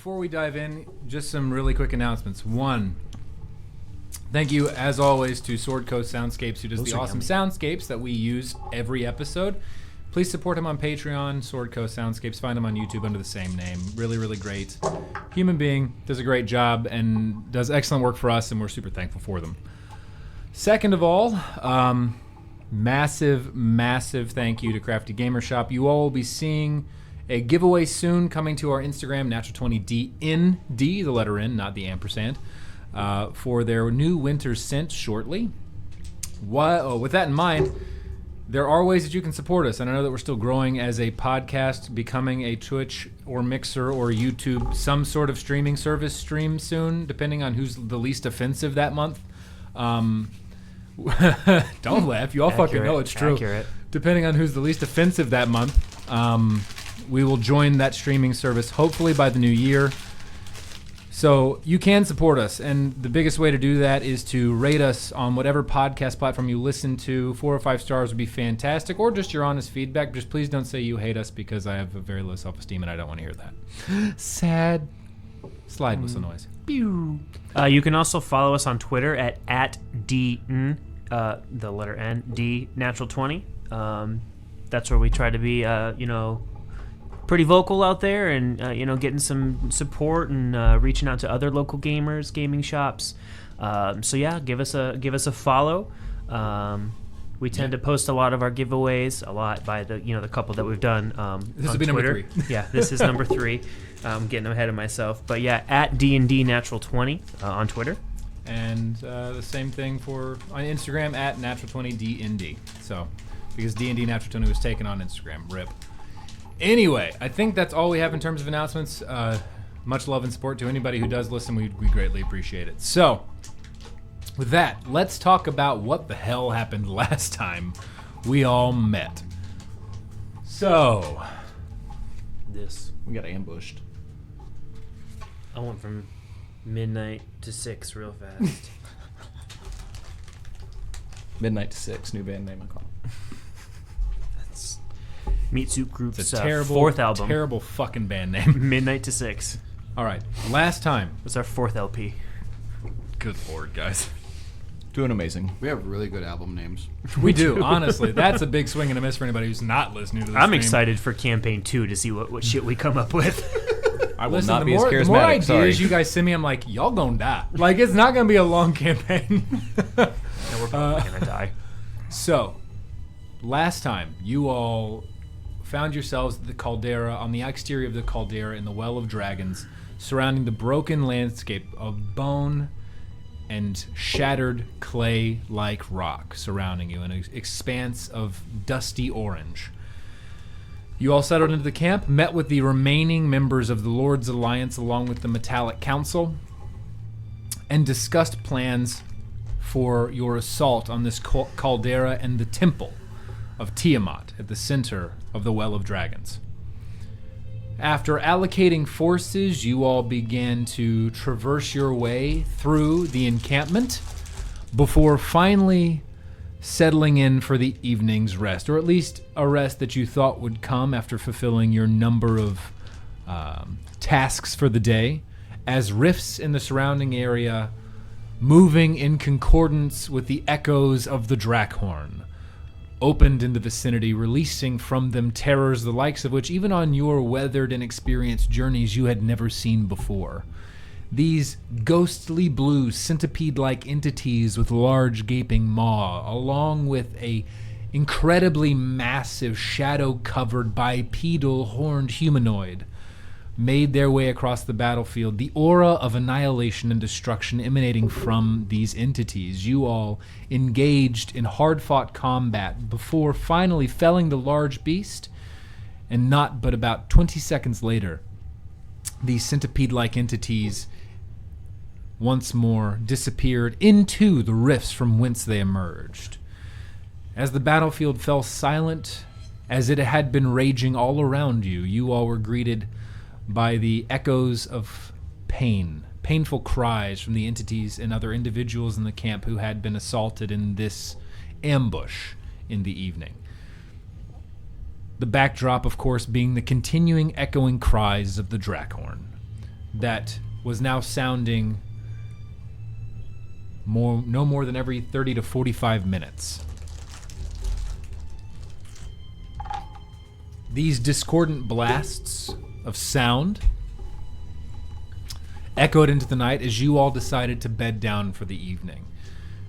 before we dive in, just some really quick announcements. One, thank you, as always, to Sword Coast Soundscapes, who does the awesome soundscapes that we use every episode. Please support him on Patreon, Sword Coast Soundscapes. Find him on YouTube under the same name. Really, really great human being. Does a great job and does excellent work for us, and we're super thankful for them. Second of all, massive, massive thank you to Crafty Gamer Shop. You all will be seeing a giveaway soon coming to our Instagram, Natural20DND, the letter N, not the ampersand, for their new winter scent shortly. With that in mind, there are ways that you can support us, and I know that we're still growing as a podcast, becoming a Twitch or Mixer or YouTube, some sort of streaming service stream soon, depending on who's the least offensive that month. Don't laugh. You all fucking know it's true. Accurate. Depending on who's the least offensive that month, we will join that streaming service hopefully by the new year. So you can support us, and the biggest way to do that is to rate us on whatever podcast platform you listen to. 4 or 5 stars would be fantastic, or just your honest feedback. Just please don't say you hate us, because I have a very low self-esteem and I don't want to hear that. Sad. Slide whistle noise. You can also follow us on Twitter at DN, the letter N, D Natural 20. That's where we try to be, pretty vocal out there, and getting some support and reaching out to other local gamers, gaming shops. So yeah, give us a follow. We tend to post a lot of our giveaways, a lot by the couple that we've done. This will be Twitter. number 3. Yeah, this is number 3. I'm getting ahead of myself, but yeah, at D&D Natural 20 on Twitter. And the same thing on Instagram at Natural20DND. So, because D&D Natural 20 was taken on Instagram. RIP. Anyway, I think that's all we have in terms of announcements. Much love and support to anybody who does listen. We greatly appreciate it. So, with that, let's talk about what the hell happened last time we all met. So, we got ambushed. I went from midnight to 6 real fast. Midnight to 6, new band name I call it. That's Meat Soup Group's it's a terrible, 4th album. Terrible fucking band name. Midnight to 6. All right, last time. It's our 4th LP. Good Lord, guys. Doing amazing. We have really good album names. We do, honestly. That's a big swing and a miss for anybody who's not listening to this. I'm excited for campaign 2 to see what shit we come up with. I will Listen, not be as charismatic. The more ideas sorry. you guys send me, I'm like, y'all gonna die. Like, it's not gonna be a long campaign. No, we're probably gonna die. So, last time, you all found yourselves at the caldera, on the exterior of the caldera in the Well of Dragons, surrounding the broken landscape of bone and shattered clay-like rock surrounding you in an expanse of dusty orange. You all settled into the camp, met with the remaining members of the Lord's Alliance along with the Metallic Council, and discussed plans for your assault on this caldera and the temple of Tiamat at the center of the Well of Dragons. After allocating forces, you all began to traverse your way through the encampment before finally settling in for the evening's rest, or at least a rest that you thought would come after fulfilling your number of tasks for the day, as rifts in the surrounding area, moving in concordance with the echoes of the Drakhorn, opened in the vicinity, releasing from them terrors the likes of which even on your weathered and experienced journeys you had never seen before. These ghostly blue centipede-like entities with large gaping maw, along with a incredibly massive shadow-covered bipedal horned humanoid, made their way across the battlefield, the aura of annihilation and destruction emanating from these entities. You all engaged in hard-fought combat before finally felling the large beast, and not but about 20 seconds later, these centipede-like entities once more disappeared into the rifts from whence they emerged. As the battlefield fell silent, as it had been raging all around you, you all were greeted by the echoes of painful cries from the entities and other individuals in the camp who had been assaulted in this ambush in the evening. The backdrop, of course, being the continuing echoing cries of the Drakhorn. that was now sounding no more than every 30 to 45 minutes. These discordant blasts of sound echoed into the night as you all decided to bed down for the evening,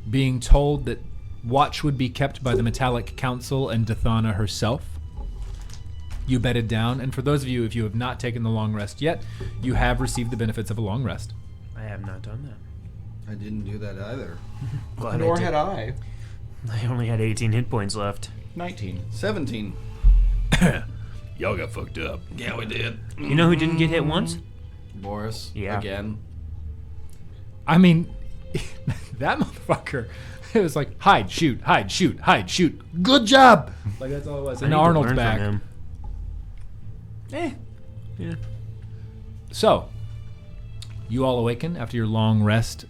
being told that watch would be kept by the Metallic Council and Dathana herself. You bedded down, and for those of you, if you have not taken the long rest yet, you have received the benefits of a long rest. I have not done that. I didn't do that either. Glad Nor I did. had I. I only had 18 hit points left. 19. 17. Y'all got fucked up. Yeah, we did. You know who didn't get hit once? Boris. Yeah. Again. I mean, that motherfucker, it was like, hide, shoot, hide, shoot, hide, shoot. Good job! Like, that's all it was. I And need to Arnold's learn from back. him. Yeah. So, you all awaken after your long rest.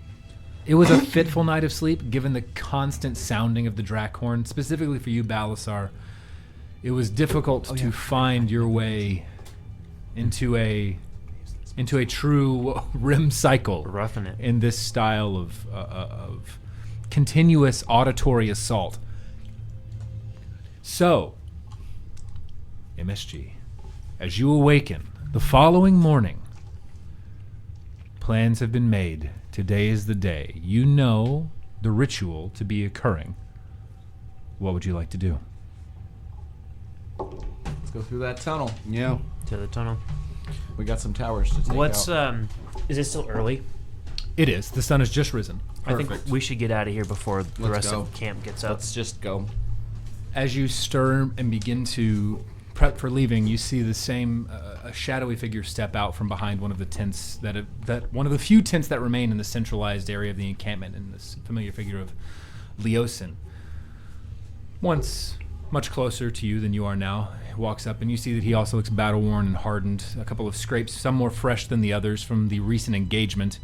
It was a fitful night of sleep, given the constant sounding of the Drakhorn. Specifically for you, Balasar, it was difficult to find your way into a true REM cycle Roughing it. in this style of continuous auditory assault. So, MSG, as you awaken the following morning, plans have been made. Today is the day. You know the ritual to be occurring. What would you like to do? Let's go through that tunnel. Yeah. To the tunnel. We got some towers to take What's out. is it still early? It is. The sun has just risen. I think Perfect. we should get out of here before the Let's rest go. of camp gets up. Let's just go. As you stir and begin to prep for leaving, you see the same a shadowy figure step out from behind one of the tents that one of the few tents that remain in the centralized area of the encampment, and this familiar figure of Leosin. Once much closer to you than you are now, he walks up and you see that he also looks battle worn and hardened. A couple of scrapes, some more fresh than the others from the recent engagement.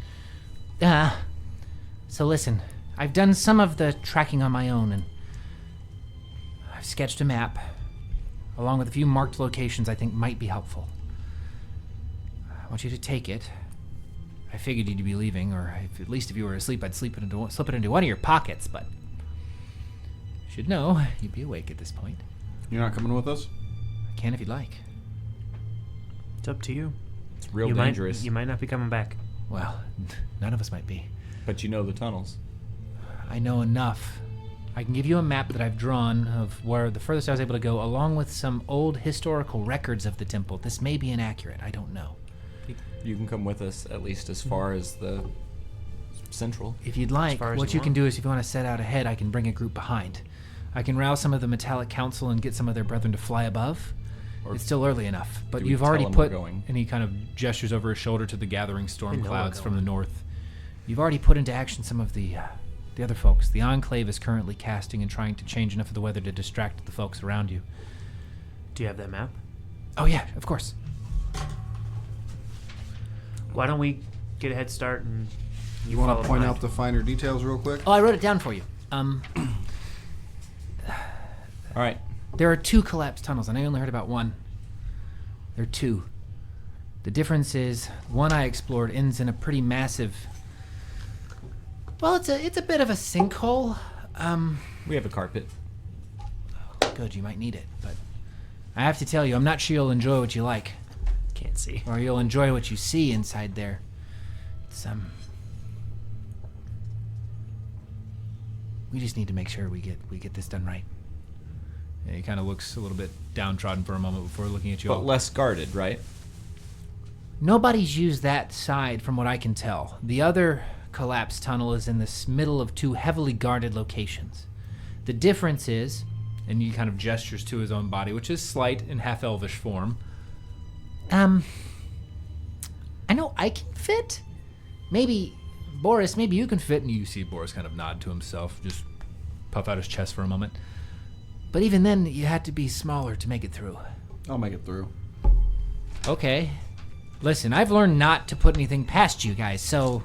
So listen, I've done some of the tracking on my own, and I've sketched a map, along with a few marked locations I think might be helpful. I want you to take it. I figured you'd be leaving, or at least if you were asleep, I'd slip it into one of your pockets, but you should know you'd be awake at this point. You're not coming with us? I can if you'd like. It's up to you. It's real you dangerous. You might not be coming back. Well, none of us might be. But you know the tunnels. I know enough. I can give you a map that I've drawn of where the furthest I was able to go, along with some old historical records of the temple. This may be inaccurate, I don't know. You can come with us at least as far as the central. If you'd like, far as what you you can want. do is if you want to set out ahead, I can bring a group behind. I can rouse some of the Metallic Council and get some of their brethren to fly above. Or It's still early enough, but do we you've tell already them we're put, going? And he kind of gestures over his shoulder to the gathering storm They know clouds we're from the going. north. you've already put into action some of the other folks. The Enclave is currently casting and trying to change enough of the weather to distract the folks around you. Do you have that map? Oh yeah, of course. Why don't we get a head start and You want follow to point behind. out the finer details real quick? Oh, I wrote it down for you. All right. There are 2 collapsed tunnels, and I only heard about one. There are 2. The difference is, one I explored ends in a pretty massive... Well, it's a bit of a sinkhole. We have a carpet. Good, you might need it, but I have to tell you, I'm not sure you'll enjoy what you like, Can't see. or you'll enjoy what you see inside there. It's we just need to make sure we get this done right. And he kind of looks a little bit downtrodden for a moment before looking at you all. But less guarded, right? Nobody's used that side from what I can tell. The other collapsed tunnel is in the middle of 2 heavily guarded locations. The difference is, And he kind of gestures to his own body, which is slight in half-elvish form. I know I can fit. Maybe, Boris, maybe you can fit. And you see Boris kind of nod to himself, just puff out his chest for a moment. But even then, you had to be smaller to make it through. I'll make it through. Okay. Listen, I've learned not to put anything past you guys, so...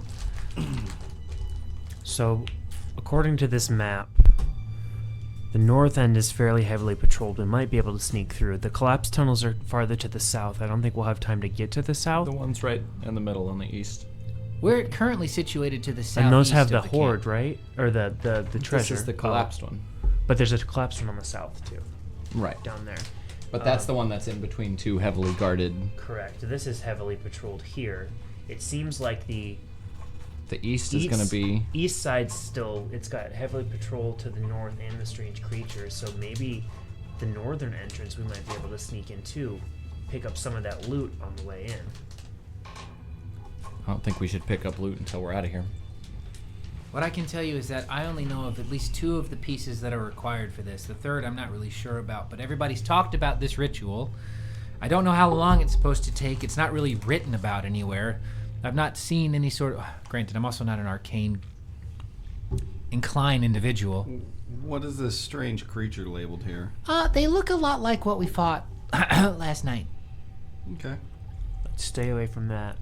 So, according to this map, The north end is fairly heavily patrolled. We might be able to sneak through. The collapsed tunnels are farther to the south. I don't think we'll have time to get to the south. The one's right in the middle on the east. We're currently situated to the southeast. And those have the of the horde, camp. right? Or the treasure. This is the collapsed one. But there's a collapsed one on the south too, Right. down there. But that's the one that's in between two heavily guarded. Correct. This is heavily patrolled here. It seems like the East is going to be... east side's still, it's got heavily patrolled to the north and the strange creatures, so maybe the northern entrance we might be able to sneak in too, pick up some of that loot on the way in. I don't think we should pick up loot until we're out of here. What I can tell you is that I only know of at least 2 of the pieces that are required for this. The third I'm not really sure about, but everybody's talked about this ritual. I don't know how long it's supposed to take. It's not really written about anywhere. I've not seen any sort of... Granted, I'm also not an arcane inclined individual. What is this strange creature labeled here? They look a lot like what we fought last night. Okay. Stay away from that.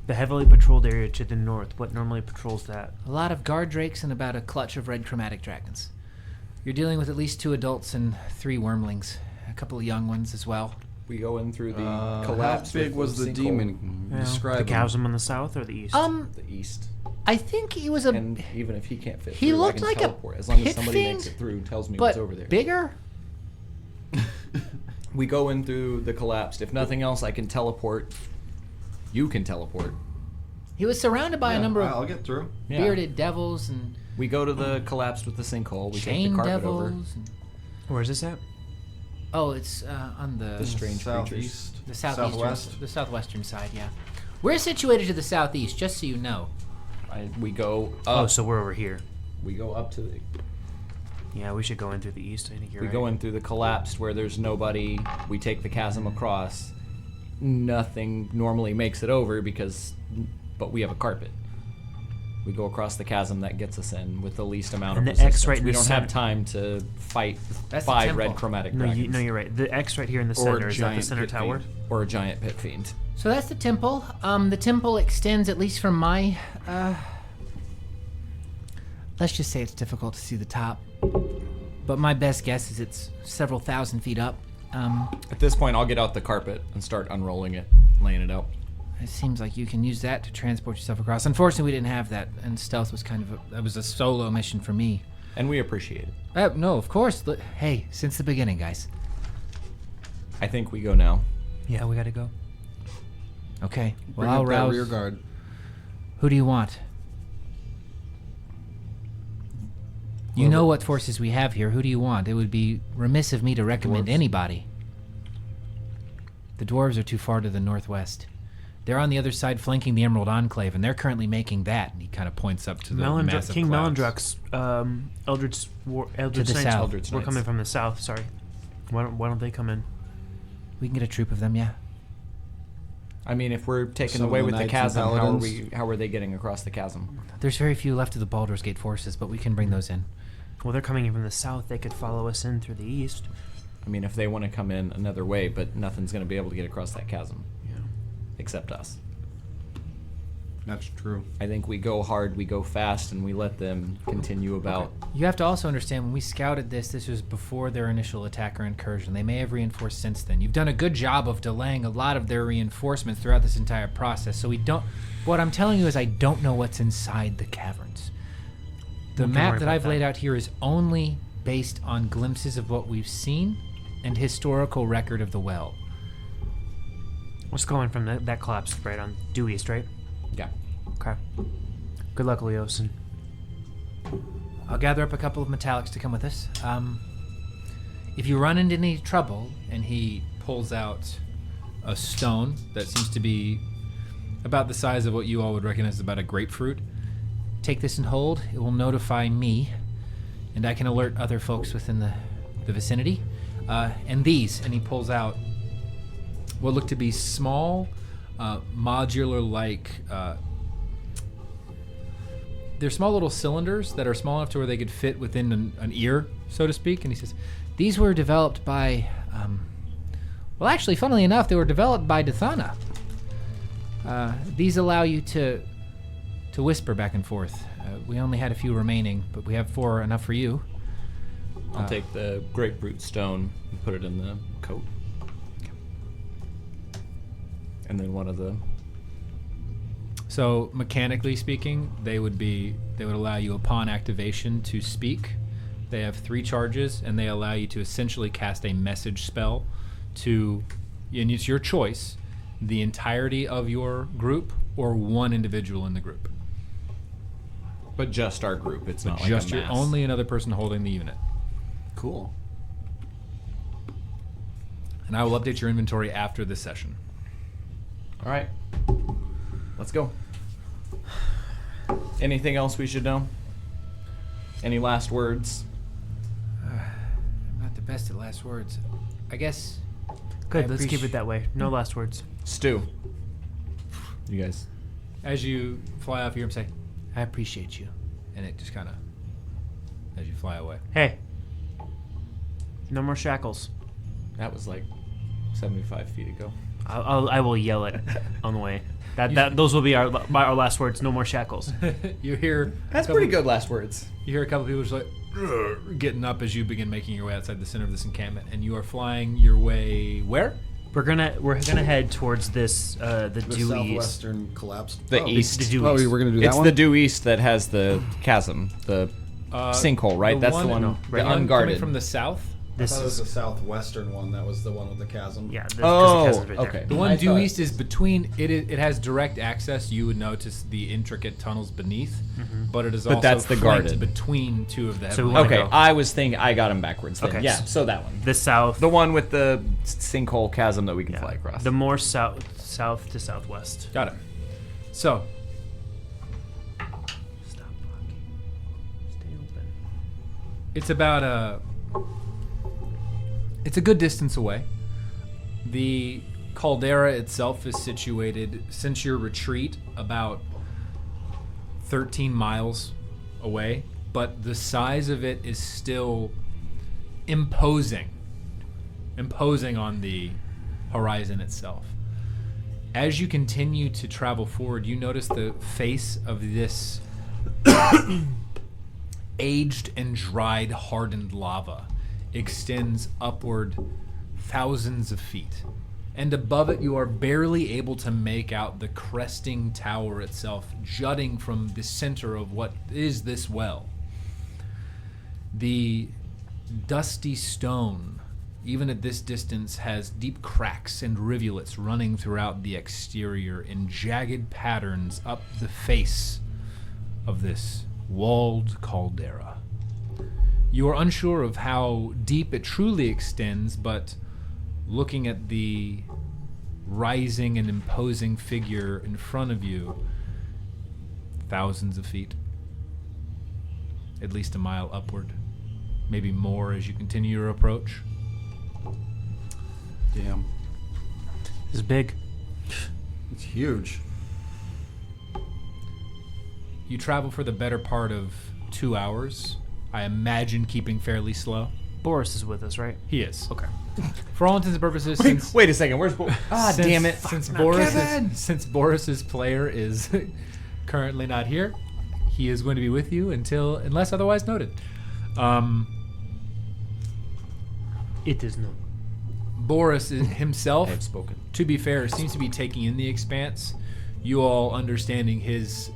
The heavily patrolled area to the north, what normally patrols that? A lot of guard drakes and about a clutch of red chromatic dragons. You're dealing with at least 2 adults and 3 wormlings. A couple of young ones as well. We go in through the How collapse. big was the demon? Describe the him. chasm on the south or the east? The east. I think he was a... And even if he can't fit He through, looked I can like a teleport. As long as pit somebody fiend, makes it through, tells me but what's over there. bigger? We go in through the collapsed. If nothing else, I can teleport. You can teleport. He was surrounded by a number I'll of get through. Yeah. bearded devils and We go to the collapsed with the sinkhole. We take chain the carpet devils. over. And, Where's this at? oh, it's on The strange creatures. Southeast. the southeastern, Southwest. the southwestern side. Yeah, we're situated to the southeast, just so you know. We go Oh, up. so we're over here. We go up to the... Yeah, we should go in through the east. I think you're We right. go in through the collapsed where there's nobody. We take the chasm across. Nothing normally makes it over but we have a carpet. We go across the chasm that gets us in with the least amount And of the X resistance. right in we the don't center. have time to fight That's the 5 temple. red chromatic No, dragons. you're right. The X right here in the Or a center, is that the giant center pit tower? fiend. Or a giant pit fiend. So that's the temple. The temple extends, at least from my... let's just say it's difficult to see the top. But my best guess is it's several thousand feet up. At this point, I'll get out the carpet and start unrolling it, laying it out. It seems like you can use that to transport yourself across. Unfortunately, we didn't have that, and stealth was that was a solo mission for me. And we appreciate it. No, of course. Hey, since the beginning, guys. I think we go now. Yeah, we gotta go. Okay. Bring Well, I'll up that rouse. rear guard. Who do you want? You know what forces we have here. Who do you want? It would be remiss of me to recommend Dwarves. anybody. The dwarves are too far to the northwest. They're on the other side flanking the Emerald Enclave, and they're currently making that. And he kind of points up to the massive King clouds. Melandruk's Eldritch the Knights. south. Eldritch We're Knights. coming from the south. Sorry. Why don't they come in? We can get a troop of them, yeah. I mean, if we're taken Some of away the with the knights and chasm, paladins. how are they getting across the chasm? There's very few left of the Baldur's Gate forces, but we can bring those in. Well, they're coming in from the south. They could follow us in through the east. I mean, if they want to come in another way, but nothing's going to be able to get across that chasm. Yeah. Except us. That's true. I think we go hard, we go fast, and we let them continue about. You have to also understand, when we scouted this was before their initial attack or incursion. They may have reinforced since then. You've done a good job of delaying a lot of their reinforcements throughout this entire process, so we don't... What I'm telling you is I don't know what's inside the caverns. The Don't map worry that about I've that. laid out here is only based on glimpses of what we've seen and historical record of the well. Let's go in from that collapse right on due east, right? Yeah. Okay. Good luck, Leosin. I'll gather up a couple of metallics to come with us. If you run into any trouble, and he pulls out a stone that seems to be about the size of what you all would recognize as about a grapefruit, take this and hold. It will notify me, and I can alert other folks within the vicinity. And these, and he pulls out what look to be small, modular-like... they're small little cylinders that are small enough to where they could fit within an ear, so to speak. And he says, these were developed by, well, actually, funnily enough, they were developed by Dathana. These allow you to whisper back and forth. We only had a few remaining, but we have 4, enough for you. I'll take the grapefruit stone and put it in the coat. And then one of the... So mechanically speaking, they would allow you upon activation to speak. They have 3 charges, and they allow you to essentially cast a message spell to, and it's your choice, the entirety of your group or one individual in the group. But just our group. It's not Just like a mass. only another person holding the unit. Cool. And I will update your inventory after this session. All right. Let's go. Anything else we should know? Any last words? I'm not the best at last words. I guess. Good, let's keep it that way. No last words. Stu. You guys. As you fly off, you hear him say, "I appreciate you," and it just kind of, as you fly away. Hey. No more shackles. That was like 75 feet ago. I will yell it on the way. Those will be our last words. No more shackles. You hear That's pretty good last words. You hear a couple people just like "Ugh," getting up as you begin making your way outside the center of this encampment, and you are flying your way where? We're gonna head towards this the The due east. southwestern collapse. The east. The due Oh, east. we're gonna do that It's one. the due east that has the chasm, the sinkhole, right? That's the one, no, the right. Coming unguarded. from the south. This I thought it was is the southwestern one. That was the one with the chasm. yeah. This, Oh, the chasm's right there. okay. The one I due thought- east is between it. It has direct access. You would notice the intricate tunnels beneath, but it is But also that's the flanked guarded. between 2 of the So we heavily wanna Okay, go. I was thinking I got him backwards. Then. Okay, Yeah, so- so that one. The south. The one with the sinkhole chasm that we can yeah, fly across. The more south to southwest. Got it. So Stop blocking. Stay open. it's about it's a good distance away. The caldera itself is situated, since your retreat, about 13 miles away, but the size of it is still imposing on the horizon itself. As you continue to travel forward, you notice the face of this aged and dried, hardened lava extends upward thousands of feet. And above it, you are barely able to make out the cresting tower itself jutting from the center of what is this well. The dusty stone, even at this distance, has deep cracks and rivulets running throughout the exterior in jagged patterns up the face of this walled caldera. You are unsure of how deep it truly extends, but looking at the rising and imposing figure in front of you, thousands of feet, at least a mile upward, maybe more as you continue your approach. Damn. This is big. It's huge. You travel for the better part of 2 hours. I imagine keeping fairly slow. Boris is with us, right? He is. Okay. For all intents and purposes, since Wait a second. Where's damn it. Since Boris's player is currently not here, he is going to be with you unless otherwise noted. It is known. Boris himself, I have spoken. to be fair, seems to be taking in the expanse. You all understanding his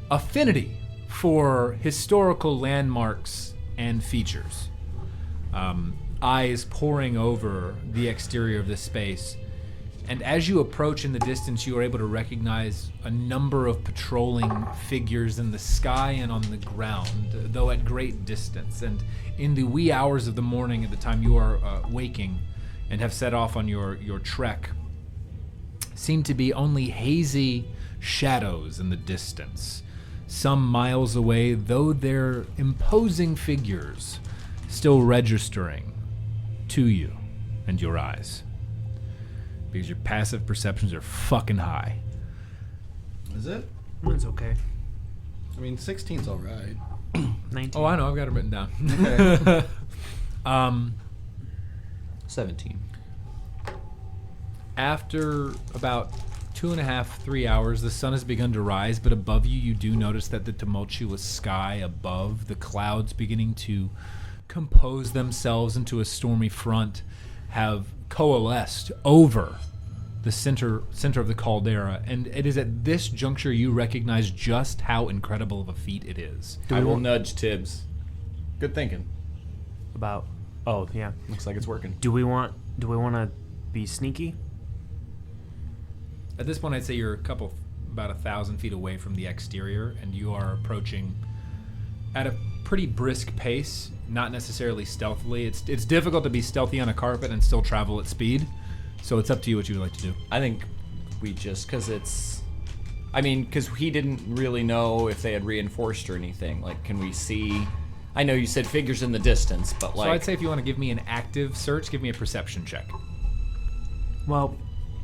affinity for historical landmarks and features. Eyes poring over the exterior of this space. And as you approach in the distance, you are able to recognize a number of patrolling figures in the sky and on the ground, though at great distance. And in the wee hours of the morning, at the time you are waking and have set off on your trek, seem to be only hazy shadows in the distance. Some miles away, though they're imposing figures, still registering to you and your eyes. Because your passive perceptions are fucking high. Is it? Mine's okay. I mean, 16's all right. 19. Oh, I know. I've got it written down. Okay. 17. After about 2.5, 3 hours, the sun has begun to rise, but above you, you do notice that the tumultuous sky above, the clouds beginning to compose themselves into a stormy front have coalesced over the center of the caldera, and it is at this juncture you recognize just how incredible of a feat it is. I will nudge Tibbs. Good thinking. About. Oh yeah. Looks like it's working. Do we want to be sneaky? At this point, I'd say you're about 1,000 feet away from the exterior, and you are approaching at a pretty brisk pace, not necessarily stealthily. It's difficult to be stealthy on a carpet and still travel at speed, so it's up to you what you would like to do. I think we just, because he didn't really know if they had reinforced or anything. Like, can we see? I know you said figures in the distance, but like. So I'd say if you want to give me an active search, give me a perception check. Well,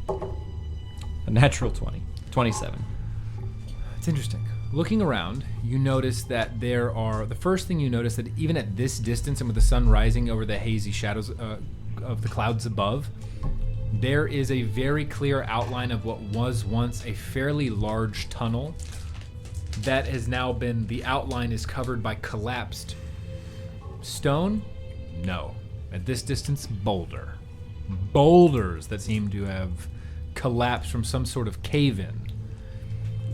A natural 20. 27. It's interesting. Looking around, you notice that the first thing you notice that even at this distance and with the sun rising over the hazy shadows of the clouds above, there is a very clear outline of what was once a fairly large tunnel that has now the outline is covered by collapsed stone? No. At this distance, boulders that seem to have collapsed from some sort of cave-in.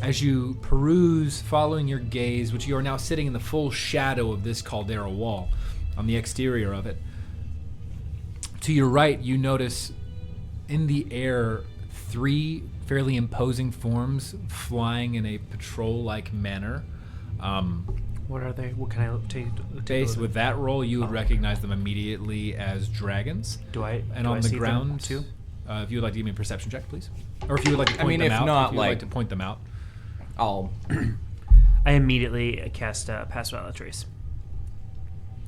As you peruse, following your gaze, which you are now sitting in the full shadow of this caldera wall, on the exterior of it, to your right, you notice in the air 3 fairly imposing forms flying in a patrol-like manner. what are they? What can I take? Based with that roll, you would recognize them immediately as dragons. Do I? And do on I the see ground, them too? If you would like to give me a perception check, please, or if you would like to point them if out, not, if you would like to point them out. I immediately cast Pass Without a Trace.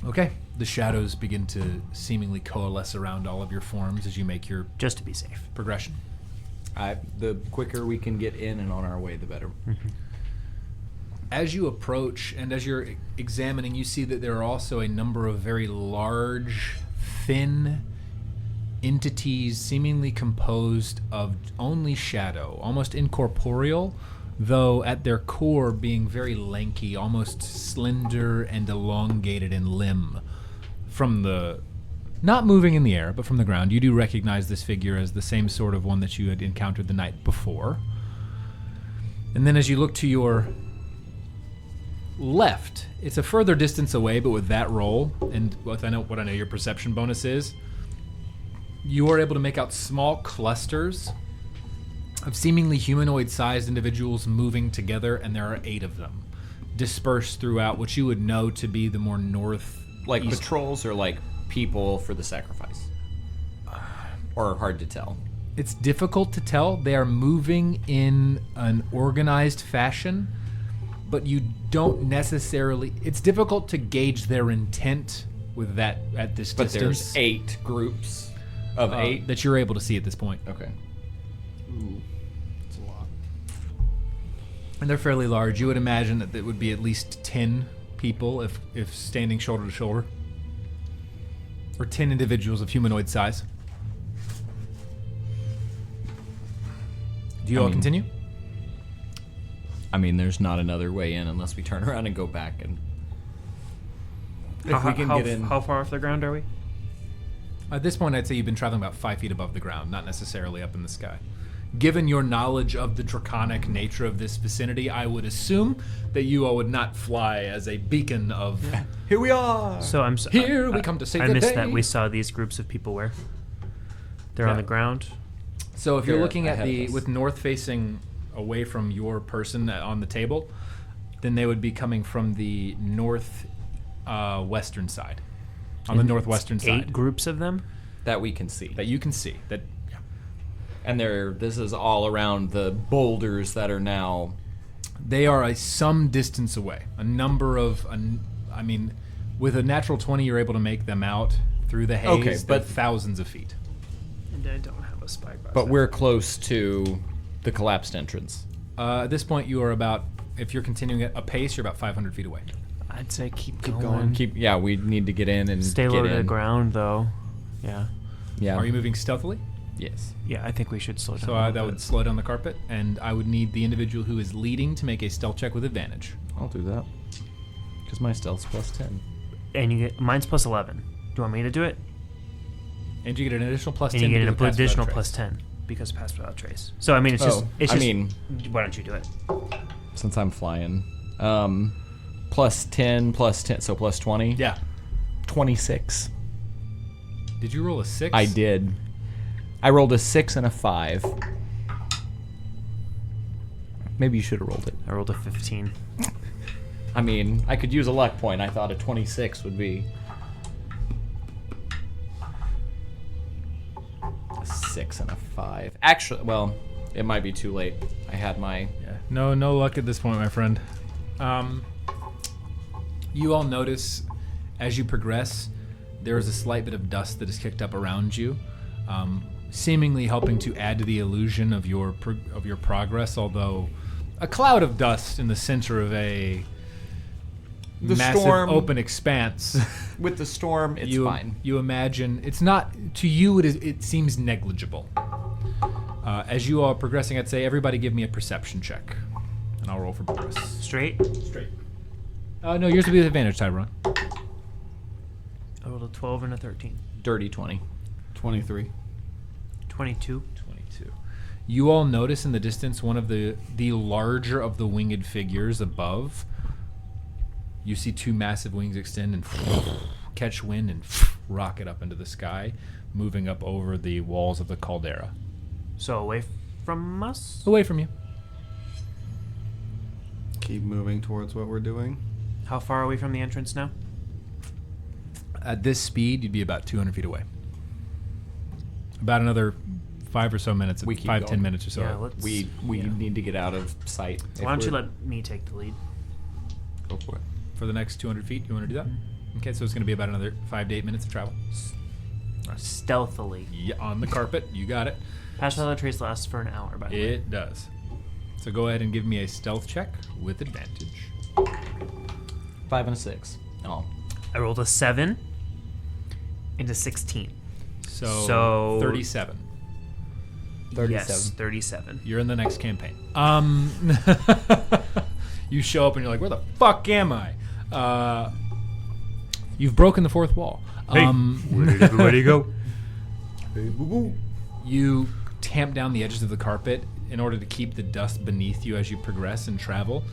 Okay. The shadows begin to seemingly coalesce around all of your forms as you make your Just to be safe. progression. The quicker we can get in and on our way, the better. As you approach and as you're examining, you see that there are also a number of very large, thin entities seemingly composed of only shadow, almost incorporeal, though at their core being very lanky, almost slender and elongated in limb. From the, not moving in the air, but from the ground, you do recognize this figure as the same sort of one that you had encountered the night before. And then as you look to your left, it's a further distance away, but with that roll, and what I know your perception bonus is, you are able to make out small clusters of seemingly humanoid-sized individuals moving together, and there are 8 of them dispersed throughout what you would know to be the more north. Like east. patrols or like people for the sacrifice? Or hard to tell? It's difficult to tell. They are moving in an organized fashion, but you don't necessarily. It's difficult to gauge their intent with that at this But distance. there's 8 groups of 8? that you're able to see at this point. Okay. Ooh, that's a lot. And they're fairly large. You would imagine that it would be at least 10 people if standing shoulder to shoulder. Or 10 individuals of humanoid size. Do you all continue? I mean, there's not another way in unless we turn around and go back. And if we can get in. How far off the ground are we? At this point, I'd say you've been traveling about 5 feet above the ground, not necessarily up in the sky. Given your knowledge of the draconic nature of this vicinity, I would assume that you all would not fly as a beacon of Here we are! So I'm here we come to save I the missed day. that we saw these groups of people where they're on Yeah. the ground. So if you're They're looking at ahead of us. with north facing away from your person on the table, then they would be coming from the north western side. On the northwestern 8 side. groups of them. That we can see. That you can see. That And this is all around the boulders that are now. they are some distance away. A number of, with a natural 20, you're able to make them out through the haze. Okay, They're but- thousands of feet. And I don't have a spy. But we're close to the collapsed entrance. At this point, you are about, if you're continuing at a pace, you're about 500 feet away. I'd say keep going. Yeah, we need to get in and Stay get low to the in. ground, though. Yeah. Yeah. Are you moving stealthily? Yes. Yeah, I think we should slow down. So a little that bit. would slow down the carpet, and I would need the individual who is leading to make a stealth check with advantage. I'll do that. Because my stealth's +10. And you get mine's plus 11. Do you want me to do it? And you get an additional plus And 10. you get because an of pass without additional trace. plus 10 because pass without trace. So I mean, it's why don't you do it? Since I'm flying, plus 10, so plus 20. Yeah. 26. Did you roll a 6? I did. I rolled a 6 and a 5. Maybe you should have rolled it. I rolled a 15. I mean, I could use a luck point. I thought a 26 would be a 6 and a 5. Actually, well, it might be too late. I had my... Yeah. No luck at this point, my friend. You all notice as you progress, there is a slight bit of dust that is kicked up around you, seemingly helping to add to the illusion of your progress. Although a cloud of dust in the center of a massive storm. open expanse. With the storm, it's fine. You imagine it's not to you. It seems negligible. As you are progressing, I'd say everybody give me a perception check, and I'll roll for Boris. Straight? Straight. No, yours will be with advantage, Tyrone. I rolled a 12 and a 13. Dirty 20. 23. 22. 22. You all notice in the distance one of the larger of the winged figures above. You see two massive wings extend and catch wind and rocket up into the sky, moving up over the walls of the caldera. So away from us? Away from you. Keep moving towards what we're doing. How far are we from the entrance now? At this speed, you'd be about 200 feet away. About another 5 or so minutes, We keep 10 going. minutes or so. Yeah, let's. We need to get out of sight. Why don't you let me take the lead? Go for it. For the next 200 feet, you want to do that? Okay, so it's going to be about another 5 to 8 minutes of travel. Stealthily. Yeah, on the carpet. You got it. Pass without trace lasts for an hour, by the way. It does. So go ahead and give me a stealth check with advantage. 5 and a 6. Oh. I rolled a 7 and a 16. So 37. 37. Yes, 37. You're in the next campaign. You show up and you're like, where the fuck am I? You've broken the fourth wall. Where did everybody go? Hey, boo-boo. You tamp down the edges of the carpet in order to keep the dust beneath you as you progress and travel.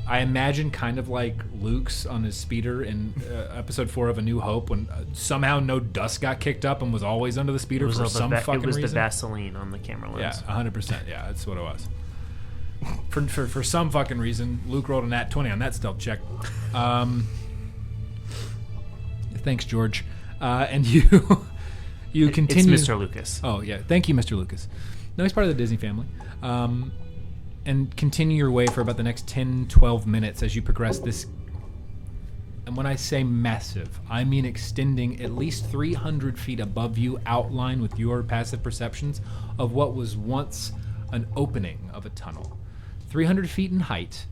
I imagine kind of like Luke's on his speeder in episode 4 of A New Hope when somehow no dust got kicked up and was always under the speeder for some fucking reason. It was the Vaseline on the camera lens. Yeah, 100%. Yeah, that's what it was. For some fucking reason, Luke rolled a nat 20 on that stealth check. Thanks, George. And you continue. It's Mr. Lucas. Oh, yeah. Thank you, Mr. Lucas. No, he's part of the Disney family. And continue your way for about the next 10, 12 minutes as you progress this. And when I say massive, I mean extending at least 300 feet above you, outline with your passive perceptions of what was once an opening of a tunnel. 300 feet in height,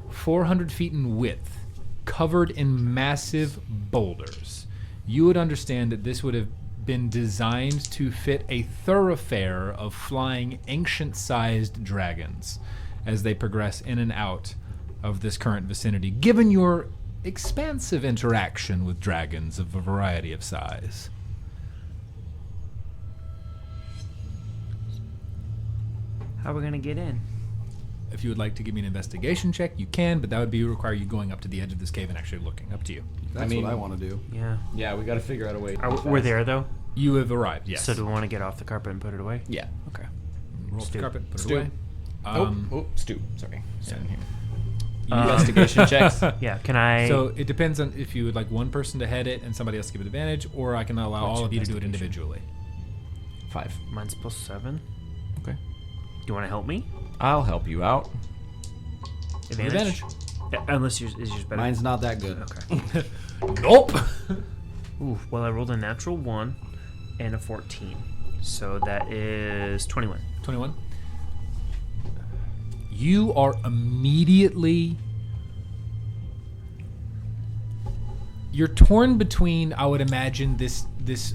400 feet in width, covered in massive boulders. You would understand that this would have been designed to fit a thoroughfare of flying ancient-sized dragons as they progress in and out of this current vicinity, given your expansive interaction with dragons of a variety of size. How are we gonna get in? If you would like to give me an investigation check, you can, but that would require you going up to the edge of this cave and actually looking. Up to you. That's what I want to do. Yeah. Yeah, we got to figure out a way. to move We're fast. there though. You have arrived, yes. So do we want to get off the carpet and put it away? Yeah. Okay. Roll off the Stu. carpet, put it Stu. away. Stu. Sorry. Stand here. Um, Investigation checks. Yeah. Can I? So it depends on if you would like one person to head it and somebody else to give it advantage, or I can allow What's all of you to do it investigation? individually. 5. Mine's plus 7. Okay. Do you want to help me? I'll help you out. Advantage. Yeah, unless yours is yours better. Mine's not that good. Okay. Nope. Ooh. Well, I rolled a natural 1 and a 14, so that is 21. 21. You are immediately You're torn between, I would imagine, this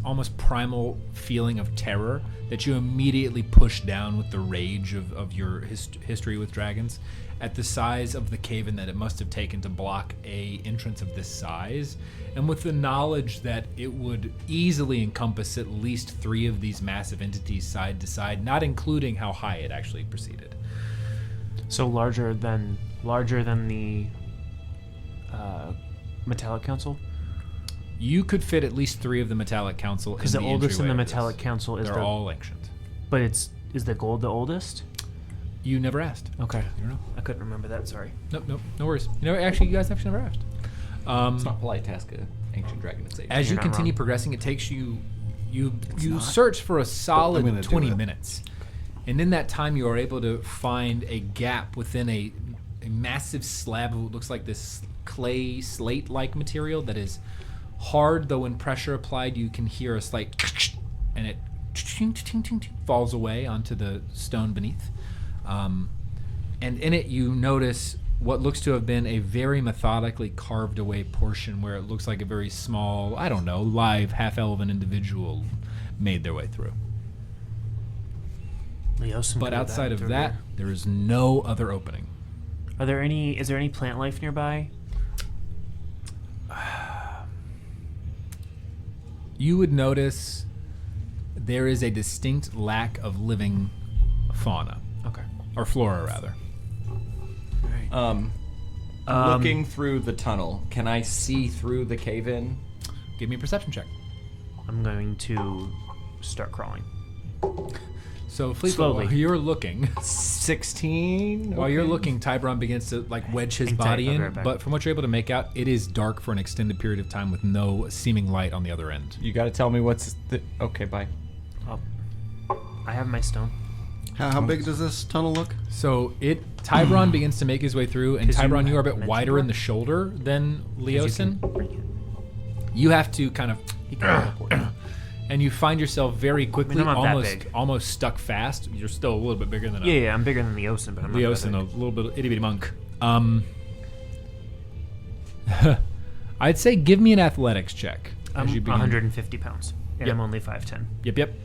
almost primal feeling of terror that you immediately push down with the rage of your history with dragons, at the size of the cave-in that it must have taken to block a entrance of this size, and with the knowledge that it would easily encompass at least 3 of these massive entities side to side, not including how high it actually proceeded. So larger than the Metallic Council? You could fit at least 3 of the Metallic Council. Because the oldest in the entryway of this. Metallic Council is They're all ancient. But is the gold the oldest? You never asked. Okay. You don't know. I couldn't remember that. Sorry. Nope, no worries. You guys actually never asked. It's not polite to ask an ancient dragon to say. As you You're not continue wrong. progressing, it takes you search for a I'm solid gonna do 20 it. minutes. And in that time, you are able to find a gap within a massive slab of what looks like this clay slate-like material that is hard, though when pressure applied, you can hear a slight and it falls away onto the stone beneath. And in it, you notice what looks to have been a very methodically carved away portion where it looks like a very small, I don't know, live half-elven individual made their way through. Leosin But could have outside gotten of through that, here. there is no other opening. Is there any plant life nearby? You would notice there is a distinct lack of living fauna, Okay. or flora rather. Looking through the tunnel, can I see through the cave-in? Give me a perception check. I'm going to start crawling. So Fleetfoot, Slowly. while you're looking, 16. while you're Okay. looking, Tybron begins to like wedge his Hang tight, body I'll be in. right back. But from what you're able to make out, it is dark for an extended period of time with no seeming light on the other end. You got to tell me what's the. Okay, bye. I have my stone. How big does this tunnel look? So Tybron begins to make his way through, and 'Cause you Tybron, you are a bit mentioned wider that. in the shoulder than 'Cause Leosin. you can bring it. You have to kind of and you find yourself very quickly I'm not that big. almost stuck fast. You're still a little bit bigger than Yeah, I'm bigger than Leosin, but I'm not that Leosin, a big. little bit itty bitty monk. I'd say give me an athletics check. I'm as you begin. 150 pounds, and Yep. I'm only 5'10". Yep.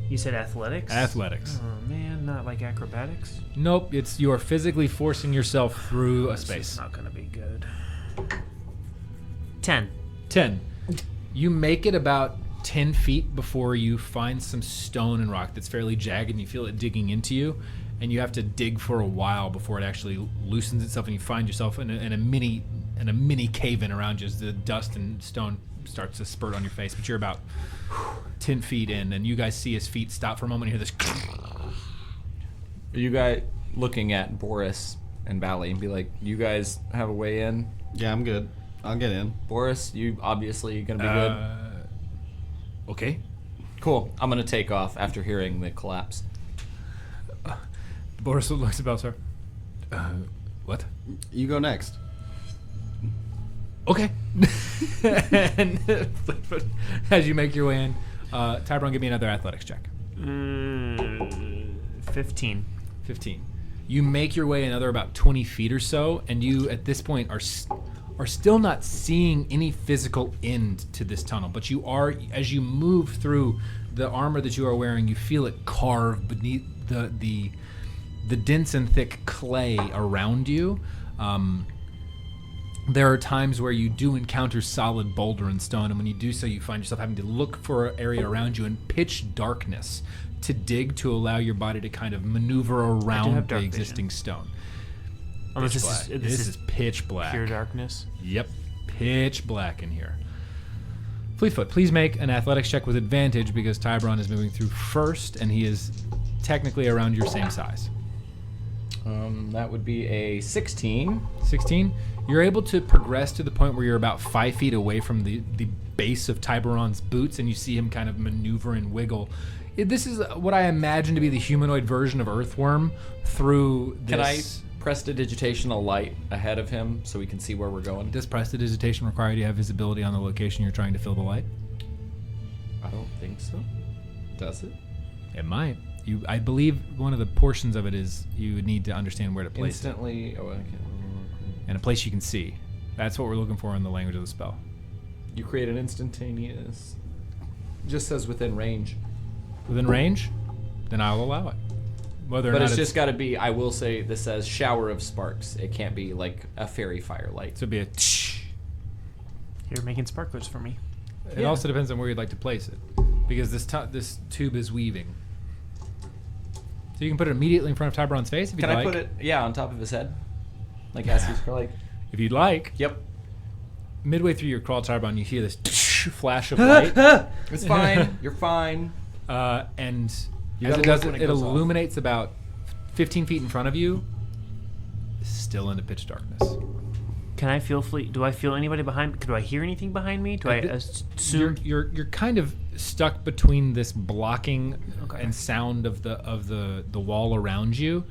You said athletics? Athletics. Oh man, not like acrobatics. Nope, it's you are physically forcing yourself through a This is space. not gonna be good. 10. 10. You make it about 10 feet before you find some stone and rock that's fairly jagged, and you feel it digging into you, and you have to dig for a while before it actually loosens itself, and you find yourself in a mini cave-in around you as the dust and stone starts to spurt on your face. But you're about 10 feet in, and you guys see his feet stop for a moment and hear this. Are you guys looking at Boris and Valley and be like, you guys have a way in? Yeah, I'm good. I'll get in. Boris, you obviously gonna be good. Okay. Cool. I'm gonna take off after hearing the collapse. Boris looks at Belsar. What? You go next. Okay. And as you make your way in, Tybron, give me another athletics check. 15. 15. You make your way another about 20 feet or so, and you, at this point, are still not seeing any physical end to this tunnel. But you are, as you move through the armor that you are wearing, you feel it carved beneath the dense and thick clay around you. There are times where you do encounter solid boulder and stone, and when you do so, you find yourself having to look for an area around you in pitch darkness to dig to allow your body to kind of maneuver around have the dark existing stone. Unless Pitch this black. is, This is pitch black. pure darkness. Yep, pitch black in here. Fleetfoot, please make an athletics check with advantage because Tybron is moving through first, and he is technically around your same size. That would be a 16. 16. You're able to progress to the point where you're about 5 feet away from the base of Tiberon's boots, and you see him kind of maneuver and wiggle. This is what I imagine to be the humanoid version of Earthworm through this. Can I prestidigitation a light ahead of him so we can see where we're going? Does prestidigitation require you to have visibility on the location you're trying to fill the light? I don't think so. Does it? It might. I believe one of the portions of it is you need to understand where to place it. Instantly. Oh, I can't. And a place you can see. That's what we're looking for in the language of the spell. You create an instantaneous. Just says within range. Within range? Then I'll allow it. Whether or But not it's just got to be. I will say this says shower of sparks. It can't be like a fairy firelight. So it'd be a tsh. You're making sparklers for me. It also depends on where you'd like to place it, because this tube is weaving. So you can put it immediately in front of Tyberon's face if you'd Can like. I put it? Yeah, on top of his head, like as he's like. If you'd like. Yep. Midway through your crawl, Tyberon, you hear this flash of light, It's fine. You're fine. and You as gotta it does look when it, it it goes off. illuminates about 15 feet in front of you, still into pitch darkness. Can I feel fleet? Do I feel anybody behind? Do I hear anything behind me? Do I assume? You're kind of stuck between this blocking Okay. and sound of the wall around you,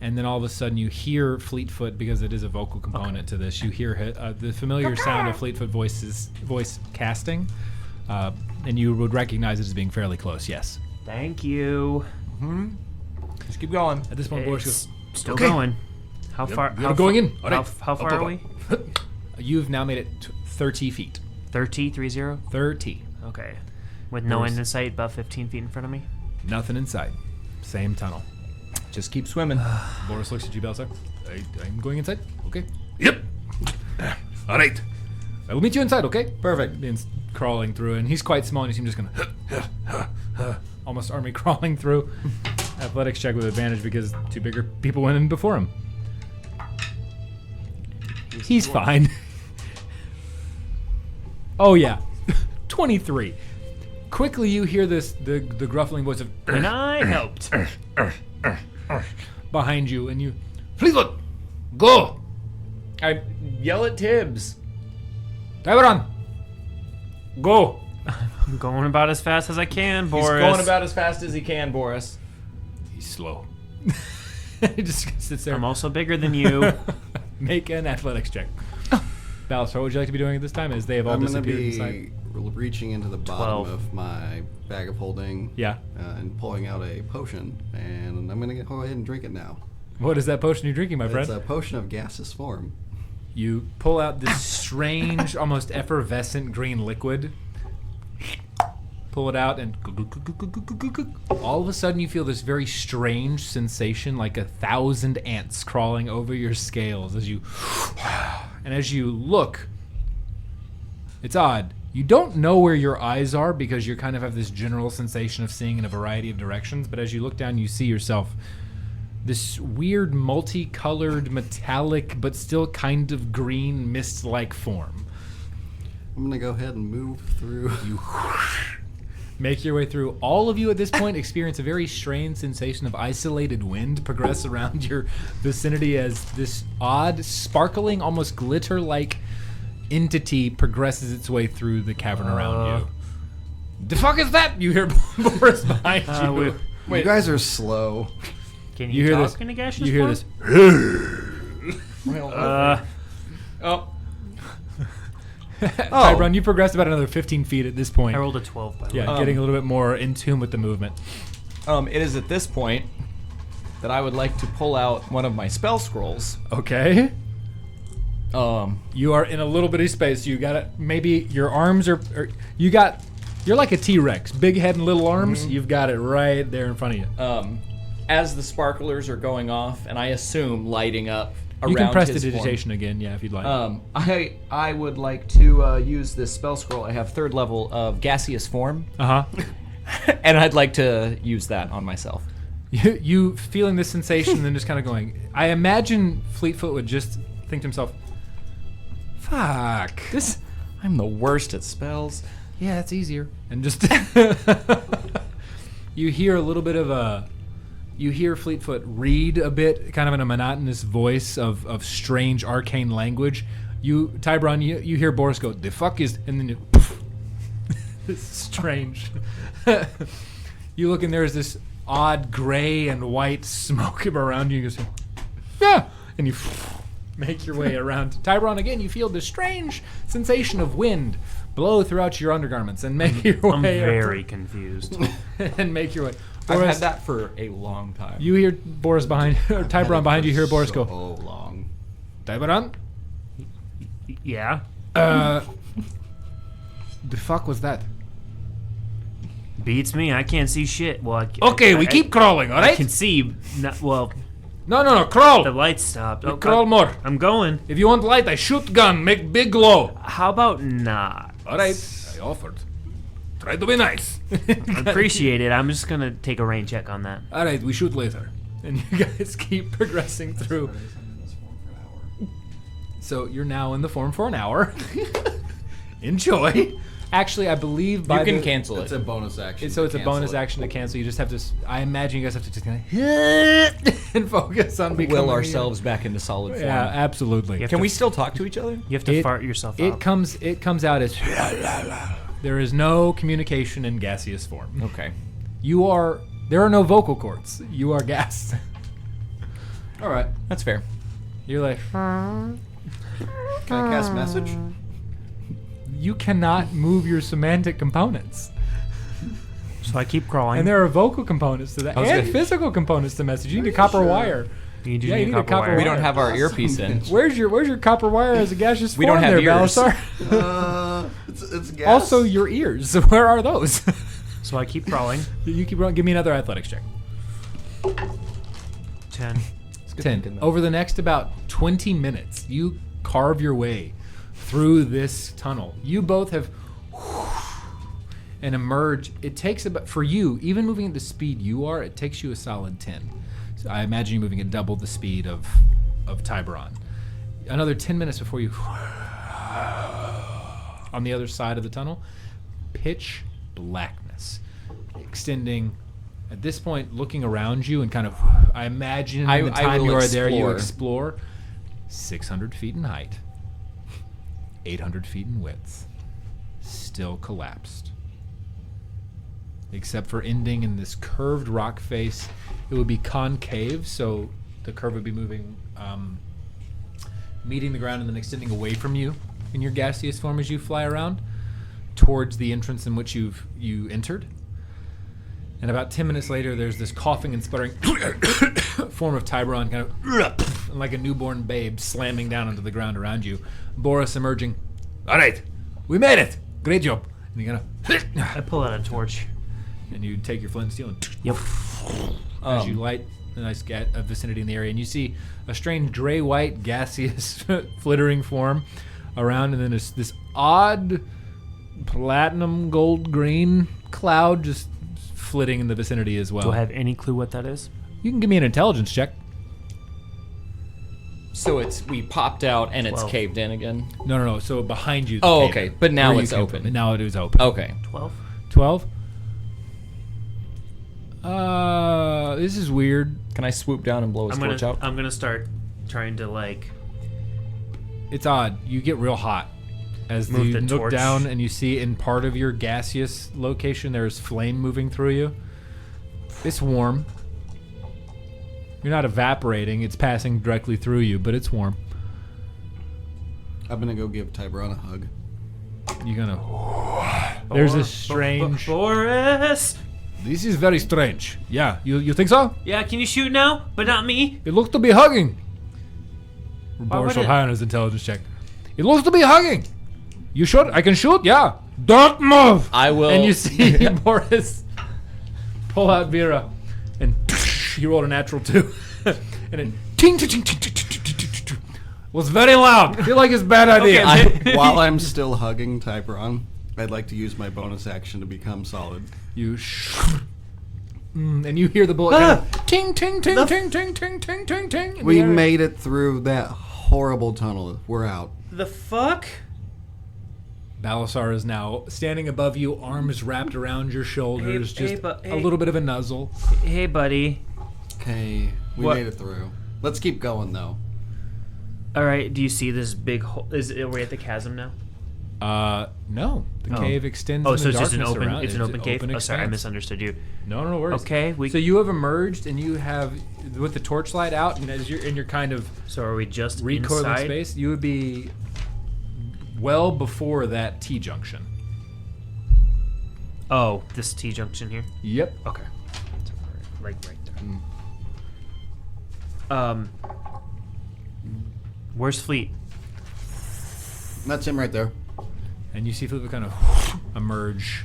and then all of a sudden you hear Fleetfoot, because it is a vocal component to this. You hear the familiar sound of Fleetfoot voice casting, and you would recognize it as being fairly close. Yes. Thank you. Just keep going. At this point, Boris It's goes, still "Okay. going. How far? You're how going fa- in. All right. How far Up, are up, we? up. You've now made it 30 feet. 30. 30. Okay. With no Boris. end in sight, about 15 feet in front of me. Nothing inside. Same tunnel. Just keep swimming. Boris looks at you, Balthazar. I'm going inside. Okay. Yep. All right. I will meet you inside. Okay. Perfect. Begins crawling through, and he's quite small, and you see him just going almost army crawling through. Athletics check with advantage because two bigger people went in before him. He's fine. Oh yeah, 23. Quickly, you hear the gruffling voice of And I helped. behind you, and you, Fleetwood, go. I yell at Tibbs. Tyberon, go. I'm going about as fast as I can, Boris. He's going about as fast as he can, Boris. He's slow. He just sits there. I'm also bigger than you. Make an athletics check. Balthazar, what would you like to be doing at this time? As they have all I'm going to disappeared be inside. reaching into the 12. bottom of my bag of holding. Yeah. And pulling out a potion, and I'm going to go ahead and drink it now. What is that potion you're drinking, my friend? It's a potion of gaseous form. You pull out this strange, almost effervescent green liquid. Pull it out, and all of a sudden you feel this very strange sensation, like 1,000 ants crawling over your scales as you. And as you look, it's odd. You don't know where your eyes are because you kind of have this general sensation of seeing in a variety of directions. But as you look down, you see yourself this weird, multicolored, metallic, but still kind of green mist-like form. I'm going to go ahead and move through. You make your way through. All of you at this point experience a very strange sensation of isolated wind progress around your vicinity as this odd, sparkling, almost glitter-like entity progresses its way through the cavern around you. The fuck is that? You hear Boris behind you. You guys are slow. Can You you, hear talk this? in a gaseous You hear form? this? Oh, Tyron, you progressed about another 15 feet at this point. I rolled a 12, by the Yeah, way. getting a little bit more in tune with the movement. it is at this point that I would like to pull out one of my spell scrolls. Okay. Um, You are in a little bitty space. You got it. Maybe your arms are. You're like a T-Rex, big head and little arms. You've got it right there in front of you. as the sparklers are going off, and I assume lighting up around You can press the his form. digitation again, yeah, if you'd like. I would like to use this spell scroll. I have 3rd level of gaseous form, and I'd like to use that on myself. You feeling this sensation and then just kind of going. I imagine Fleetfoot would just think to himself, "Fuck this." I'm the worst at spells. Yeah, that's easier. And just you hear a little bit of a. You hear Fleetfoot read a bit, kind of in a monotonous voice of strange arcane language. Tybron, you hear Boris go, "The fuck is," and then you. It's strange. You look and there's this odd gray and white smoke around you. You go, "Yeah," and you make your way around. Tybron, again, you feel this strange sensation of wind blow throughout your undergarments and make your way. I'm very confused. and make your way. I've Boris, had that for a long time. you hear Boris behind, or Tybron behind you. Hear Boris go, So long. Tybron, Yeah? The fuck was that? Beats me. I can't see shit. Well, Okay, we keep crawling, all I right? can see. Well, No, crawl. the light stopped. We crawl more. I'm going. If you want light, I shoot gun, make big glow. How about not? All right, I offered. Try to be nice. I appreciate it. I'm just gonna take a rain check on that. All right, we shoot later. And you guys keep progressing through. So you're now in the form for an hour. Enjoy. Actually, I believe by You can the, cancel It's it. a bonus action. So it's a to cancel bonus it. action to cancel. You just have to. I imagine you guys have to just kind of and focus on becoming Will ourselves back into solid form. Yeah, absolutely. You have Can to- we still talk to each other? You have to fart yourself It out. comes out as. There is no communication in gaseous form. Okay. You are. There are no vocal cords. You are gas. All right. That's fair. You're like. Can I cast message? You cannot move your semantic components. So I keep crawling. And there are vocal components to that, I was and gonna- physical components to message. You need a you copper sure? wire. you do Yeah, need you need a copper copper wire. We don't wire. have our earpiece in. Where's your copper wire as a gaseous We form don't have there, ears. Balasar? It's gas. Also, your ears. Where are those? So I keep crawling. You keep rolling. Give me another athletics check. 10. 10. Over the next about 20 minutes, you carve your way through this tunnel. You both have and emerge. It takes about, for you, even moving at the speed you are, it takes you a solid 10. So I imagine you moving at double the speed of Tiburon. Another 10 minutes before you on the other side of the tunnel, pitch blackness extending. At this point, looking around you and kind of, I imagine in the I time will you are there, you explore. explore 600 feet in height, 800 feet in width, still collapsed. Except for ending in this curved rock face. It would be concave, so the curve would be moving, meeting the ground and then extending away from you in your gaseous form as you fly around towards the entrance in which you entered. And about 10 minutes later, there's this coughing and sputtering form of Tiburon, kind of like a newborn babe slamming down onto the ground around you. Boris emerging. All right, we made it. Great job. And you I pull out a torch. and you take your flint and steel and Yep. as you light a nice vicinity in the area, and you see a strange gray-white gaseous flittering form around, and then this odd platinum gold-green cloud just flitting in the vicinity as well. Do I have any clue what that is? You can give me an intelligence check. So we popped out and it's 12. caved in again. No. So behind you. the Oh, cave okay. in, But now where you it's came open. from. Now it is open. Okay. 12. 12. This is weird. Can I swoop down and blow his torch out? I'm gonna start trying to like. It's odd. You get real hot as Move you the look torch. down and you see in part of your gaseous location there's flame moving through you. It's warm. You're not evaporating. It's passing directly through you, but it's warm. I'm gonna go give Tiburon a hug. You're gonna. There's this strange. Boris. This is very strange. Yeah, you think so? Yeah, can you shoot now? But not me. It looks to be hugging. Boris would will it- high on his intelligence check. It looks to be hugging. You shoot? I can shoot? Yeah. Don't move. I will. And you see Boris pull out Vera, and he rolled a natural 2, and it ting ting ting ting ting ting ting ting ting was very loud. I feel like it's a bad idea. While I'm still hugging Tiburon, I'd like to use my bonus action to become solid. You and you hear the bullet kind of ting ting ting ting ting ting ting ting ting. in We the air. made it through that horrible tunnel. We're out. The fuck? Balasar is now standing above you, arms wrapped around your shoulders, Hey, just hey, a little bit of a nuzzle. Hey, buddy. Okay, we What? made it through. Let's keep going though. All right. Do you see this big hole? Are we at the chasm now? No. The Oh. cave extends. Oh, in so the it's just an darkness open. around. It's an open cave. Oh, sorry, I expanse. misunderstood you. No worries. Okay, So you have emerged, and you have with the torchlight out, and as you're kind of So are we just recoiling inside? space, you would be well before that T junction. Oh, this T junction here. Yep. Okay. Like right there. Where's Fleet? That's him right there. And you see Fleetfoot kind of emerge.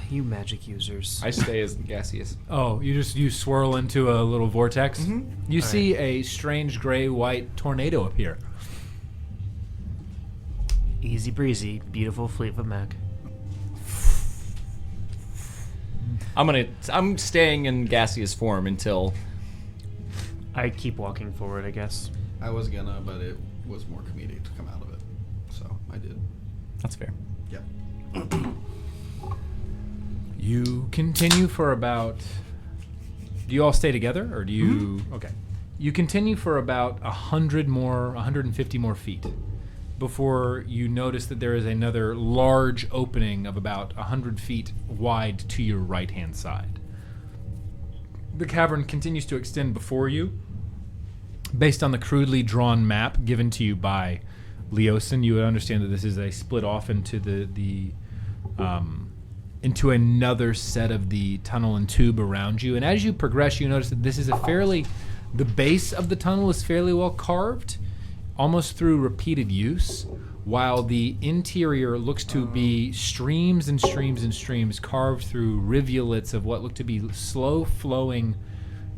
You magic users. I stay as gaseous. Oh, you swirl into a little vortex. Mm-hmm. You see a strange gray-white tornado appear. Easy breezy, beautiful Fleetfoot Mac. I'm staying in gaseous form until I keep walking forward, I guess. I was gonna, but it was more comedic to come out of it, so I did. that's fair. Yep. You continue for about... Do you all stay together, or do you... Okay. You continue for about 150 more feet before you notice that there is another large opening of about 100 feet wide to your right-hand side. The cavern continues to extend before you. Based on the crudely drawn map given to you by Leosin, you would understand that this is a split off into into another set of the tunnel and tube around you. And as you progress, you notice that this is the base of the tunnel is fairly well carved, almost through repeated use, while the interior looks to be streams and streams and streams carved through rivulets of what look to be slow-flowing.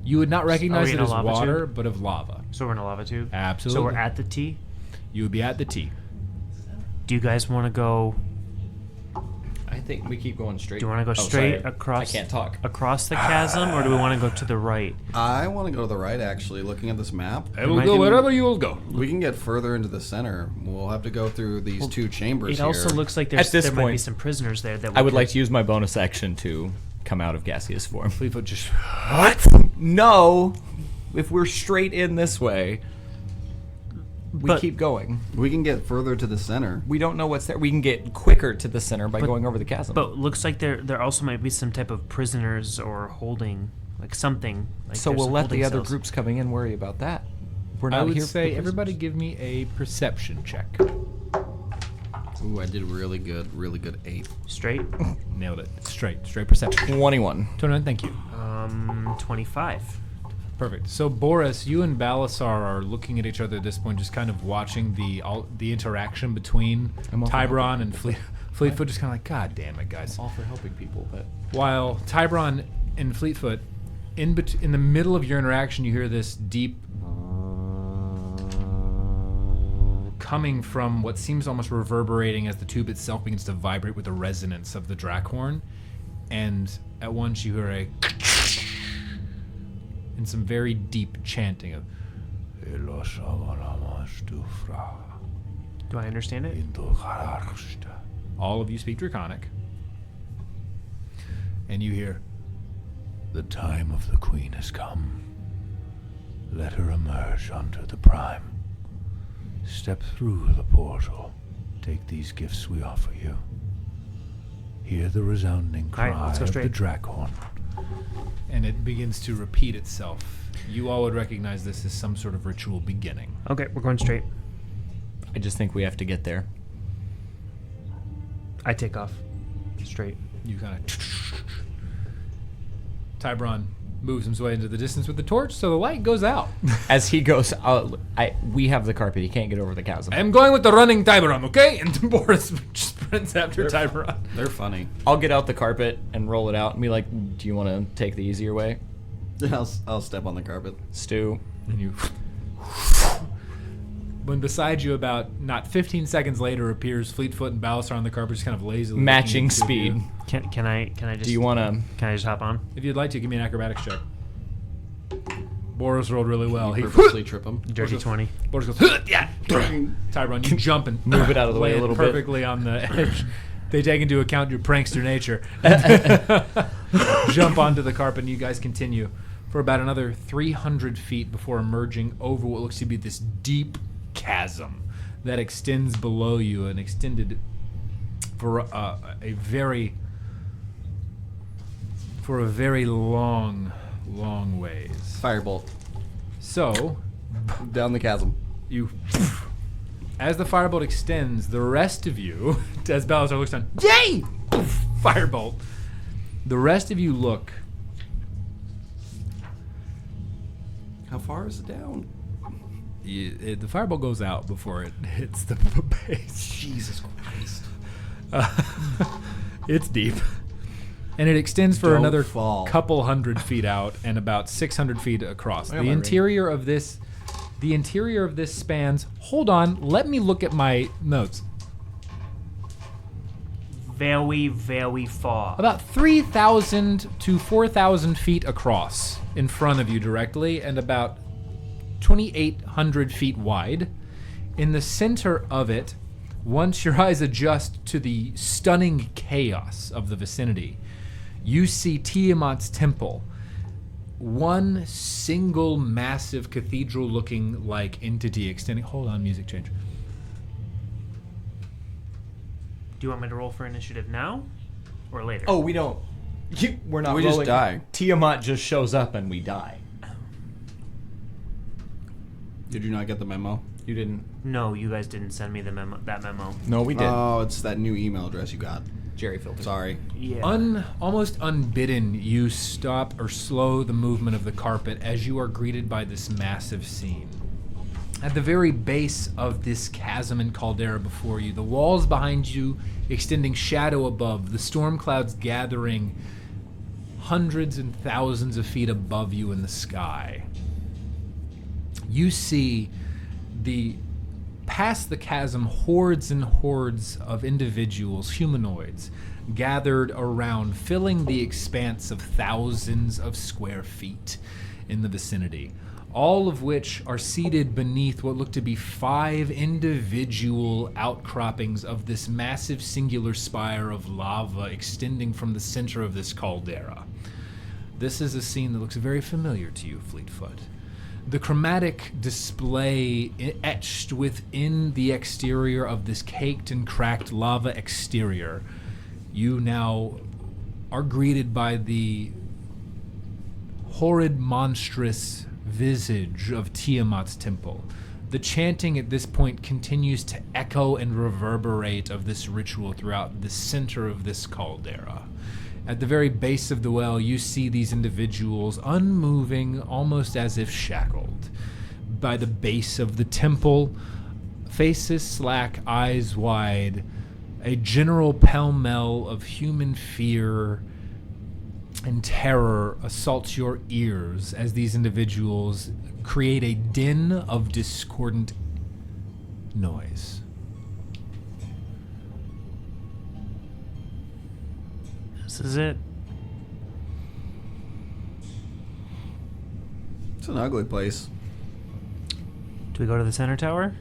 You would not recognize we it in a as lava water, tube? but of lava. So we're in a lava tube? Absolutely. So we're at the T? You would be at the T. Do you guys want to go... I think we keep going straight. Do you want to go Oh, straight sorry. across... I can't talk. Across the chasm, or do we want to go to the right? I want to go to the right, actually, looking at this map. I will might go do- wherever you will go. We can get further into the center. We'll have to go through these two chambers It here. also looks like At this there might be point, some prisoners there that we I would could- like to use my bonus action to come out of gaseous form. Fleetfoot just... What? No. If we're straight in this way, we But- keep going. We can get further to the center. We don't know what's there. We can get quicker to the center by going over the chasm. But looks like there also might be some type of prisoners or holding, like something. Like so there's we'll some let holding the other cells. groups coming in worry about that. We're I not would here for say the everybody prisoners. give me a perception check. Ooh, I did really good. Really good 8. Straight? Nailed it. Straight perception. 21. 29, thank you. 25. Perfect. So Boris, you and Balasar are looking at each other at this point, just kind of watching the interaction between I'm all for Tybron helping and Fleetfoot, just kind of like, God damn it, guys. All for helping people, but While Tybron and Fleetfoot, in the middle of your interaction, you hear this deep coming from what seems almost reverberating as the tube itself begins to vibrate with the resonance of the Drakhorn, and at once you hear a and some very deep chanting of Do I understand it? all of you speak Draconic, and you hear, "The time of the queen has come. Let her emerge onto the prime. Step through the portal. Take these gifts we offer you. Hear the resounding cry Alright, let's go of the straight. Drakhorn." And it begins to repeat itself. You all would recognize this as some sort of ritual beginning. Okay, we're going straight. I just think we have to get there. I take off. Straight. You kind of... Tybron moves his way into the distance with the torch, so the light goes out. As he goes, we have the carpet. He can't get over the chasm. I am going with the running Tybron, okay? And Boris sprints after Tybron. They're funny. I'll get out the carpet and roll it out and be like, "Do you want to take the easier way, I'll step on the carpet. Stu?" And you... When beside you, about not 15 seconds later, appears Fleetfoot and Balasar on the carpet, just kind of lazily... Matching looking at the two of speed. you. Can I just... Do you want to? Can I just hop on? If you'd like to, give me an acrobatics check. Boris rolled really well. He Purposely trip them. Dirty 20. Boris goes, yeah. Tyrone, you jump and Move it out of the way a land little bit. perfectly on the edge. They take into account your prankster nature. Jump onto the carpet, and you guys continue for about another 300 feet before emerging over what looks to be this deep chasm that extends below you and extended for a very long ways. Firebolt. So, Down the chasm. you, as the firebolt extends, the rest of you, as Balasar looks down, yay! Firebolt. The rest of you look. How far is it down? The firebolt goes out before it hits the base. Jesus Christ. It's deep. And it extends for Don't another fall. couple hundred feet out and about 600 feet across. I got The my interior of this spans. Hold on, let me look at my notes. Very, very far. About 3,000 to 4,000 feet across in front of you directly, and about 2,800 feet wide. In the center of it, once your eyes adjust to the stunning chaos of the vicinity, you see Tiamat's temple. One single massive cathedral-looking like entity extending. Hold on, music change. Do you want me to roll for initiative now or later? Oh, we don't. We're not We just rolling. die. Tiamat just shows up and we die. Did you not get the memo? You didn't. No, you guys didn't send me that memo. No, we did. Oh, it's that new email address you got. Jerry filter. Sorry. Yeah. Almost unbidden, you stop or slow the movement of the carpet as you are greeted by this massive scene. At the very base of this chasm and caldera before you, the walls behind you extending shadow above, the storm clouds gathering hundreds and thousands of feet above you in the sky. You see past the chasm, hordes and hordes of individuals, humanoids, gathered around, filling the expanse of thousands of square feet in the vicinity, all of which are seated beneath what look to be 5 individual outcroppings of this massive singular spire of lava extending from the center of this caldera. This is a scene that looks very familiar to you, Fleetfoot. The chromatic display etched within the exterior of this caked and cracked lava exterior. You now are greeted by the horrid, monstrous visage of Tiamat's temple. The chanting at this point continues to echo and reverberate of this ritual throughout the center of this caldera. At the very base of the well, you see these individuals unmoving, almost as if shackled. By the base of the temple, faces slack, eyes wide, a general pell-mell of human fear and terror assaults your ears as these individuals create a din of discordant noise. This is it. It's an ugly place. Do we go to the center tower?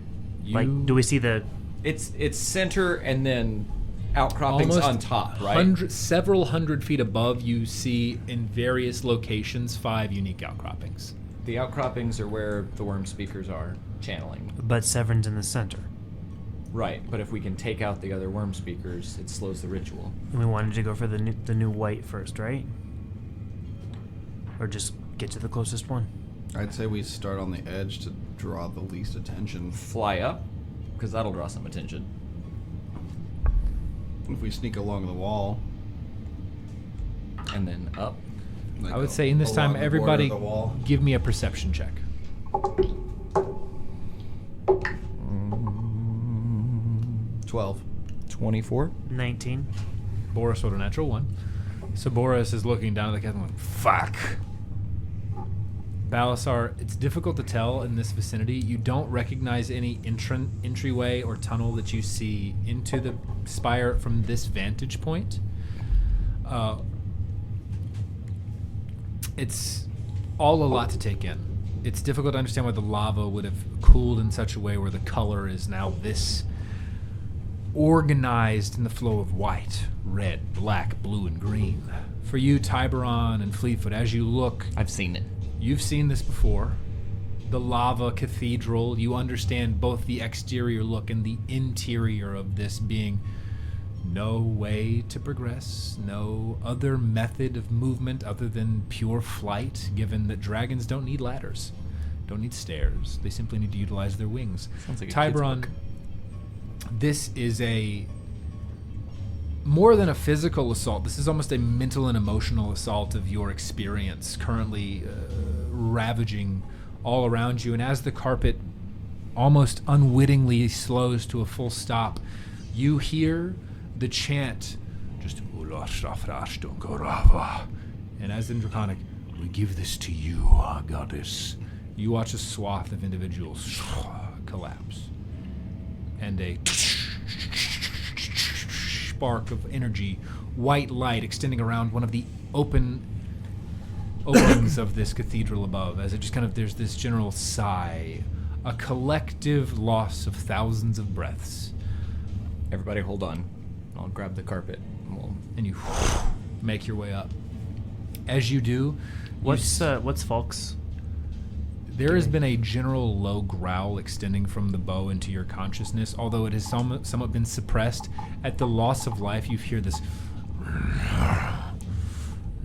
Do we see the... It's center and then outcroppings on top, right? Several hundred feet above, you see in various locations 5 unique outcroppings. The outcroppings are where the worm speakers are channeling. But Severn's in the center. Right, but if we can take out the other worm speakers, it slows the ritual. And we wanted to go for the new white first, right? Or just get to the closest one? I'd say we start on the edge to draw the least attention. Fly up, because that'll draw some attention. If we sneak along the wall, And then up. like I would say in this along time, the border everybody of the wall. give me a perception check. 12. 24. 19. Boris rolled a natural 1. So Boris is looking down at the chasm like, fuck. Balasar, it's difficult to tell in this vicinity. You don't recognize any entryway or tunnel that you see into the spire from this vantage point. It's all a lot to take in. It's difficult to understand why the lava would have cooled in such a way where the color is now this organized in the flow of white, red, black, blue, and green. For you, Tiberon and Fleetfoot, as you look, I've seen it. you've seen this before. The lava cathedral, you understand both the exterior look and the interior of this being no way to progress, no other method of movement other than pure flight, given that dragons don't need ladders, don't need stairs. They simply need to utilize their wings. Sounds like a kid's Tiberon, book. this is a more than a physical assault. This is almost a mental and emotional assault of your experience currently ravaging all around you. And as the carpet almost unwittingly slows to a full stop, you hear the chant just, and as in Draconic, we give this to you, our goddess. You watch a swath of individuals collapse, and a spark of energy, white light extending around one of the openings of this cathedral above, as it just kind of, there's this general sigh, a collective loss of thousands of breaths. Everybody hold on. I'll grab the carpet. And you make your way up. As you do, What's Falk's? there has been a general low growl extending from the bow into your consciousness, although it has somewhat been suppressed. At the loss of life, you hear this,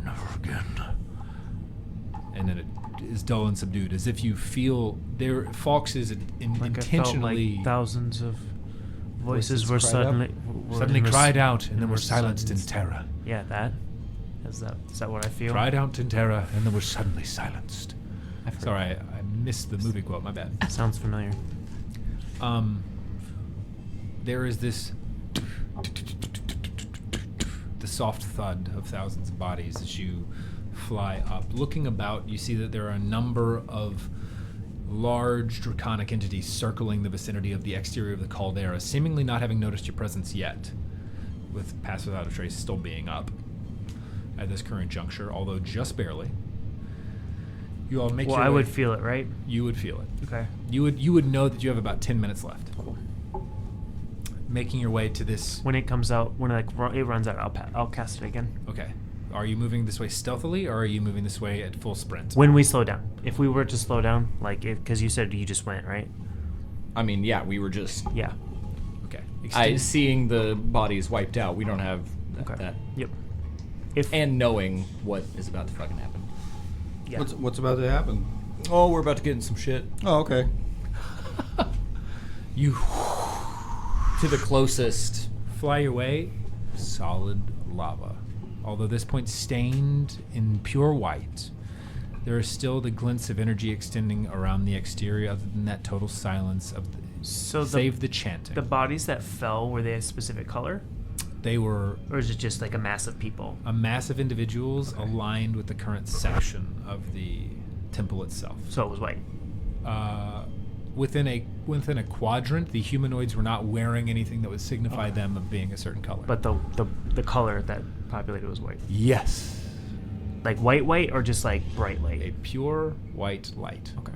never again. And then it is dull and subdued, as if you feel there. Fox is intentionally. I felt like thousands of voices were suddenly cried out and then were silenced in terror. Yeah, that. Is that what I feel? Cried out in terror and then were suddenly silenced. Sorry, I missed the movie quote. My bad. Sounds familiar. There is this the soft thud of thousands of bodies as you fly up. Looking about, you see that there are a number of large draconic entities circling the vicinity of the exterior of the caldera, seemingly not having noticed your presence yet, with Pass Without a Trace still being up at this current juncture, although just barely. You all make your way. I would feel it, right? You would feel it. Okay. You would know that you have about 10 minutes left. Making your way to this. When it comes out, when it runs out, I'll cast it again. Okay. Are you moving this way stealthily, or are you moving this way at full sprint? When we slow down. If we were to slow down, because you said you just went, right? I mean, yeah, we were just Yeah. Okay. seeing the bodies wiped out. We don't have that. Yep. And knowing what is about to fucking happen. Yeah. What's about to happen? Oh, we're about to get in some shit. Oh, okay. You To the closest. fly your way, solid lava. Although this point stained in pure white, there are still the glints of energy extending around the exterior. Other than that, total silence of save the chanting. The bodies that fell, were they a specific color? They were Or is it just like a mass of people? a mass of individuals aligned with the current section of the temple itself. So it was white. Within a quadrant, the humanoids were not wearing anything that would signify them of being a certain color. But the color that populated was white. yes, Like white or just like bright a light? pure white light. Okay.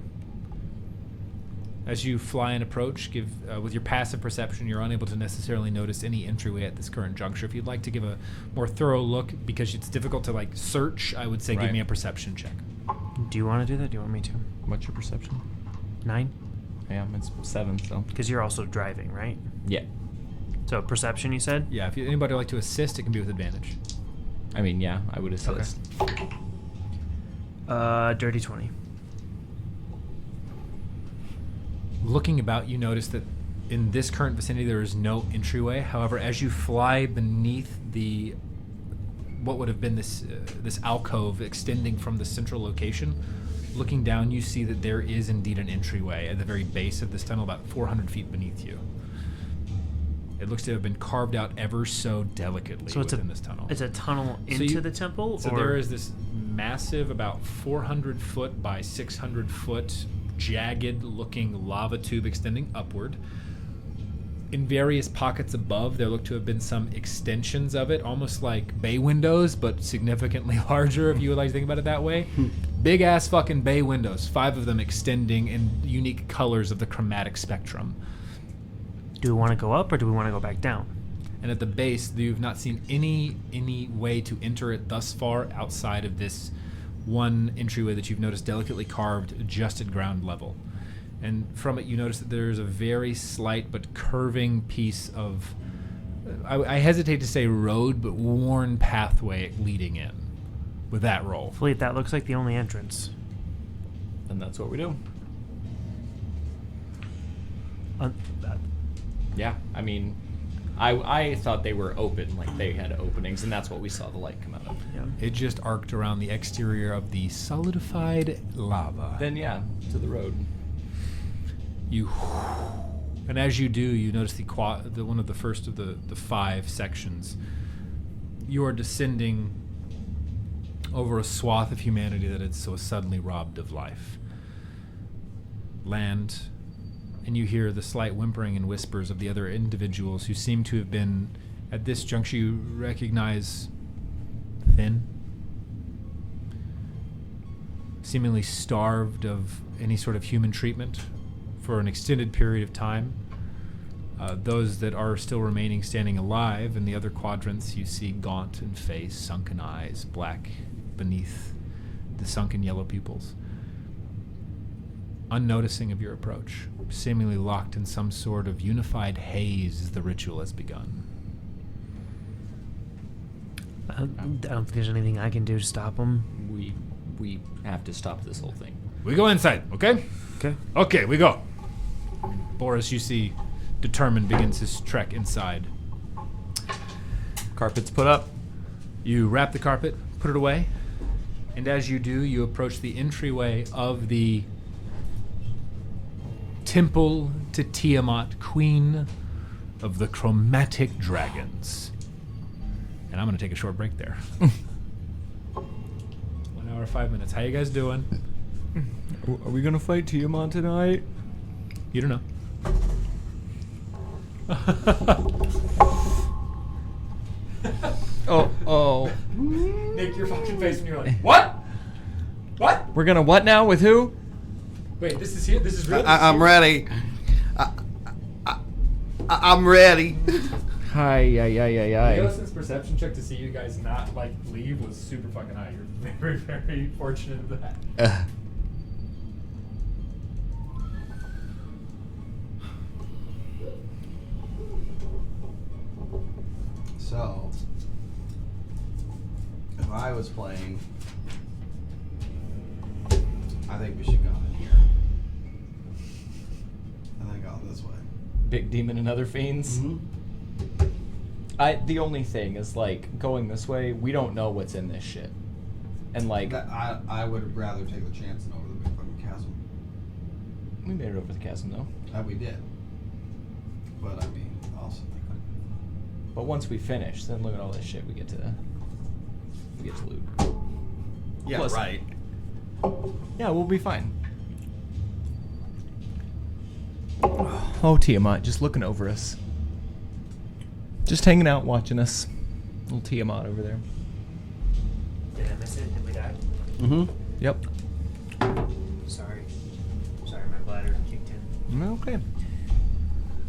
As you fly and approach, with your passive perception, you're unable to necessarily notice any entryway at this current juncture. If you'd like to give a more thorough look, because it's difficult to search, I would say give me a perception check. Do you want to do that? Do you want me to? What's your perception? 9? Yeah, it's 7, so. Because you're also driving, right? Yeah. So perception, you said? Yeah, if anybody would like to assist, it can be with advantage. I mean, yeah, I would assist. Dirty 20. Looking about, you notice that in this current vicinity there is no entryway. However, as you fly beneath what would have been this alcove extending from the central location, looking down, you see that there is indeed an entryway at the very base of this tunnel, about 400 feet beneath you. It looks to have been carved out ever so delicately within this tunnel. It's a tunnel into the temple? So there is this massive, about 400 foot by 600 foot, jagged-looking lava tube extending upward. In various pockets above, there look to have been some extensions of it, almost like bay windows, but significantly larger, if you would like to think about it that way. Big-ass fucking bay windows, 5 of them extending in unique colors of the chromatic spectrum. Do we want to go up or do we want to go back down? And at the base, you've not seen any way to enter it thus far outside of this one entryway that you've noticed delicately carved just at ground level. And from it, you notice that there's a very slight but curving piece of, I hesitate to say road, but worn pathway leading in with that roll. Fleet, that looks like the only entrance. And that's what we do. Yeah, I mean, I thought they were open, like they had openings, and that's what we saw the light come out of. Yeah. It just arced around the exterior of the solidified lava. Then, yeah, to the road. You And as you do, you notice the one of the first of the 5 sections. You are descending over a swath of humanity that is so suddenly robbed of life. Land, and you hear the slight whimpering and whispers of the other individuals who seem to have been, at this juncture, you recognize thin, seemingly starved of any sort of human treatment for an extended period of time. Those that are still remaining standing alive in the other quadrants, you see gaunt in face, sunken eyes, black beneath the sunken yellow pupils. Unnoticing of your approach, seemingly locked in some sort of unified haze as the ritual has begun. I don't think there's anything I can do to stop them. We have to stop this whole thing. We go inside, okay? Okay. Okay, we go. Boris, you see, determined, begins his trek inside. Carpet's put up. You wrap the carpet, put it away, and as you do, you approach the entryway of the temple to Tiamat, queen of the chromatic dragons. And I'm going to take a short break there. 1 hour, 5 minutes. How you guys doing? Are we gonna fight Tiamat tonight? You don't know. Oh. Nick, your fucking face when you're like, what? What? We're gonna what now? With who? Wait, this is here? This is real? I'm ready. I'm ready. Hi. Leosin's perception check to see you guys not, like, leave was super fucking high. You're very, very fortunate of that. So, if I was playing, I think we should go in here. And then go this way. Big demon and other fiends. Mm-hmm. The only thing is, like, going this way, we don't know what's in this shit. And, like... I would rather take the chance than over the big fucking chasm. We made it over the chasm, though. We did. But, I mean, also, they could. But once we finish, then look at all this shit we get to loot. Yeah, Plus, right. Yeah, we'll be fine. Oh, Tiamat, just looking over us. Just hanging out, watching us. Little Tiamat over there. Did I miss it? Did we die? Mm-hmm. Yep. Sorry, my bladder kicked in. Okay.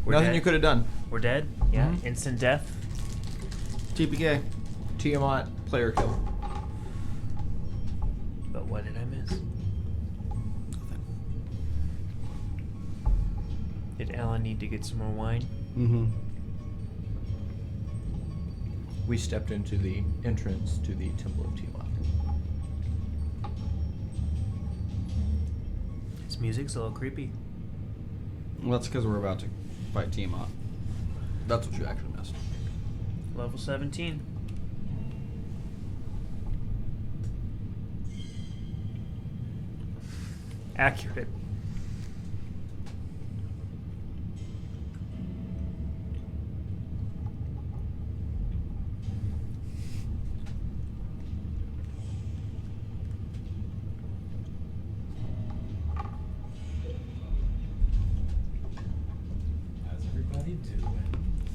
We're Nothing dead. you could have done. We're dead? Yeah, Mhm. instant death. TPK. Tiamat, player kill. But what did I miss? Did Alan need to get some more wine? Mm-hmm. We stepped into the entrance to the Temple of Tiamat. This music's a little creepy. Well, that's because we're about to fight Tiamat. That's what you actually missed. Level 17. Accurate. How's everybody doing?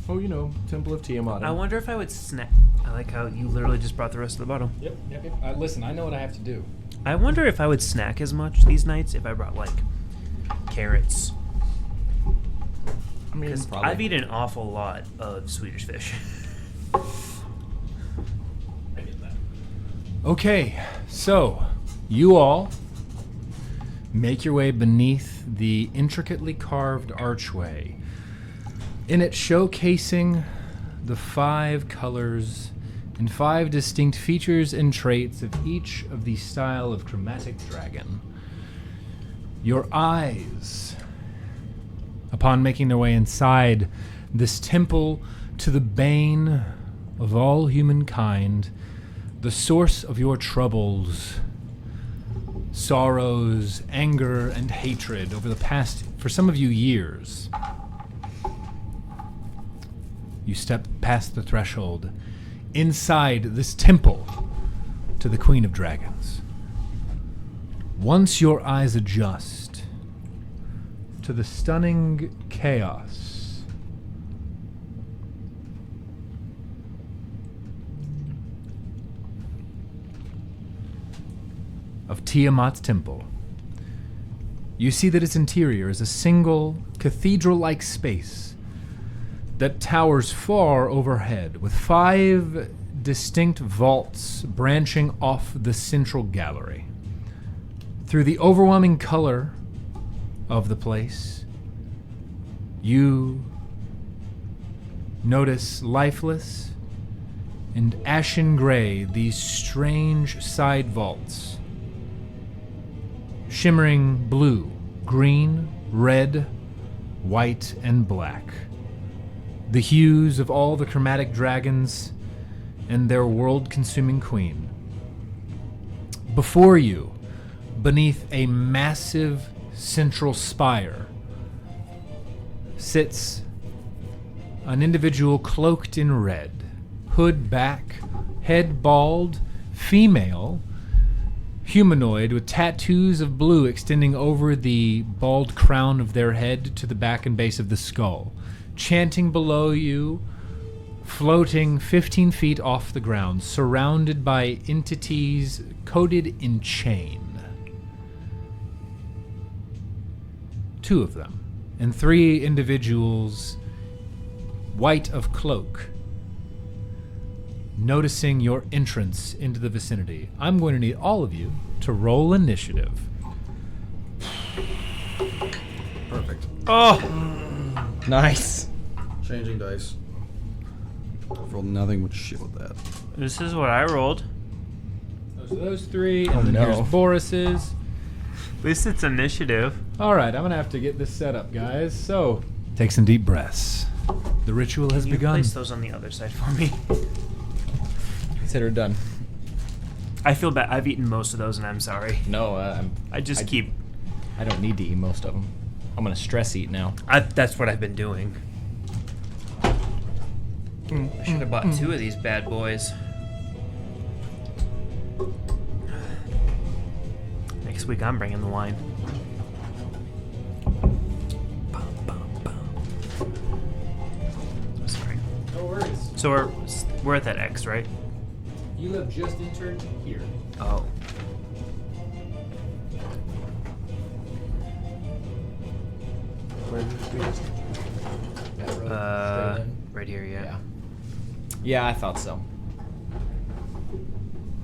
Oh, you know, Temple of Tiamat. I wonder if I would snack. I like how you literally just brought the rest of the bottle. Yep. Listen, I know what I have to do. I wonder if I would snack as much these nights if I brought, like, carrots. I mean, Because probably. I've eaten an awful lot of Swedish fish. I get that. Okay, so you all make your way beneath the intricately carved archway, in it showcasing the 5 colors and 5 distinct features and traits of each of the style of chromatic dragon. Your eyes, upon making their way inside this temple to the bane of all humankind, the source of your troubles, sorrows, anger, and hatred over the past, for some of you, years, you step past the threshold inside this temple to the Queen of Dragons. Once your eyes adjust to the stunning chaos of Tiamat's temple, you see that its interior is a single cathedral-like space that towers far overhead, with 5 distinct vaults branching off the central gallery. Through the overwhelming color of the place, you notice lifeless and ashen gray these strange side vaults, shimmering blue, green, red, white, and black. The hues of all the chromatic dragons and their world-consuming queen. Before you, beneath a massive central spire, sits an individual cloaked in red, hood back, head bald, female, humanoid with tattoos of blue extending over the bald crown of their head to the back and base of the skull. Chanting below you, floating 15 feet off the ground, surrounded by entities coated in chain. 2 of them, and 3 individuals white of cloak, noticing your entrance into the vicinity. I'm going to need all of you to roll initiative. Perfect. Oh, nice. Changing dice. I've rolled nothing but shit with that. This is what I rolled. Those are those 3, and Oh, then no. here's Boris's. At least it's initiative. All right, I'm going to have to get this set up, guys. So, take some deep breaths. The ritual has You begun. place those on the other side for me. Consider it done. I feel bad. I've eaten most of those, and I'm sorry. No, I keep. I don't need to eat most of them. I'm gonna stress eat now. That's what I've been doing. I should have bought 2 of these bad boys. Next week, I'm bringing the wine. Sorry. No worries. So we're at that X, right? You have just entered here. Oh. Where did we just? That road straight in? Right here, yeah. Yeah, I thought so.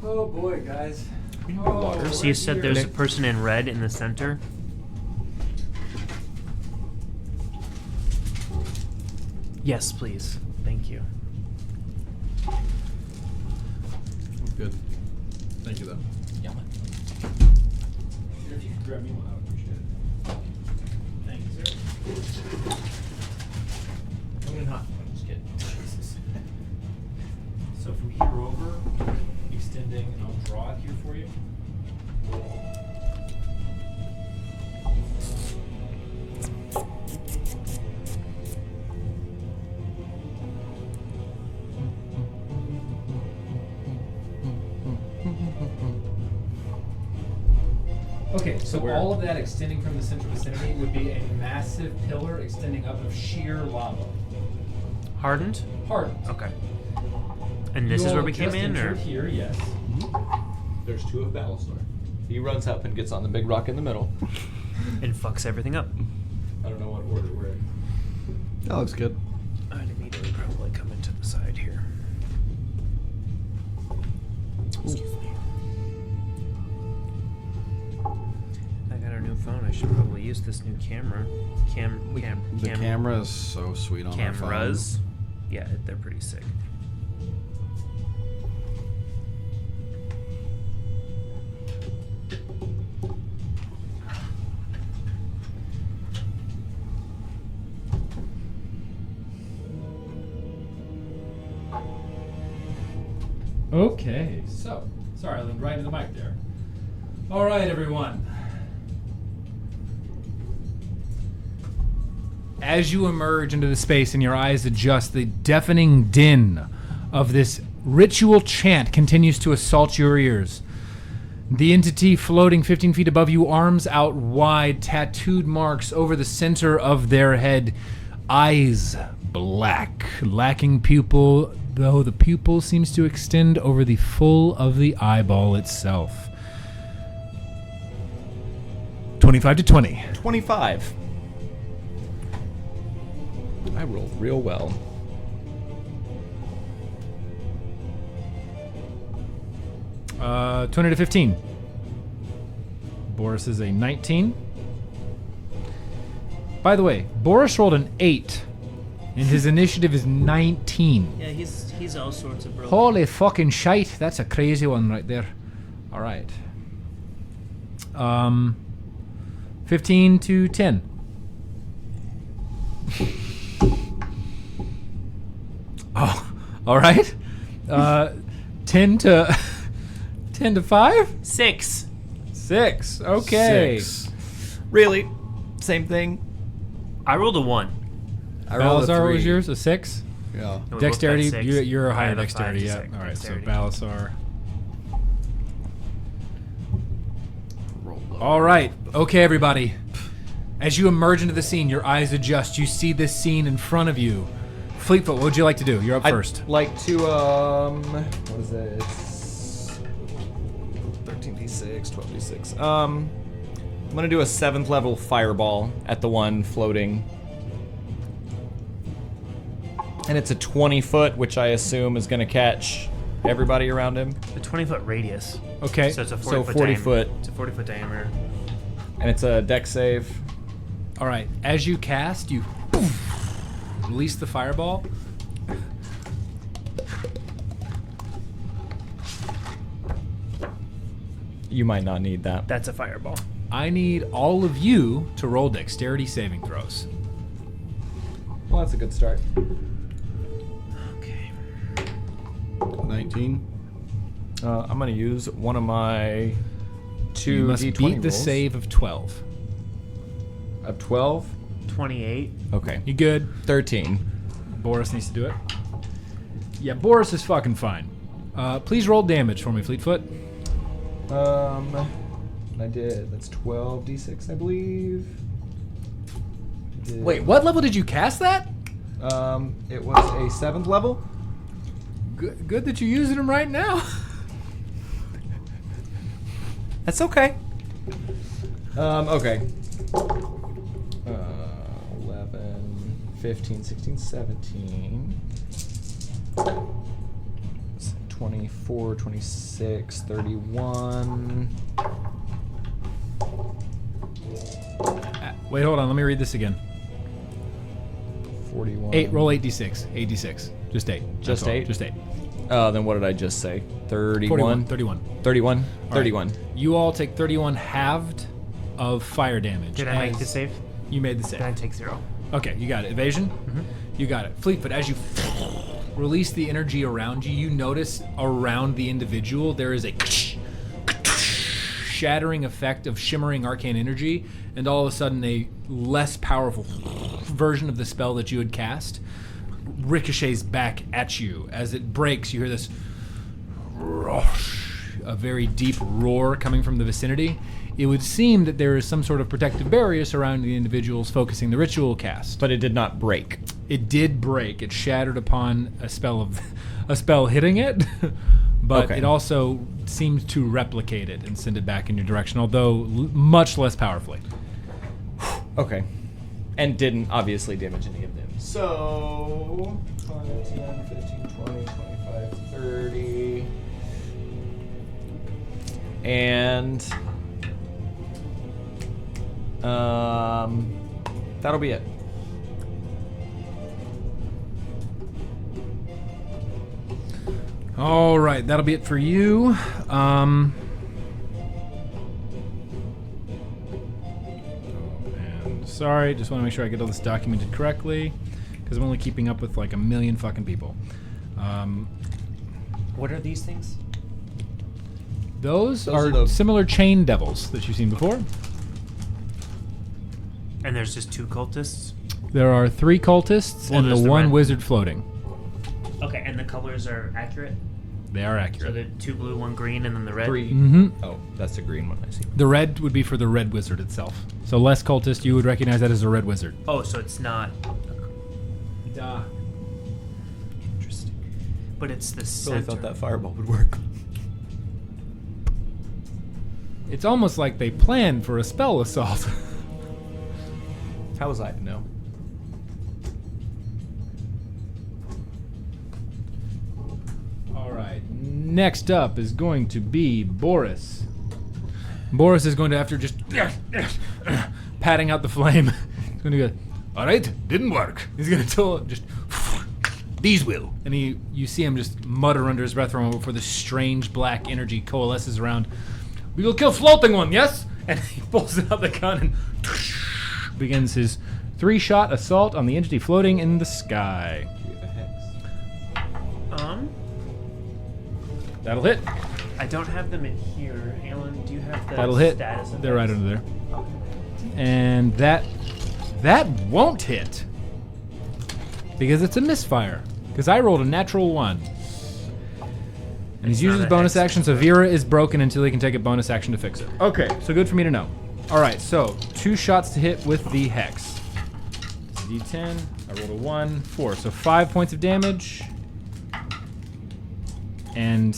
Oh boy, guys. Oh, So you said there's a person in red in the center? Yes, please. Thank you. Good. Thank you, though. Yeah. If you could grab me one, I would appreciate it. Thank you, sir. Coming in hot. I'm just kidding. So from here over, extending, and I'll draw it here for you. Okay, so all of that extending from the central vicinity would be a massive pillar extending up of sheer lava. Hardened? Hardened. Okay. And this You is where all we came just in, or? entered here, yes. There's 2 of Battlestar. He runs up and gets on the big rock in the middle. And fucks everything up. I don't know what order we're in. That looks good. I'd immediately probably come into the side here. Excuse me. I got a new phone. I should probably use this new camera. The camera is so sweet on our phone. Cameras. Yeah, they're pretty sick. Okay, so, sorry, I leaned right into the mic there. All right, everyone. As you emerge into the space and your eyes adjust, the deafening din of this ritual chant continues to assault your ears. The entity floating 15 feet above you, arms out wide, tattooed marks over the center of their head, eyes black, lacking pupil, though the pupil seems to extend over the full of the eyeball itself. 25 to 20. 25. I rolled real well. 20 to 15. Boris is a 19. By the way, Boris rolled an 8, and his initiative is 19. Yeah, he's all sorts of broken. Holy fucking shite. That's a crazy one right there. All right. 15 to 10. Oh, all right. 10 to 10 to 5? 6. 6. Okay. 6. Really? Same thing? I rolled a 1. I rolled a Balasar 3. was yours, a 6? Yeah. And we both Dexterity, had 6. you're a I higher have a dexterity, 5 yeah. to 6 All right, dexterity. so Balasar. Roll low. All right. Okay, everybody. As you emerge into the scene, your eyes adjust. You see this scene in front of you. Fleetfoot, what would you like to do? You're up first. I'd like to, what is it? It's 13d6, 12d6. I'm gonna do a 7th level fireball at the one floating. And it's a 20 foot, which I assume is gonna catch everybody around him. The 20-foot radius. Okay. So it's a 40 So foot 40 diameter. foot. It's a 40-foot diameter. And it's a dex save. All right. As you cast, you release the fireball. You might not need that. That's a fireball. I need all of you to roll dexterity saving throws. Well, that's a good start. Okay. 19. I'm gonna use one of my two You must D20 beat the rolls. save of 12. Of 12. 28. Okay. You good? 13. Boris needs to do it. Yeah, Boris is fucking fine. Please roll damage for me, Fleetfoot. I did. That's 12d6, I believe. Wait, what level did you cast that? It was a 7th level. Good that you're using them right now. That's okay. Okay. 11, 15, 16, 17. 24, 26, 31. Wait, hold on. Let me read this again. 41. 8. Roll 8d6. 8d6. Just 8. Just That's all. 8? Just 8. Then what did I just say? 31? 41. 31. 31? All right. 31. You all take 31 halved of fire damage. Did I make as the save? You made the save. Did I take 0? Okay, you got it. Evasion? You got it. Fleetfoot, as you release the energy around you, you notice around the individual there is a shattering effect of shimmering arcane energy, and all of a sudden a less powerful version of the spell that you had cast ricochets back at you. As it breaks, you hear this a very deep roar coming from the vicinity. It would seem that there is some sort of protective barrier surrounding the individuals focusing the ritual cast. But it did not break. It did break. It shattered upon a spell hitting it, but Okay. it also seemed to replicate it and send it back in your direction, although much less powerfully. Okay. And didn't obviously damage any of them. So, 5, 10, 15, 20, 25, 30. And that'll be it. All right, that'll be it for you. And sorry, just want to make sure I get all this documented correctly, because I'm only keeping up with like a million fucking people. What are these things? Those are are the- similar chain devils that you've seen before. And there's just 2 cultists? There are 3 cultists Well, and the there's the 1 red. wizard floating. Okay, and the colors are accurate? They are So accurate. the 2 blue, 1 green, and then the red? 3. Mm-hmm. Oh, that's the green one I see. The red would be for the red wizard itself. So less cultist, you would recognize that as a red wizard. Oh, so it's not. Duh. Interesting. But it's the Really center. thought that fireball would work. It's almost like they planned for a spell assault. How was I to know? All right. Next up is going to be Boris. Boris is going to, after just patting out the flame, he's going to go, all right, didn't work. He's going to tell just, these will. And you see him just mutter under his breath for a moment before this strange black energy coalesces around. We will kill floating one, yes? And he pulls out the gun and begins his 3-shot assault on the entity floating in the sky. That'll hit. I don't have them in here. Alan, do you have the That'll hit. status of They're right those? under there. And that won't hit. Because it's a misfire. Because I rolled a natural 1. And he's It's used not his a bonus hex. action, so Vera is broken until he can take a bonus action to fix it. Okay, so good for me to know. Alright, so 2 shots to hit with the hex. D10. I rolled a 1, 4. So 5 points of damage. And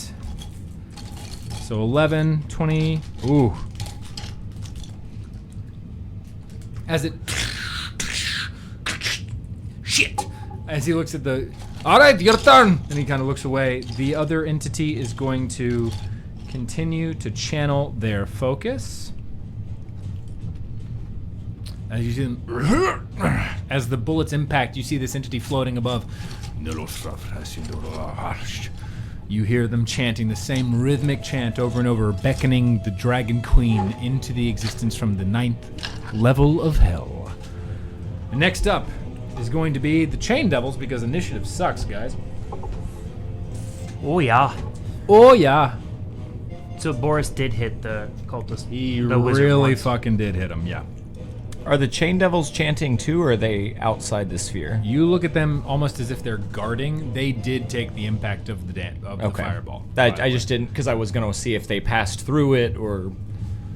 so 11, 20. Ooh. As it shit. As he looks at the, all right, your turn, and he kind of looks away. The other entity is going to continue to channel their focus. As you see them, as the bullets impact, you see this entity floating above. You hear them chanting the same rhythmic chant over and over, beckoning the Dragon Queen into the existence from the 9th level of hell. And next up is going to be the Chain Devils, because initiative sucks, guys. Oh, yeah. Oh, yeah. So Boris did hit the cultist. He the wizard really once. fucking did hit him, yeah. Are the Chain Devils chanting too, or are they outside the sphere? You look at them almost as if they're guarding. They did take the impact of the the fireball. I just didn't, because I was going to see if they passed through it or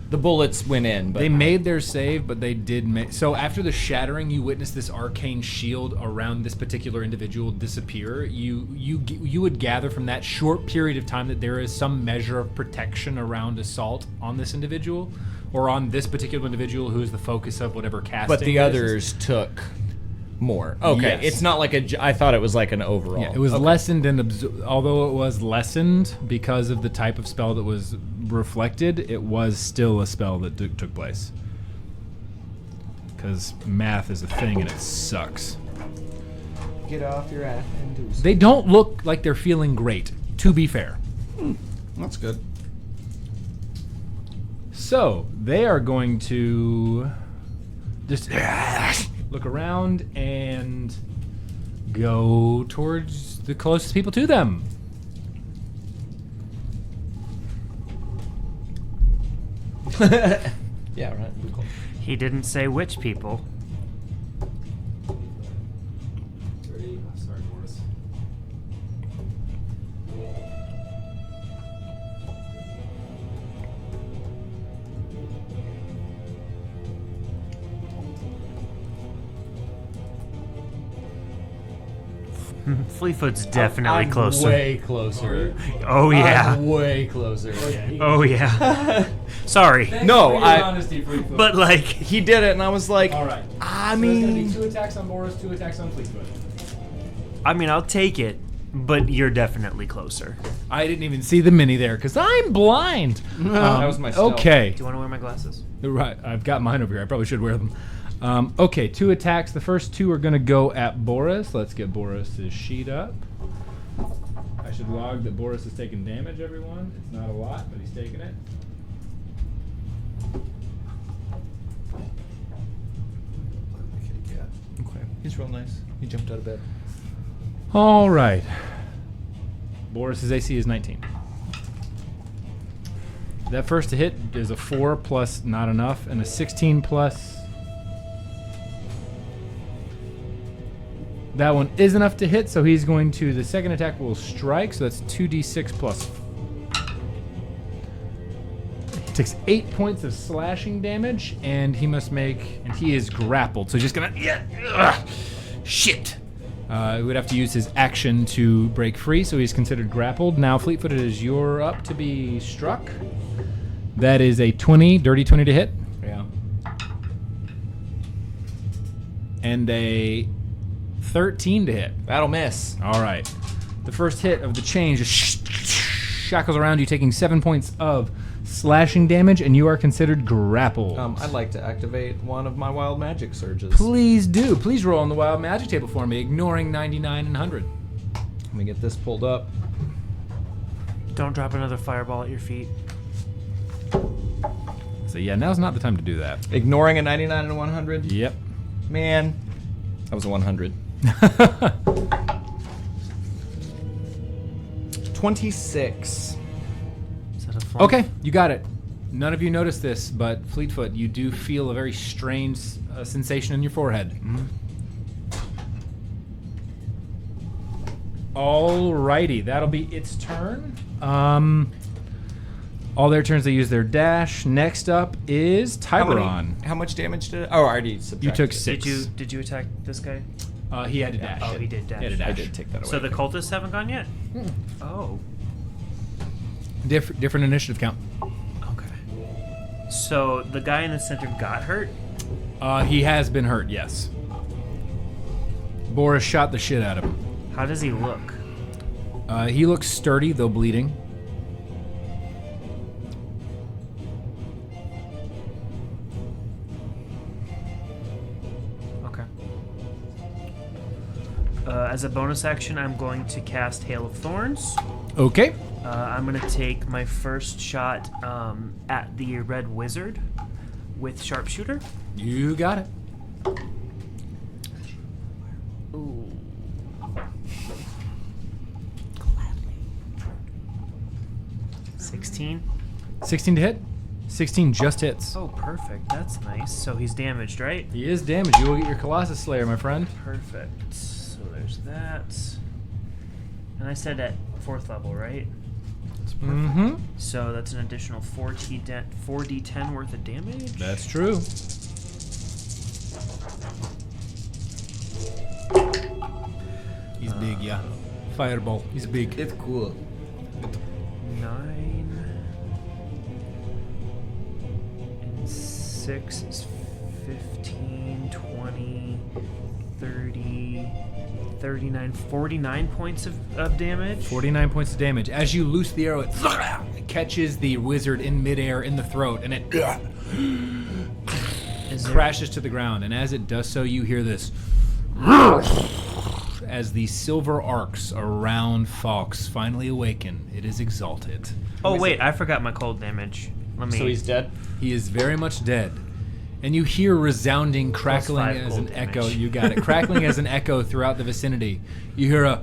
the bullets went in. But They made their save, but they did make. So after the shattering, you witness this arcane shield around this particular individual disappear. You would gather from that short period of time that there is some measure of protection around assault on this individual, or on this particular individual who is the focus of whatever casting. But the this is. others took more. Okay, Yes. it's not like I thought it was like an overall. Yeah, it was Okay. lessened and although it was lessened because of the type of spell that was reflected, it was still a spell that took place. Because math is a thing and it sucks. Get off your ass and do They don't look like they're feeling great, to be fair. That's good. So they are going to just look around and go towards the closest people to them. Yeah, right. He didn't say which people. Sorry, Boris. Fleetfoot's definitely I'm closer. Way closer. Oh yeah. I'm way closer. Oh yeah. Sorry, No, I- honesty, Fleetfoot. but like, He did it, and I was like, all right. I So it's gonna mean, be 2 attacks on Boris, 2 attacks on Fleetfoot. I mean, I'll take it, but you're definitely closer. I didn't even see the mini there because I'm blind. That was my stealth. Okay. Do you want to wear my glasses? Right, I've got mine over here. I probably should wear them. Okay, 2 attacks. The first 2 are going to go at Boris. Let's get Boris's sheet up. I should log that Boris is taking damage, everyone. It's not a lot, but he's taking it. okay. He's real nice. He jumped out of bed. All right. Boris's AC is 19. That first hit is a 4 plus not enough, and a 16 plus That one is enough to hit, so he's going to, the second attack will strike, so that's 2d6 plus. He takes 8 points of slashing damage, and he must make, and he is grappled, so he's just gonna, shit. He would have to use his action to break free, so he's considered grappled. Now, Fleet-footed, is you're up to be struck. That is a 20, dirty 20 to hit. Yeah. And a 13 to hit. That'll miss. All right. The first hit of the chain just shackles around you, taking 7 points of slashing damage, and you are considered grappled. I'd like to activate one of my wild magic surges. Please do. Please roll on the wild magic table for me, ignoring 99 and 100. Let me get this pulled up. Don't drop another fireball at your feet. So yeah, now's not the time to do that. Ignoring a 99 and 100? Yep. Man, that was a 100. 26. Is that a flunk? Okay, you got it. None of you noticed this, but Fleetfoot, you do feel a very strange sensation in your forehead. Alrighty, that'll be its turn. All their turns, they use their dash. Next up is Tiberon. How much damage did it? Oh, I already subtracted. You took it. 6. Did you attack this guy? He had to dash. Oh, he did dash. He had to dash. I did take that away. So the cultists haven't gone yet? Oh. Different initiative count. Okay. So the guy in the center got hurt? He has been hurt, yes. Boris shot the shit out of him. How does he look? He looks sturdy, though bleeding. Okay. As a bonus action, I'm going to cast Hail of Thorns. Okay. I'm going to take my first shot at the red wizard with sharpshooter. You got it. Ooh. 16. 16 to hit. 16 just hits. Oh, perfect. That's nice. So he's damaged, right? He is damaged. You will get your Colossus Slayer, my friend. Perfect. So there's that. And I said at 4th level, right? Mm-hmm. So that's an additional 4d10 worth of damage. That's true. He's big, yeah. Fireball. He's big. It's cool. 9 and 6 is 15, 20, 30, 39, 49 points of damage. 49 points of damage. As you loose the arrow, it catches the wizard in midair in the throat, and it crashes to the ground. And as it does so, you hear this as the silver arcs around Falx finally awaken. It is exalted. Oh wait, I forgot my cold damage. Let me. So he's dead? He is very much dead. And you hear resounding crackling +5 as an cold echo. damage. You got it. Crackling as an echo throughout the vicinity. You hear an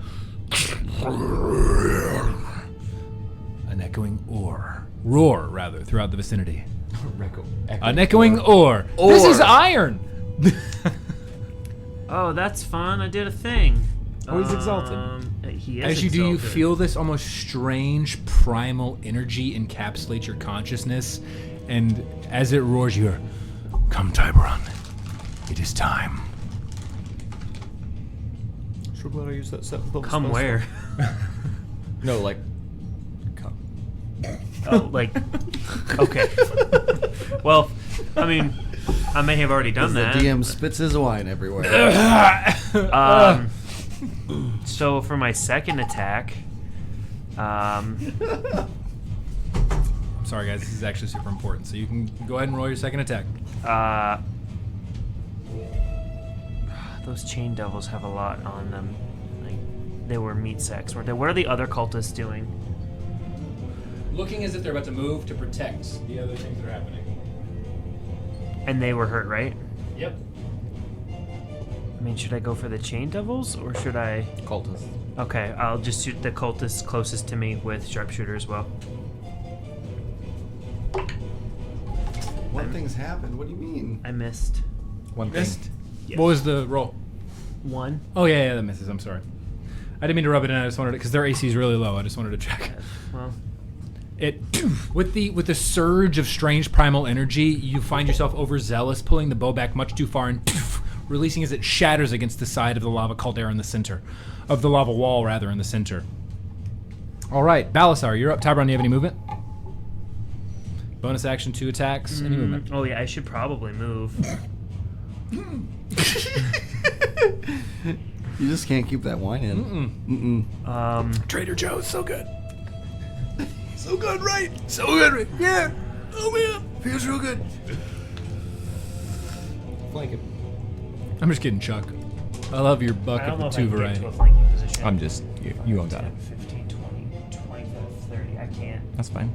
echoing roar rather, throughout the vicinity. An echoing ore. This is iron. Oh, that's fun. I did a thing. Oh, he's exalted. He is As you do, you exalted. feel this almost strange primal energy encapsulate your consciousness, and as it roars, you hear, "Come, Tiberon. It is time." So glad I used that set. Come where? No, like, come. Oh, like, okay. Well, I mean, I may have already done The that. DM spits his wine everywhere. So for my second attack, Sorry, guys. This is actually super important. So you can go ahead and roll your second attack. those chain devils have a lot on them. Like, they were meat sacks, weren't they? What are the other cultists doing? Looking as if they're about to move to protect the other things that are happening. And they were hurt, right? Yep. I mean, should I go for the chain devils or should I? Cultist. Okay, I'll just shoot the cultists closest to me with sharpshooter as well. What things happened? What do you mean? I missed. One thing. Missed. Yes. What was the roll? 1. Oh yeah, that misses. I'm sorry. I didn't mean to rub it in. I just wanted to, because their AC is really low. I just wanted to check. Well, It with the surge of strange primal energy, you find yourself overzealous, pulling the bow back much too far and releasing as it shatters against the side of the lava caldera in the center, of the lava wall rather in the center. All right, Balasar, you're up. Tyron, do you have any movement? Bonus action, 2 attacks. Any movement? oh yeah, I should probably move. You just can't keep that wine in. Trader Joe's so good. So good, right? So good, right? Yeah. Oh man, feels real good. Flank him. I'm just kidding, Chuck. I love your I bucket don't know with if I 2 can get variety. to a flanking position. I'm just you all got it. 15, 20, 25, 30. I can't. That's fine.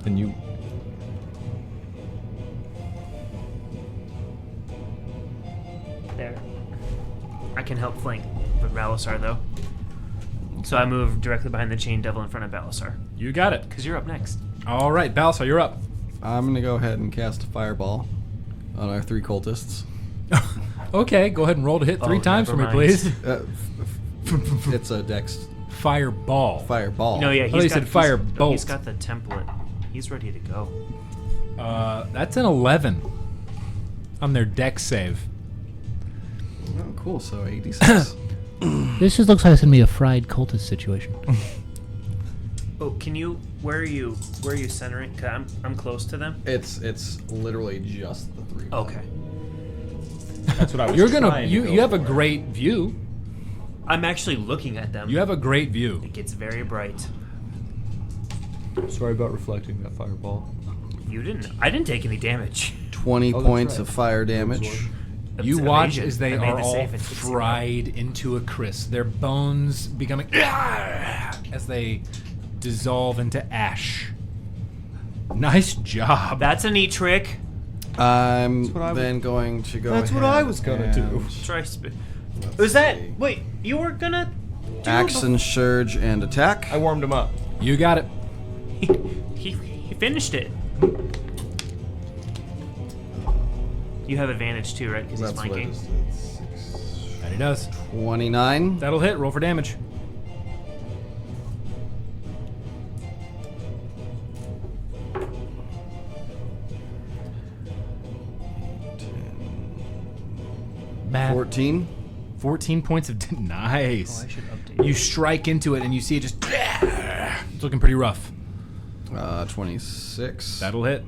Then you. There. I can help flank with Balasar though. So I move directly behind the chain devil in front of Balasar. You got it. Because you're up next. All right, Balasar, you're up. I'm gonna go ahead and cast a fireball on our 3 cultists. Okay, go ahead and roll to hit 3 Oh, times for never me, mind. please. It's a dex Fireball. fireball. No, yeah, thought you said fire bolt. He's got the template. He's ready to go. That's an 11 on their dex save. Oh, cool. So 86. This just looks like it's gonna be a fried cultist situation. Oh, can you? Where are you centering? Cause I'm close to them. it's literally just the 3. of them. Okay. That's what I was. You're gonna trying to you go you have a for. great view. I'm actually looking at them. You have a great view. It gets very bright. Sorry about reflecting that fireball. You didn't. I didn't take any damage. 20 Oh, that's points right. of fire damage. You It's watch evasion. as they I made are the all save and it's zero. fried into a crisp. Their bones becoming as they dissolve into ash. Nice job. That's a neat trick. I'm what I was- then going to go. That's what ahead I was gonna do. and Try spit. let's Was that? see. Wait, you were gonna? do Action, surge, and attack. I warmed him up. You got it. He finished it. You have advantage too, right? Because he's That's what it flanking. is. It's And he does. 29. That'll hit. Roll for damage. Bad. 14. 14 points of nice. Oh, I should update. You strike into it and you see it just. It's looking pretty rough. 26. That'll hit.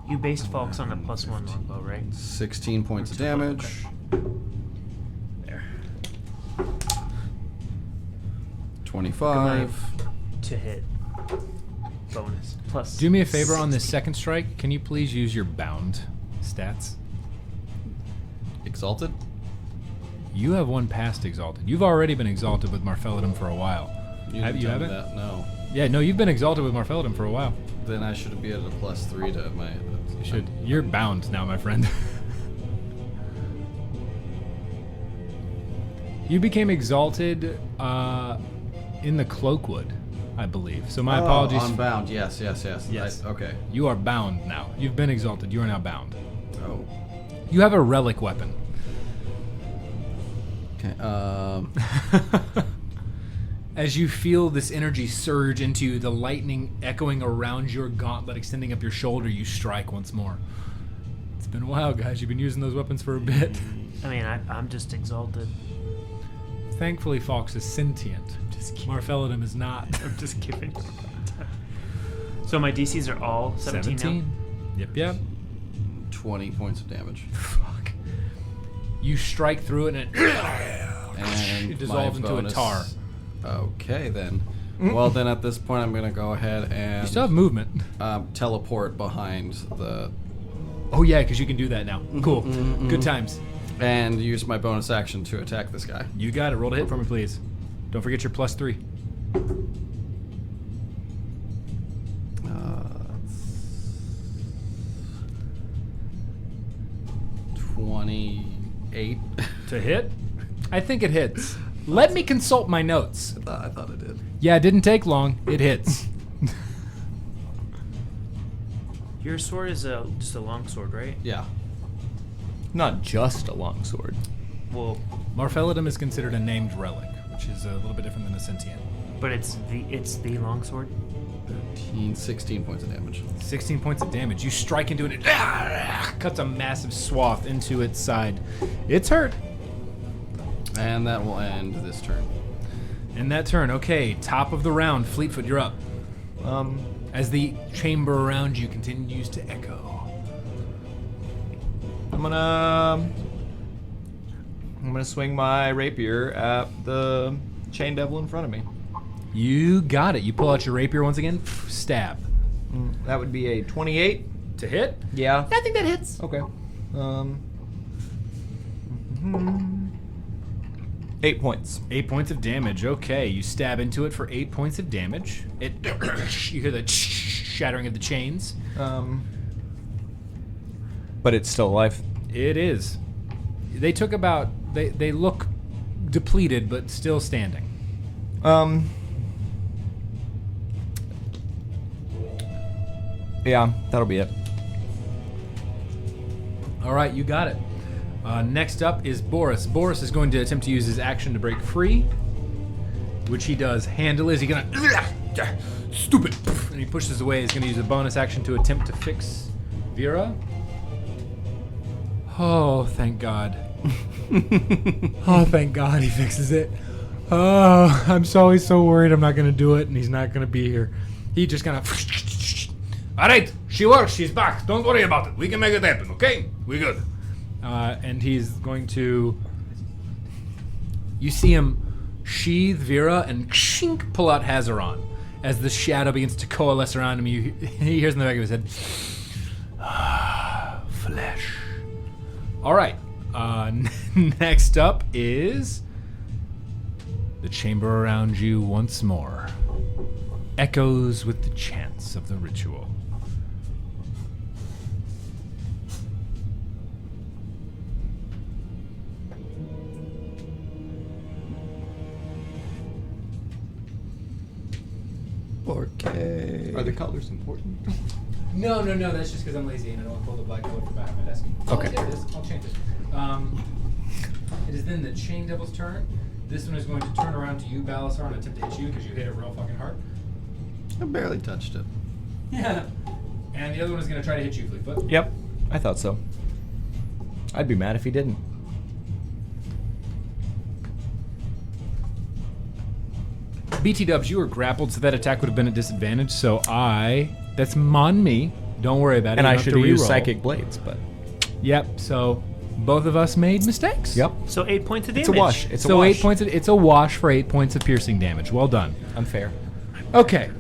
You based Falks on the +1 longbow, right? 16 points of damage. There. 25. To hit. Bonus. Plus. Do me a favor on this second strike. Can you please use your bound stats? Exalted. You have one past exalted. You've already been exalted with Marfelidum for a while. You Have- didn't you tell me haven't? that. No. Yeah, no, you've been exalted with Marfelidum for a while. Then I should be at a +3 to my. You should. You're bound now, my friend. You became exalted in the Cloakwood, I believe. So my apologies. Unbound. Yes. Yes. Yes. Okay. You are bound now. You've been exalted. You are now bound. Oh. You have a relic weapon. Okay. As you feel this energy surge into you, the lightning echoing around your gauntlet, extending up your shoulder, you strike once more. It's been a while, guys. You've been using those weapons for a bit. I mean, I'm just exalted. Thankfully, Fox is sentient. Just kidding. Marfelidum is not. I'm just kidding. So my DCs are all 17 now? Yep. 20 points of damage. Fuck. You strike through it and And it dissolves my into a bonus- tar. Okay then. Well then, at this point, I'm gonna go ahead and You still have movement. teleport behind the Oh, yeah, because you can do that now. Cool. Good times. and use my bonus action to attack this guy. You got it. Roll to hit for me, please. Don't forget your +3. 28. To hit? I think it hits. Let me consult my notes. I thought it did. Yeah, it didn't take long. It hits. Your sword is just a long sword, right? Yeah. Not just a longsword. Well, Marfelidum is considered a named relic, which is a little bit different than a sentient. but it's the long sword. 16 points of damage. 16 points of damage. You strike into it, it cuts a massive swath into its side. It's hurt. And that will end this turn. In that turn, okay, top of the round, Fleetfoot, you're up. As the chamber around you continues to echo. I'm gonna swing my rapier at the chain devil in front of me. You got it. You pull out your rapier once again, stab. That would be a 28 to hit? Yeah. I think that hits. Okay. 8 points. 8 points of damage. Okay, you stab into it for 8 points of damage. It, you hear the shattering of the chains. But it's still alive. It is. They took about. They look depleted, but still standing. Yeah, that'll be it. All right, you got it. Next up is Boris. Boris is going to attempt to use his action to break free, which he does handily. Is he gonna stupid? And he pushes away. He's going to use a bonus action to attempt to fix Vera. Oh, thank God. Oh, thank God he fixes it. Oh, I'm always so worried I'm not going to do it, and he's not going to be here. He just kind of... All right, she works. She's back. Don't worry about it. We can make it happen, okay? We good. And he's going to... You see him sheathe Vera and shink, pull out Hazaron. As the shadow begins to coalesce around him, he hears in the back of his head, flesh. All right. Next up is the chamber around you once more. Echoes with the chants of the ritual. Okay. Are the colors important? No. That's just because I'm lazy and I don't want to pull the black color from behind my desk. Okay. There it is. I'll change it. It is then the Chain Devil's turn. This one is going to turn around to you, Balasar, and attempt to hit you because you hit it real fucking hard. I barely touched it. Yeah. And the other one is going to try to hit you, Fleetfoot. Yep, I thought so. I'd be mad if he didn't. BT Dubs, you were grappled, so that attack would have been at disadvantage. So that's on me. Don't worry about it. And You I don't have should to have used reroll. Psychic Blades, but... Yep. So both of us made mistakes. Yep. So 8 points of damage. It's a wash. It's a So wash. 8 points. It's a wash for 8 points of piercing damage. Well done. Unfair. Okay.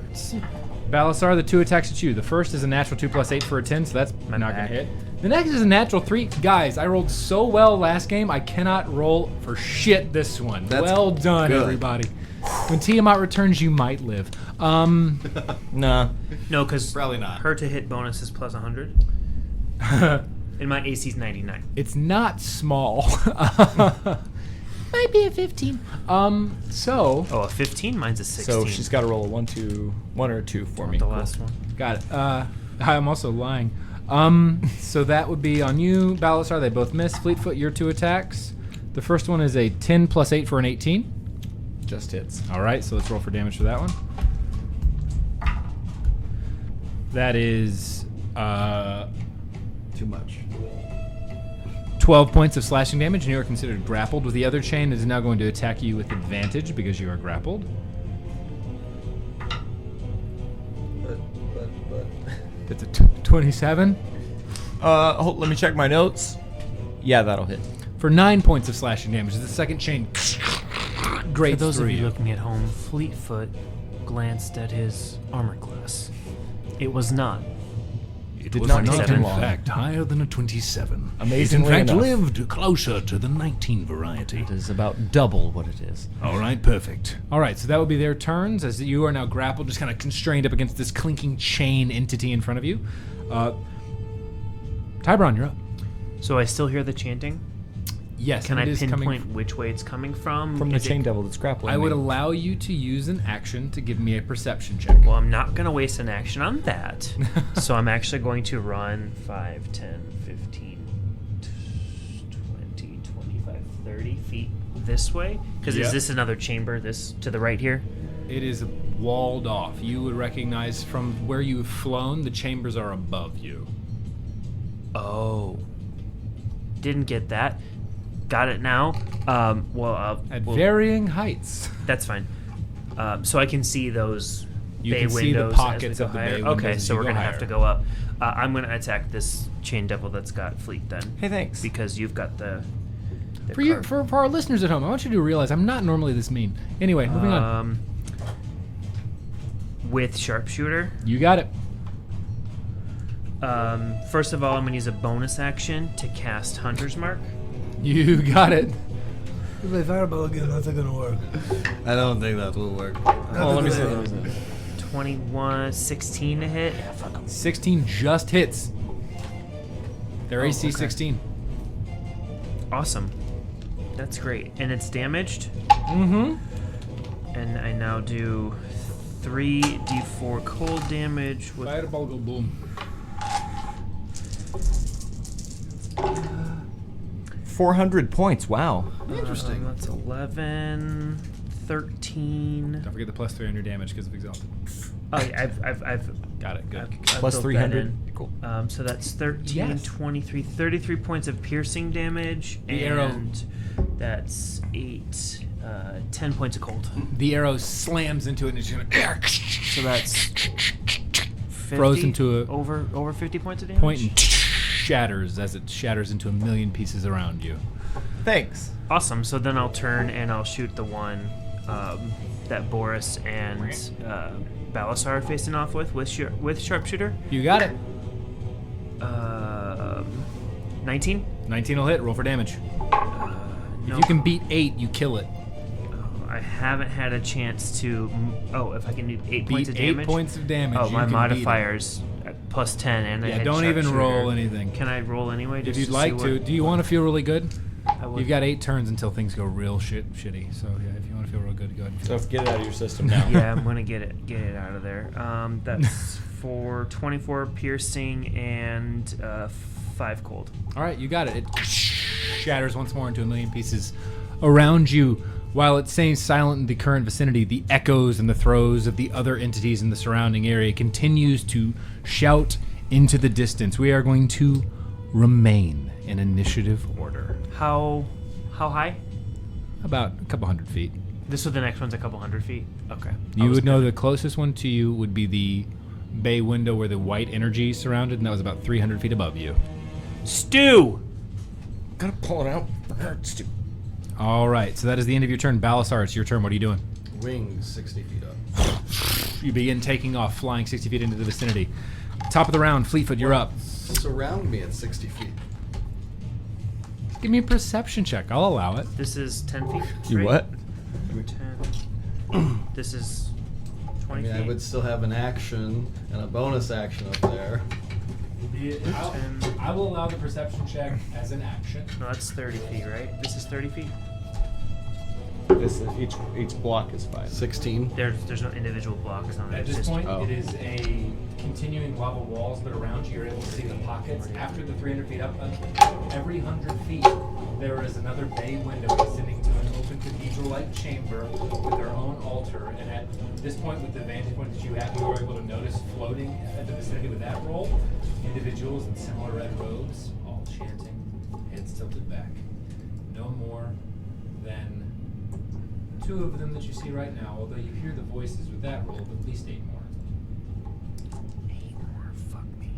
Balasar, the 2 attacks at you. The first is a natural 2 plus 8 for a 10, so that's not going to back. hit. The next is a natural 3. Guys, I rolled so well last game, I cannot roll for shit this one. That's well done, good. everybody. When Tiamat returns, you might live. Nah. No, because Probably not. her to hit bonus is plus 100. And my AC's 99. It's not small. Might be a 15. So... Oh, a 15? Mine's a 16. So she's got to roll a 1 or a 2 for me. The Cool. last one. Got it. I'm also lying. So that would be on you, Balasar. They both miss. Fleetfoot, your 2 attacks. The first one is a 10 plus 8 for an 18. Just hits. All right, so let's roll for damage for that one. That is Too much. 12 points of slashing damage, and you are considered grappled. With the other chain, it is now going to attack you with advantage because you are grappled. But. That's a 27 Let me check my notes. Yeah, that'll hit. for 9 points of slashing damage. The second chain grates For those through of you you. looking at home, Fleetfoot glanced at his armor class. It was not. It did was not not, take him in long. fact, higher than a 27. Amazingly it, in fact, enough. lived closer to the 19 variety. It is about double what it is. All right, perfect. All right, so that would be their turns as you are now grappled, just kind of constrained up against this clinking chain entity in front of you. Tybron, you're up. So I still hear the chanting? Yes, Can and I it is coming pinpoint which way it's coming from? From the Is it- chain devil that's grappling I would me. allow you to use an action to give me a perception check. Well, I'm not going to waste an action on that. So I'm actually going to run 5, 10, 15, 20, 25, 30 feet this way. Because Yep. is this another chamber, this to the right here? It is walled off. You would recognize from where you've flown, the chambers are above you. Oh. Didn't get that. Got it now. At Well, varying heights. that's fine. So I can see those You bay can see the windows pockets as we go of the higher. bay windows Okay, as so you we're go gonna higher. have to go up. I'm gonna attack this chain devil that's got fleet then, Hey, thanks. because you've got the For our listeners at home, I want you to realize I'm not normally this mean. Anyway, moving on. With sharpshooter. You got it. First of all, I'm gonna use a bonus action to cast Hunter's Mark. You got it. If I fireball again, that's not gonna work. I don't think that will work. Oh, let me see. 21, 16 to hit. 16 just hits. Their AC okay. 16. Awesome. That's great. And it's damaged. Mm-hmm. And I now do 3d4 cold damage with Fireball go boom. 400 points. Wow. Interesting. That's 11, 13. Don't forget the plus 300 damage because of Exalted. Oh, yeah, I've Got it. Good. Plus built that 300. in. Cool. So that's 13, Yes. 23, 33 points of piercing damage. The and arrow- that's 8, 10 points of cold. The arrow slams into it and it's gonna So that's 50, Throws into a- over 50 points of damage. point and shatters as it shatters into a million pieces around you. Thanks. Awesome. So then I'll turn and I'll shoot the one that Boris and Balasar are facing off with sharpshooter. You got it. 19. 19 will hit. Roll for damage. If No. you can beat 8, you kill it. I haven't had a chance to. If I can do 8 points Beat of 8 damage. points of damage. Oh, you my can modifiers plus 10, and I Yeah, had don't even sharpshooter. roll anything. Can I roll anyway? If Just you'd to like see to. what- Do you want to feel really good? I would- You've got 8 turns until things go real shitty. So yeah, if you want to feel real good, go ahead and feel So get it out of your system now. Yeah, I'm gonna get it out of there. That's for 24 piercing and 5 cold. All right, you got it. It shatters once more into a million pieces around you. While it stays silent in the current vicinity, the echoes and the throes of the other entities in the surrounding area continues to shout into the distance. We are going to remain in initiative order. How high? About a couple hundred feet. This was the next one's a couple hundred feet. Okay. You would know the closest one to you would be the bay window where the white energy surrounded, and that was about 300 feet above you. Stew. Gotta pull it out. All right, so that is the end of your turn. Balasar, it's your turn. What are you doing? Wings 60 feet up. You begin taking off, flying 60 feet into the vicinity. Top of the round, Fleetfoot, you're up. Surround me at 60 feet. Give me a perception check. I'll allow it. This is 10 feet. You right? what? 10. This is I 20 mean, I feet. would still have an action and a bonus action up there. I will allow the perception check as an action. No, that's 30 feet, right? This is 30 feet. This is each block is 5. 16. There's no individual blocks on it. At It's this just- point, Oh. it is a continuing lava walls, but around you, you're able to see the pockets. After the 300 feet up, every 100 feet, there is another bay window descending to an open cathedral-like chamber with their own altar. And at this point, with the vantage point that you have, you are able to notice floating at the vicinity with that roll, individuals in similar red robes, all chanting, heads tilted back. No more than 2 of them that you see right now, although you hear the voices with that roll, but at least 8 more. 8 more. Fuck me.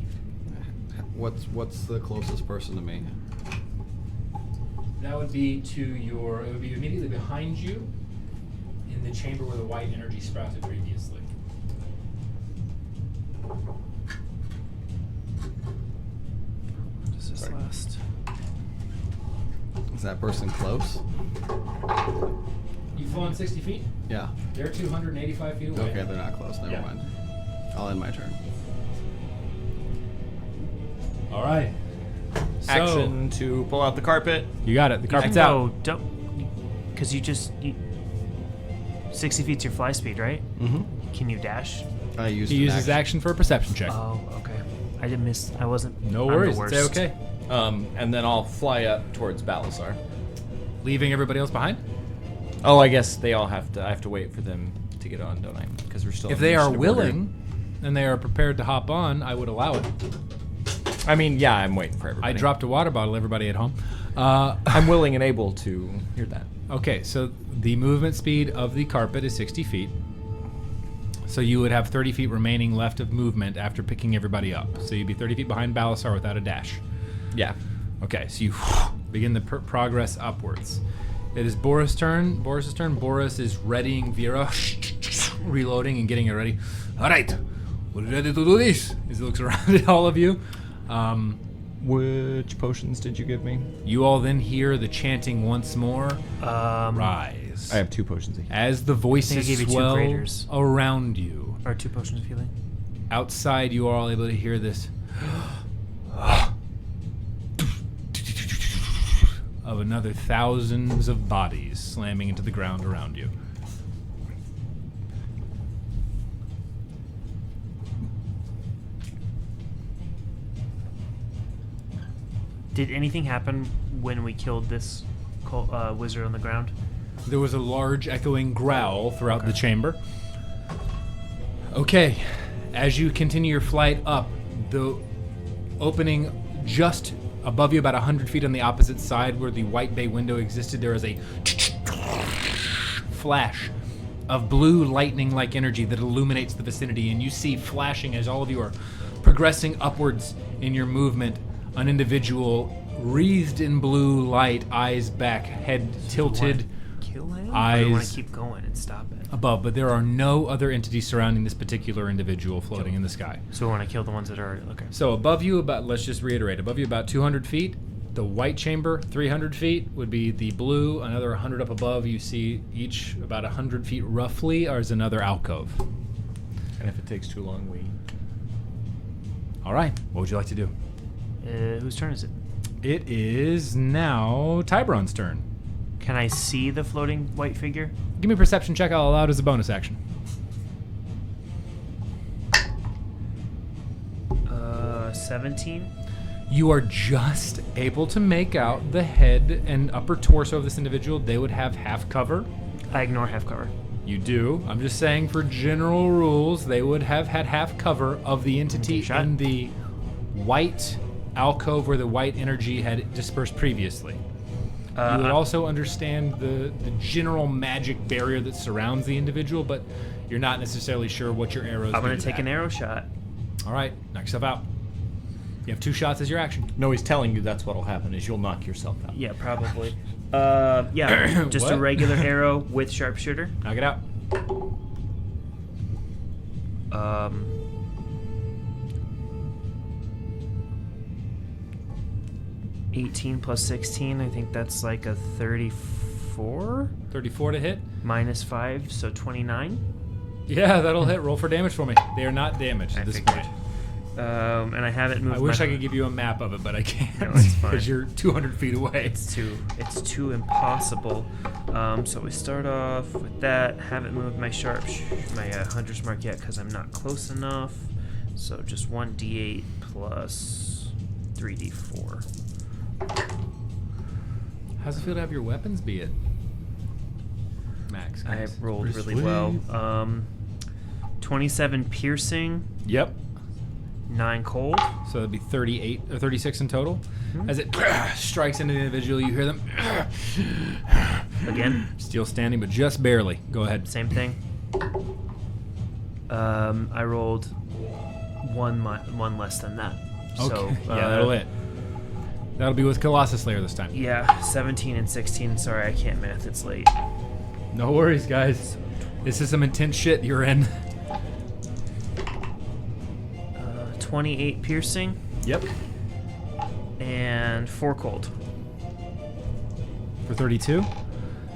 What's the closest person to me? That would be it would be immediately behind you in the chamber where the white energy sprouted previously. Does this Sorry. last? Is that person close? You've flown 60 feet? Yeah. They're 285 feet away. Okay, they're not close. Never Yeah. mind. I'll end my turn. All right. action to pull out the carpet. You got it. The carpet's No, out. don't. Because 60 feet's your fly speed, right? Mm-hmm. Can you dash? I used He an uses action for a perception check. Oh, okay. I didn't miss. I wasn't. No I'm the worries. worst. It's okay. And then I'll fly up towards Balasar. Leaving everybody else behind? Oh, I guess they all have to. I have to wait for them to get on, don't I? Because we're still. If in they are initiative order. willing and they are prepared to hop on, I would allow it. I mean, yeah, I'm waiting for everybody. I dropped a water bottle, everybody at home. I'm willing and able to hear that. Okay, so the movement speed of the carpet is 60 feet. So you would have 30 feet remaining left of movement after picking everybody up. So you'd be 30 feet behind Balasar without a dash. Yeah. Okay, so you begin the progress upwards. It is Boris' turn. Boris is readying Vera, reloading and getting it ready. All right, we're ready to do this. As he looks around at all of you. Which potions did you give me? You all then hear the chanting once more. Um, Rise. I have 2 potions. As the I voices gave you 2 swell graders. around you. Or 2 potions of healing. Outside, you are all able to hear this of another thousands of bodies slamming into the ground around you. Did anything happen when we killed this wizard on the ground? There was a large echoing growl throughout the chamber. Okay, as you continue your flight up, the opening just above you, about 100 feet on the opposite side where the white bay window existed, there is a flash of blue lightning-like energy that illuminates the vicinity, and you see flashing as all of you are progressing upwards in your movement, an individual wreathed in blue light, eyes back, head tilted, Kill him? Or do you want eyes to keep going and stop it? above, but there are no other entities surrounding this particular individual floating in the sky. So we want to kill the ones that are okay. So above you, let's just reiterate, above you about 200 feet, the white chamber, 300 feet, would be the blue, another 100 up above, you see each about 100 feet roughly, is another alcove. And if it takes too long, we... All right, what would you like to do? Whose turn is it? It is now Tyberon's turn. Can I see the floating white figure? Give me a perception check, I'll allow it as a bonus action. 17. You are just able to make out the head and upper torso of this individual. They would have half cover. I ignore half cover. You do. I'm just saying for general rules, they would have had half cover of the entity Shot. in the white alcove where the white energy had dispersed previously. You would also understand the general magic barrier that surrounds the individual, but you're not necessarily sure what your arrows do. I'm going to to take that. an arrow shot. All right, knock yourself out. You have 2 shots as your action. No, he's telling you that's what'll happen, is you'll knock yourself out. Yeah, probably. Yeah, just a What? regular arrow with sharpshooter. Knock it out. 18 plus 16, I think that's like a 34? 34 to hit. Minus 5, so 29. Yeah, that'll hit. Roll for damage for me. They are not damaged at this point. And I haven't moved. I wish my- I could give you a map of it, but I can't No, it's fine. because you're 200 feet away. It's too impossible. So we start off with that. Haven't moved my hunter's mark yet because I'm not close enough. So just 1d8 plus 3d4. How's it feel to have your weapons be it? Max. I guys. rolled Pretty really sweet. well. 27 piercing, Yep. 9 cold. So that'd be 38 or 36 in total. Mm-hmm. As it strikes into the individual, you hear them Again, still standing, but just barely. Go ahead. same thing. I rolled one less than that. Okay. So, yeah, that'll hit. That'll be with Colossus Slayer this time. Yeah, 17 and 16. Sorry, I can't math. It's late. No worries, guys. This is some intense shit you're in. 28 piercing Yep. and 4 cold. For 32.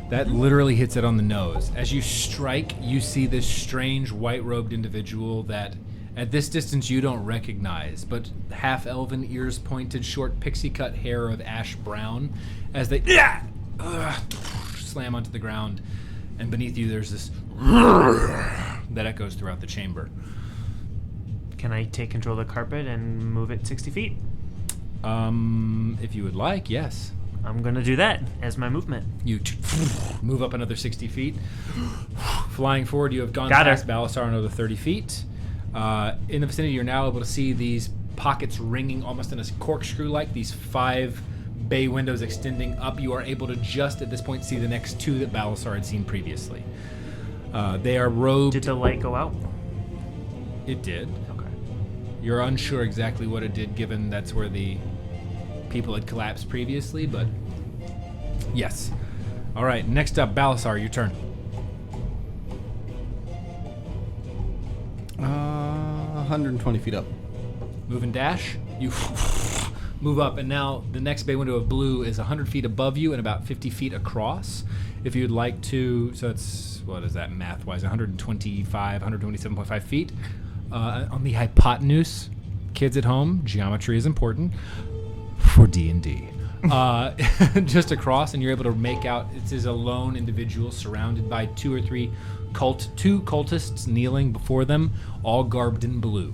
That literally hits it on the nose. As you strike, you see this strange white-robed individual that, At this distance, you don't recognize, but half-elven, ears pointed, short pixie-cut hair of ash brown as they slam onto the ground, and beneath you there's this that echoes throughout the chamber. Can I take control of the carpet and move it 60 feet? If you would like, yes. I'm going to do that as my movement. You move up another 60 feet. Flying forward, you have gone Got her. past Balasar another 30 feet. In the vicinity, you're now able to see these pockets ringing almost in a corkscrew-like, these 5 bay windows extending up. You are able to just at this point see the next 2 that Balasar had seen previously. They are robed. Did the light go out? It did. Okay. You're unsure exactly what it did, given that's where the people had collapsed previously, but yes. All right, next up, Balasar, your turn. 120 feet up. Move and dash. You move up, and now the next bay window of blue is 100 feet above you and about 50 feet across. If you'd like to, so it's, what is that math-wise, 127.5 feet. On the hypotenuse, kids at home, geometry is important for D&D. Just across, and you're able to make out it is a lone individual surrounded by 2 or 3 two cultists kneeling before them, all garbed in blue.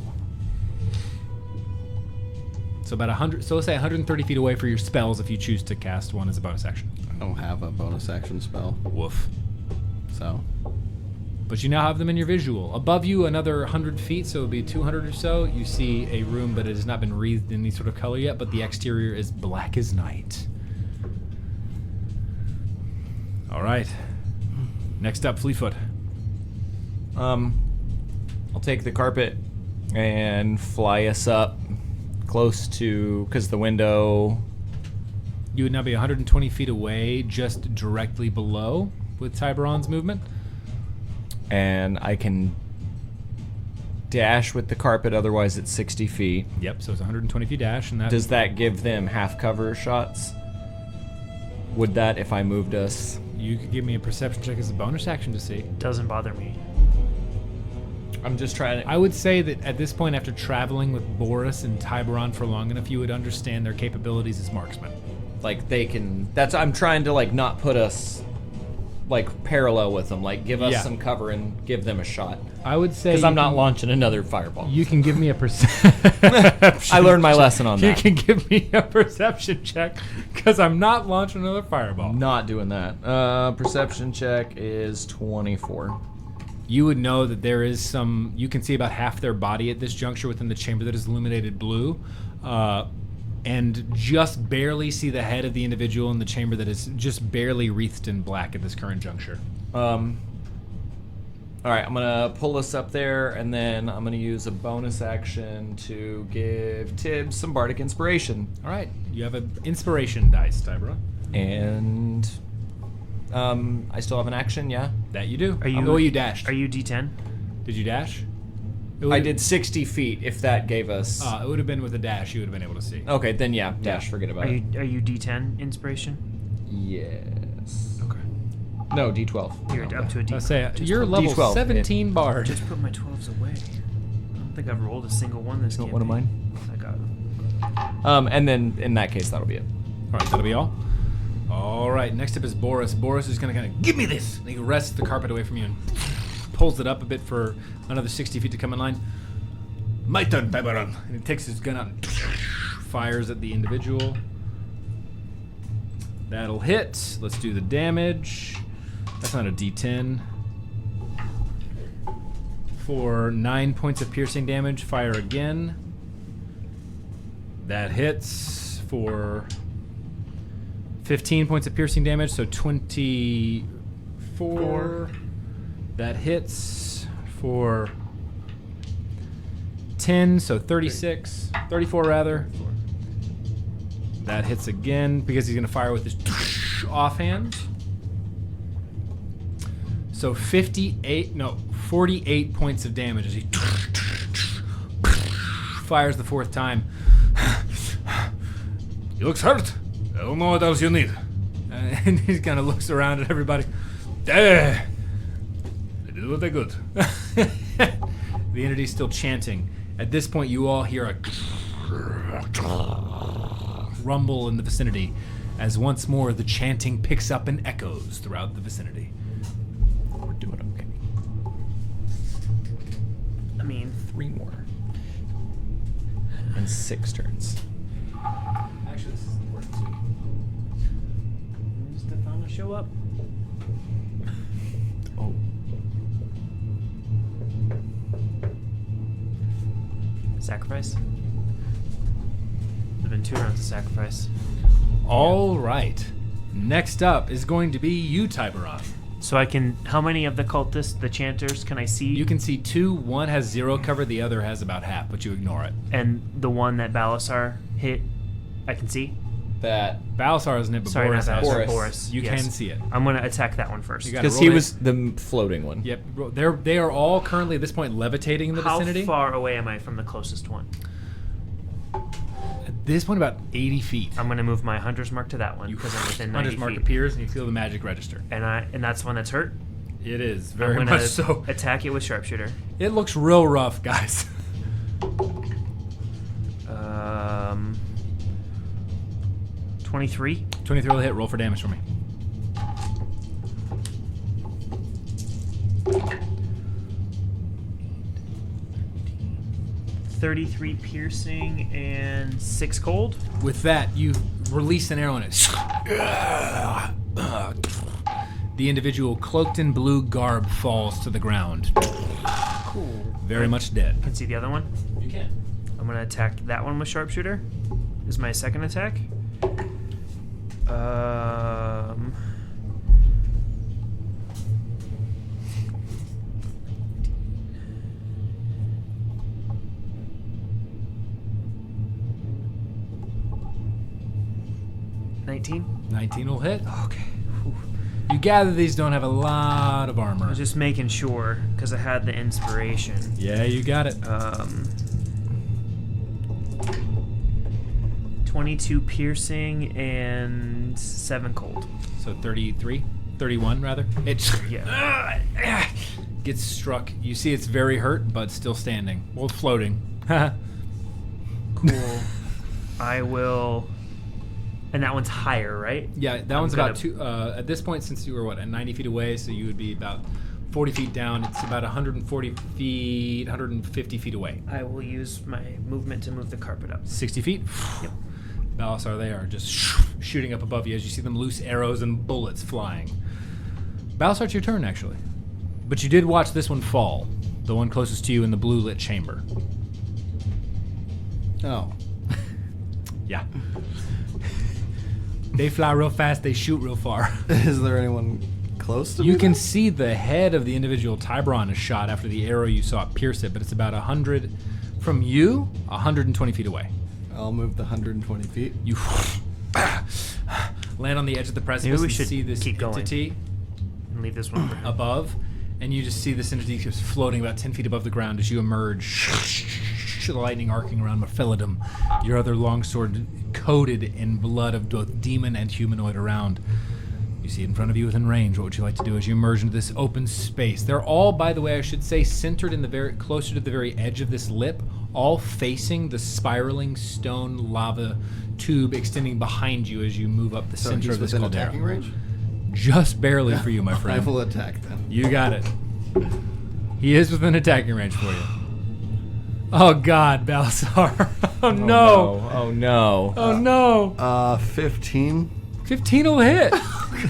So about 100. So let's say 130 feet away for your spells if you choose to cast one as a bonus action. I don't have a bonus action spell, Woof. so But you now have them in your visual. Above you, another 100 feet, so it would be 200 or so. You see a room, but it has not been wreathed in any sort of color yet, but the exterior is black as night. All right. Next up, Fleetfoot. I'll take the carpet and fly us up close to, because the window. You would now be 120 feet away, just directly below with Tiberon's movement. And I can dash with the carpet, otherwise it's 60 feet. Yep, so it's 120 feet dash, and that Does that give them half cover shots? Would that if I moved us? you could give me a perception check as a bonus action to see. Doesn't bother me. I'm just trying to. I would say that at this point, after traveling with Boris and Tiberon for long enough, you would understand their capabilities as marksmen. Like they can. I'm trying to like not put us like parallel with them. Like give us Yeah. some cover and give them a shot. I would say Because you I'm not can- launching another fireball. You can give me a perception. I learned my lesson on You that. can give me a perception check because I'm not launching another fireball. Not doing that. Perception check is 24. You would know that there is some. You can see about half their body at this juncture within the chamber that is illuminated blue, and just barely see the head of the individual in the chamber that is just barely wreathed in black at this current juncture. All right, I'm gonna pull us up there, and then I'm gonna use a bonus action to give Tibbs some bardic inspiration, All right, you have an inspiration dice, Tybra. and I still have an action. Yeah, That you do. Are you? Oh, you dashed. Are you D10? Did you dash? It I would've- did 60 feet. If that gave us. It would have been with a dash. You would have been able to see. Okay, then yeah, dash. Forget about Are it. you D10 inspiration? Yes. Okay. No, D12. You're up to a D. I say just you're put- level D12, 17 bard. Just put my 12s away. I don't think I've rolled a single one this You game. want one of I got them. And then in that case, that'll be it. All right, that'll be all. All right, next up is Boris. Boris is going to kind of give me this. And he wrests the carpet away from you and pulls it up a bit for another 60 feet to come in line. My turn, Tiberon. And he takes his gun out and fires at the individual. That'll hit. Let's do the damage. That's not a D10. For 9 points of piercing damage, fire again. That hits for 15 points of piercing damage, so 24. That hits for 10, so 36. 34 rather. That hits again because he's going to fire with his offhand. So 48 points of damage as he fires the 4th time. He looks hurt. I don't know what else you need. And he kind of looks around at everybody. I did what I could. The entity's still chanting. At this point, you all hear a rumble in the vicinity as once more the chanting picks up and echoes throughout the vicinity. We're doing okay. I mean, 3 more. And 6 turns. Actually, this is important too. Stefano show up. Oh. Sacrifice. There's been 2 rounds of sacrifice. All right. Next up is going to be you, Tiberon. So I can. How many of the cultists, the chanters, can I see? You can see 2. One has 0 cover, the other has about half, but you ignore it. And the one that Balasar hit, I can see. That Balasar isn't it, but Sorry, Boris not has. Balasar. Boris. Boris. You yes. can see it. I'm gonna attack that one first. You gotta because roll he it. was the floating one. Yep. They are all currently at this point levitating in the How vicinity. far away am I from the closest one? At this point, about 80 feet. I'm gonna move my hunter's mark to that one You because I'm within 90 Hunter's mark feet. appears and you feel the magic register. And that's the one that's hurt. It is I'm very gonna much so. attack it with sharpshooter. It looks real rough, guys. 23. 23 will hit. Roll for damage for me. $33 piercing and 6 cold. With that, you release an arrow in it. The individual cloaked in blue garb falls to the ground. Cool. Very much dead. Can see the other one. You can. I'm gonna attack that one with sharpshooter. Is my second attack. 19. 19 will hit. Okay. You gather these don't have a lot of I armor. was just making sure because I had the inspiration. Yeah, you got it. 22 piercing and 7 cold. So 33? 31, rather. It Yeah. gets struck. You see it's very hurt, but still standing. Well, floating. Cool. I will. And that one's higher, right? Yeah, that I'm one's gonna- about 2. At this point, since you were, at 90 feet away, so you would be about 40 feet down. It's about 140 feet, 150 feet away. I will use my movement to move the carpet up. 60 feet. Yep. Balasar, they are just shooting up above you as you see them loose arrows and bullets flying. Balasar, it's your turn, actually. But you did watch this one fall. The one closest to you in the blue lit chamber. Oh. Yeah. They fly real fast, they shoot real far. Is there anyone close to me? You can then? see the head of the individual Tiberon is shot after the arrow you saw it pierce it, but it's about 100 from you, 120 feet away. I'll move the 120 feet. You land on the edge of the precipice Maybe we and should see this keep going. entity And leave this one for him. above, and you just see this entity just floating about 10 feet above the ground as you emerge. The lightning arcing around Mephiladum, your other longsword coated in blood of both demon and humanoid around. You see it in front of you within range. What would you like to do as you emerge into this open space? They're all, by the way, I should say, centered in the very closer to the very edge of this lip, all facing the spiraling stone lava tube extending behind you as you move up the So center he's of this within caldera. attacking range? Just barely for you, my friend. I will attack then. You got it. He is within attacking range for you. Oh God, Balasar. Oh no. Oh no. Oh no. 15. 15 will hit.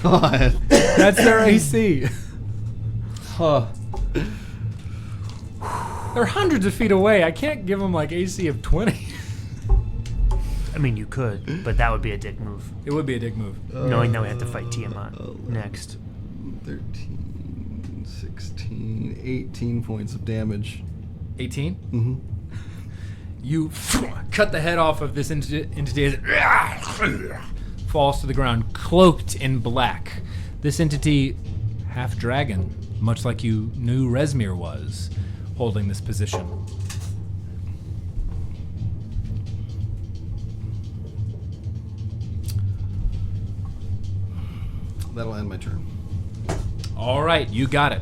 God. That's their AC. Huh. They're hundreds of feet away. I can't give them like AC of 20. I mean, you could, but that would be a dick move. It would be a dick move. Knowing that we have to fight Tiamat next. 13, 16, 18 points of damage. 18. Mm-hmm. You cut the head off of this entity as it falls to the ground, cloaked in black. This entity, half dragon, much like you knew Resmir was, holding this position. That'll end my turn. All right, you got it.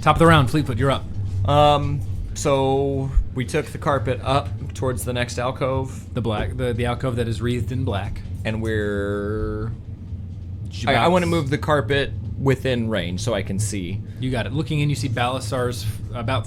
Top of the round, Fleetfoot, you're up. So we took the carpet up towards the next alcove, The alcove that is wreathed in black. and I want to move the carpet within range so I can see. You got it. Looking in, you see Balasar's about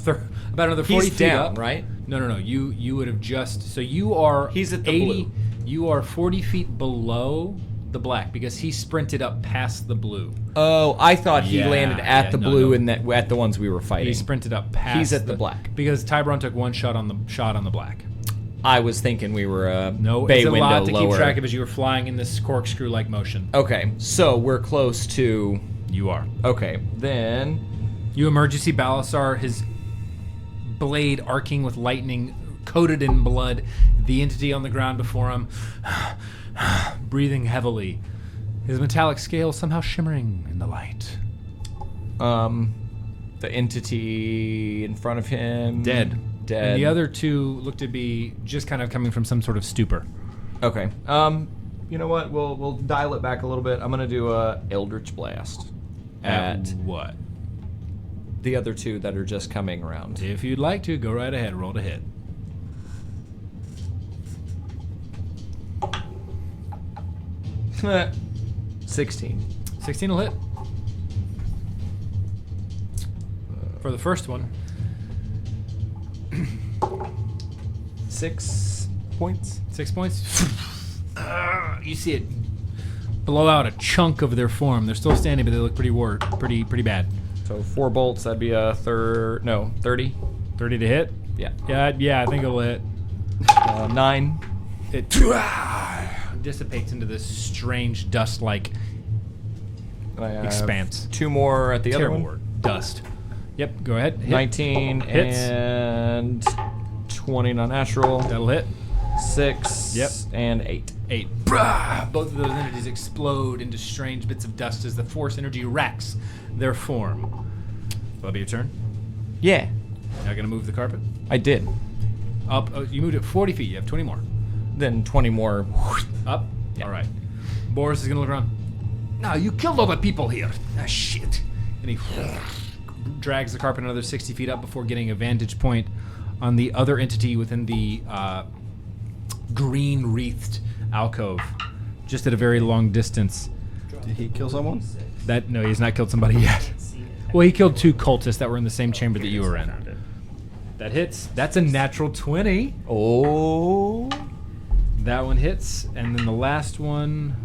another 40 He's feet down, up. right? No. You would have just. So you are. He's at the 80. blue. You are 40 feet below the black because he sprinted up past the blue. Oh, I thought he Yeah, landed at the no, blue no. and that at the ones we were fighting. He sprinted up past. He's at the black. because Tiburon took one shot on the black. I was thinking we were a No, bay it's a window lot to lower. keep track of as you were flying in this corkscrew-like motion. Okay, so we're close to. You are. Okay, then. You emerge. You see Balasar, his blade arcing with lightning, coated in blood. The entity on the ground before him, breathing heavily. His metallic scales somehow shimmering in the light. The entity in front of him. Dead. Dead. And the other two look to be just kind of coming from some sort of stupor. Okay. You know what? We'll dial it back a little bit. I'm gonna do a Eldritch Blast at what? the other two that are just coming around. If you'd like to, go right ahead. Roll to hit. Heh. 16. 16 will hit. For the first one, 6 points. 6 points. You see it blow out a chunk of their form. They're still standing, but they look pretty bad. So 4 bolts. That'd be a 30. 30 to hit. Yeah. Yeah, I think it'll hit. 9. It dissipates into this strange dust-like I have expanse. 2 more at the Terrible other one. word. Dust. Yep. Go ahead. Hit. 19 Hits. and 20 non-natural. That'll hit. 6. Yep. And 8. 8. Both of those entities explode into strange bits of dust as the force energy racks their form. That'll be your turn. Yeah, Now gonna move the carpet I did. up. You moved it 40 feet. You have 20 more. Then 20 more. Up. Yeah. All right. Boris is gonna look around. No, you killed all the people here. Ah, shit. And he drags the carpet another 60 feet up before getting a vantage point on the other entity within the green wreathed alcove, just at a very long distance. Did he kill someone? No, he's not killed somebody yet. Well, he killed 2 cultists that were in the same chamber that you were in. That hits. That's a natural 20. Oh. That one hits, and then the last one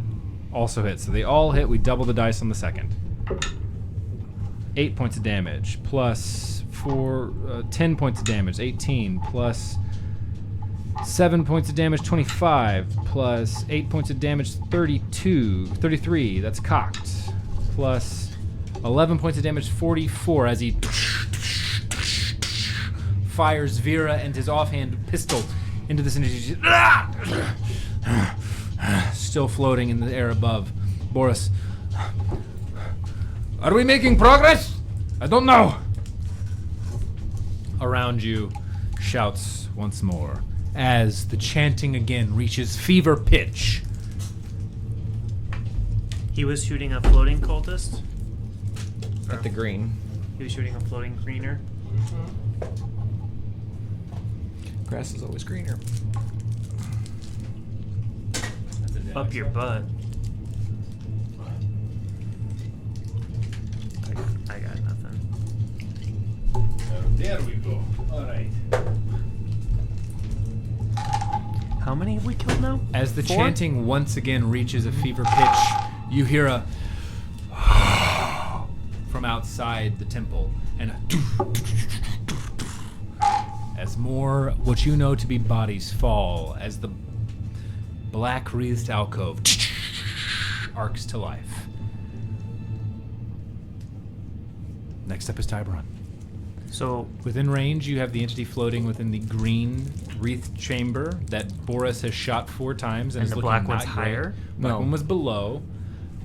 also hits. So they all hit. We double the dice on the second. 8 points of damage plus 10 points of damage, 18 plus 7 points of damage, 25 plus 8 points of damage, 33. That's cocked. Plus 11 points of damage, 44 as he fires Vera and his offhand pistol into this energy. Still floating in the air above. Boris. Are we making progress? I don't know. Around you, shouts once more as the chanting again reaches fever pitch. He was shooting a floating cultist. At the green. He was shooting a floating greener. Grass is always greener. Up your butt. I got nothing. There we go. All right. How many have we killed now? As the 4? chanting once again reaches a fever pitch, you hear a from outside the temple, and as more what you know to be bodies fall, as the black wreathed alcove arcs to life. Next up is Tiburon. So Within range, you have the entity floating within the green wreathed chamber that Boris has shot 4 times, and And is the looking black not one's great. higher? Black No. one was below.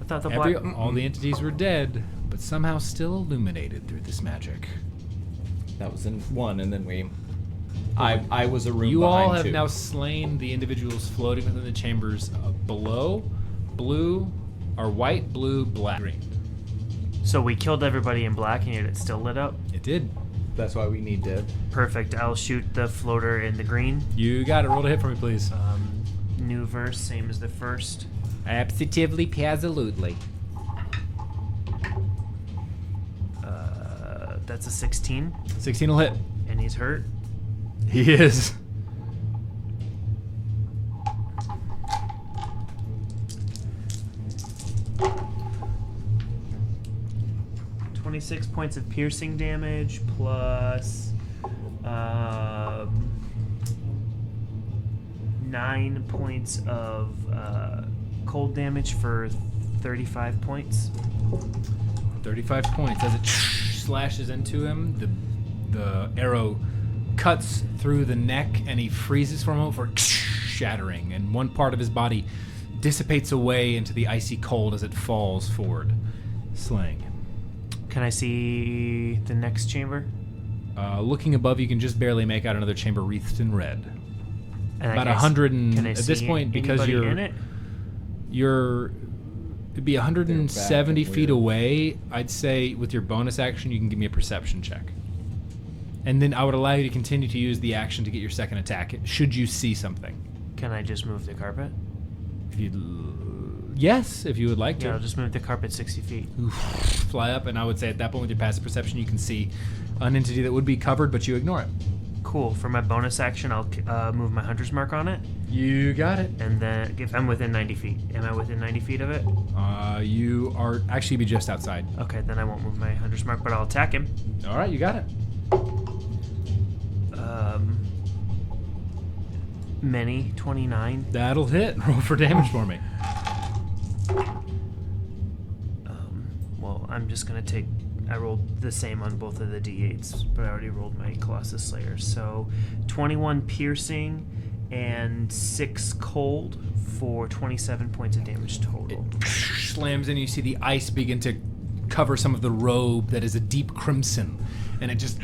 I thought the All the entities were dead, but somehow still illuminated through this magic. That was in 1, and then I was a room You behind all have 2. now slain the individuals floating within the chambers below, blue, or white, blue, black, green. So we killed everybody in black, and yet it still lit up. It did. That's why we need to. Perfect. I'll shoot the floater in the green. You got it. Roll to hit for me, please. New verse, same as the first. Absolutely, absolutely. That's a 16, 16 will hit. and he's hurt. He is. Six points of piercing damage plus 9 points of cold damage for 35 points. 35 points. As it slashes into him, the arrow cuts through the neck, and he freezes for a moment for shattering, and one part of his body dissipates away into the icy cold as it falls forward, slaying him. Can I see the next chamber? Looking above, you can just barely make out another chamber wreathed in red. And About I guess- 100 can I at this see point, because anybody in it? it'd be 170 They're back feet and away. I'd say with your bonus action, you can give me a perception check. And then I would allow you to continue to use the action to get your second attack, should you see something. Can I just move the carpet? If you, yes, if you would like to. Yeah, I'll just move the carpet 60 feet. Fly up, and I would say at that point with your passive perception, you can see an entity that would be covered, but you ignore it. Cool. For my bonus action, I'll move my hunter's mark on it, You got it. and then if I'm within 90 feet. Am I within 90 feet of it? You are actually be just outside. Okay, then I won't move my hunter's mark, but I'll attack him. All right, you got it. Many 29. That'll hit. Roll for damage for me. Well, I'm just gonna take. I rolled the same on both of the d8s, but I already rolled my Colossus Slayer. So 21 piercing and 6 cold for 27 points of damage total. Slams in, you see the ice begin to cover some of the robe that is a deep crimson, and it just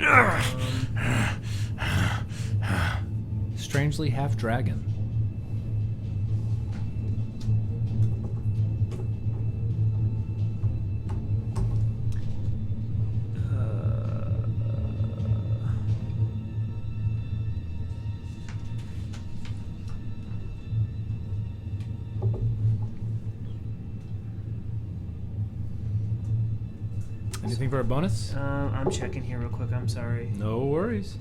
strangely half dragon. Anything for a bonus? I'm checking here real quick. I'm sorry. No worries.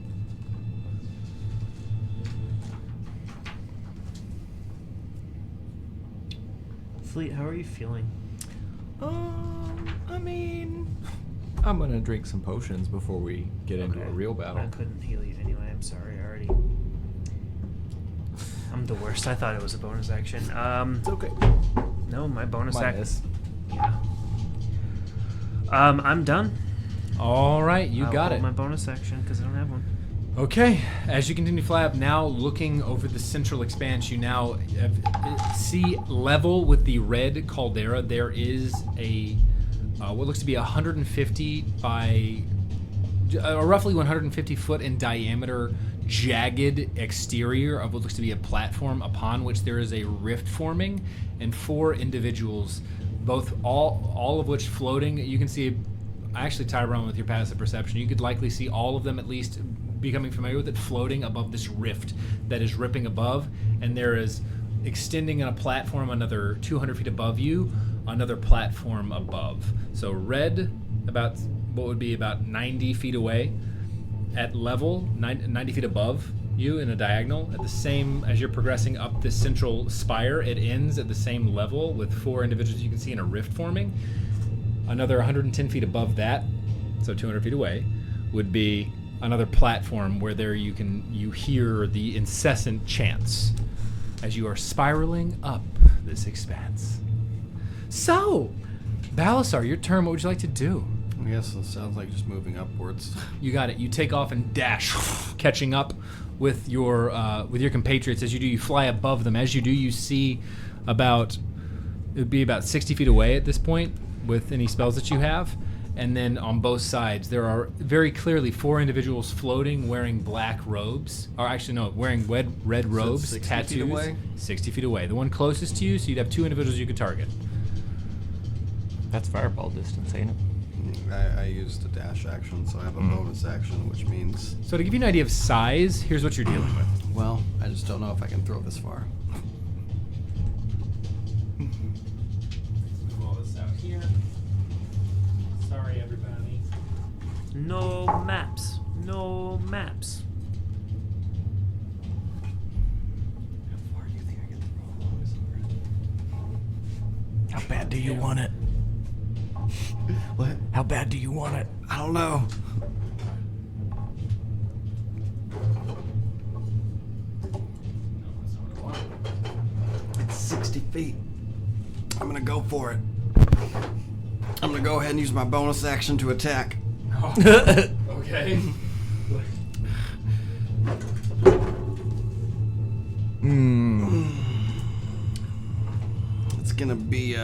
Fleet, how are you feeling? I mean, I'm gonna drink some potions before we get into a real battle. I couldn't heal you anyway. I'm sorry. I already. I'm the worst. I thought it was a bonus action. It's okay. No, my bonus Mine action. is. Yeah. I'm done. All right, you I'll got hold it. my bonus action because I don't have one. Okay, as you continue to fly up, now looking over the central expanse, you now see level with the red caldera. There is a what looks to be 150 by roughly 150 foot in diameter jagged exterior of what looks to be a platform upon which there is a rift forming, and 4 individuals, all of which floating. You can see, actually, Tyrone, with your passive perception, you could likely see all of them at least becoming familiar with it, floating above this rift that is ripping above, and there is extending on a platform another 200 feet above you, another platform above. So red, about what would be about 90 feet away, at level 90 feet above you in a diagonal. At the same as you're progressing up this central spire, it ends at the same level with 4 individuals you can see in a rift forming. Another 110 feet above that, so 200 feet away, would be another platform where there you hear the incessant chants as you are spiraling up this expanse. So, Balasar, your turn. What would you like to do? I guess it sounds like just moving upwards. You got it. You take off and dash, catching up with your compatriots. As you do, you fly above them. As you do, you see it would be about 60 feet away at this point with any spells that you have. And then on both sides, there are very clearly 4 individuals floating, wearing black robes. Or actually, no, wearing red robes, 60 tattoos. feet away? 60 feet away. The one closest to you, so you'd have 2 individuals you could target. That's fireball distance, ain't it? I used a dash action, so I have a bonus action, which means... So to give you an idea of size, here's what you're dealing with. Well, I just don't know if I can throw this far. Move all this out here. Sorry, everybody. No maps. No maps. How far do you think I can throw this How bad do you want it? What? How bad do you want it? I don't know. It's 60 feet. I'm gonna go for it. I'm gonna go ahead and use my bonus action to attack. Okay. It's gonna be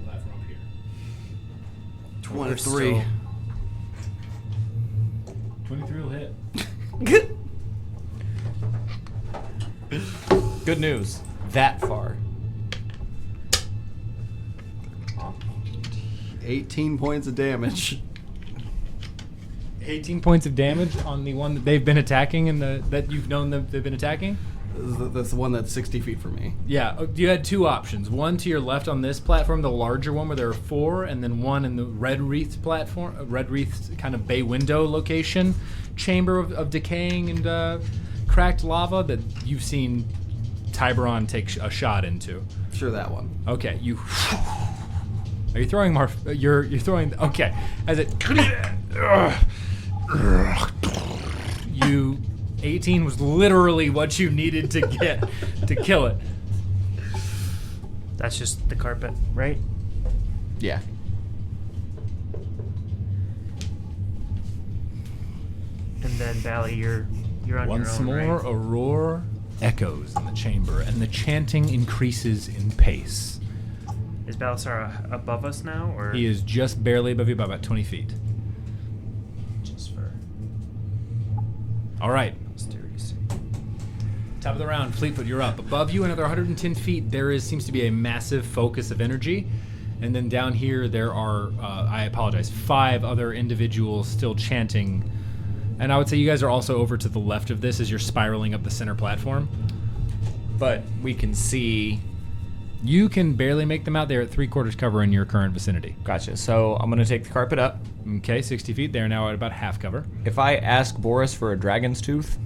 Platform up here. 23. 23 will hit. Good news. That far. 18 points of damage. 18 points of damage on the one that they've been attacking and that you've known that they've been attacking? That's the one that's 60 feet from me. Yeah, you had two options. One to your left on this platform, the larger one where there are four, and then one in the red wreath platform, red wreath kind of bay window location, chamber of decaying and cracked lava that you've seen Tiberon take a shot into. Sure, that one. Okay, you. Are you throwing more? You're throwing. Okay, as it. You. 18 was literally what you needed to get to kill it. That's just the carpet, right? Yeah. And then Bally, you're on Once your own, more, right? a roar echoes in the chamber, and the chanting increases in pace. Is Balasar above us now, or He is just barely above you by about 20 feet. just for All right, posterity's sake? top of the round, Fleetfoot, you're up. Above you, another 110 feet, seems to be a massive focus of energy. And then down here, there are, I apologize, 5 other individuals still chanting. And I would say you guys are also over to the left of this as you're spiraling up the center platform. But we can see. You can barely make them out there at 3/4 cover in your current vicinity. Gotcha. So I'm gonna take the carpet up. Okay, 60 feet. They're now at about half cover. If I ask Boris for a dragon's tooth,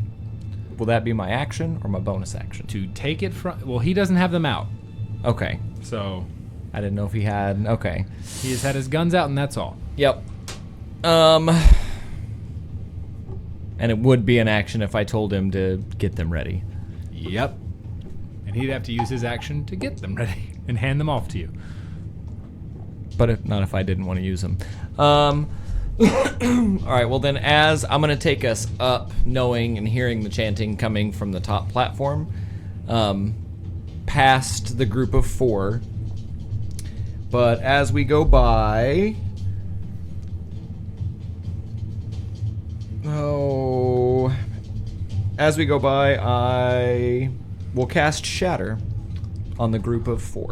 will that be my action or my bonus action? To take it from... Well, he doesn't have them out. Okay. So I didn't know if he had. Okay. he has had his guns out, and that's all. Yep. And it would be an action if I told him to get them ready. Yep. And he'd have to use his action to get them ready and hand them off to you. But not if I didn't want to use them. All right, well then, as I'm going to take us up, knowing and hearing the chanting coming from the top platform, past the group of 4. But as we go by... As we go by, I will cast Shatter on the group of 4.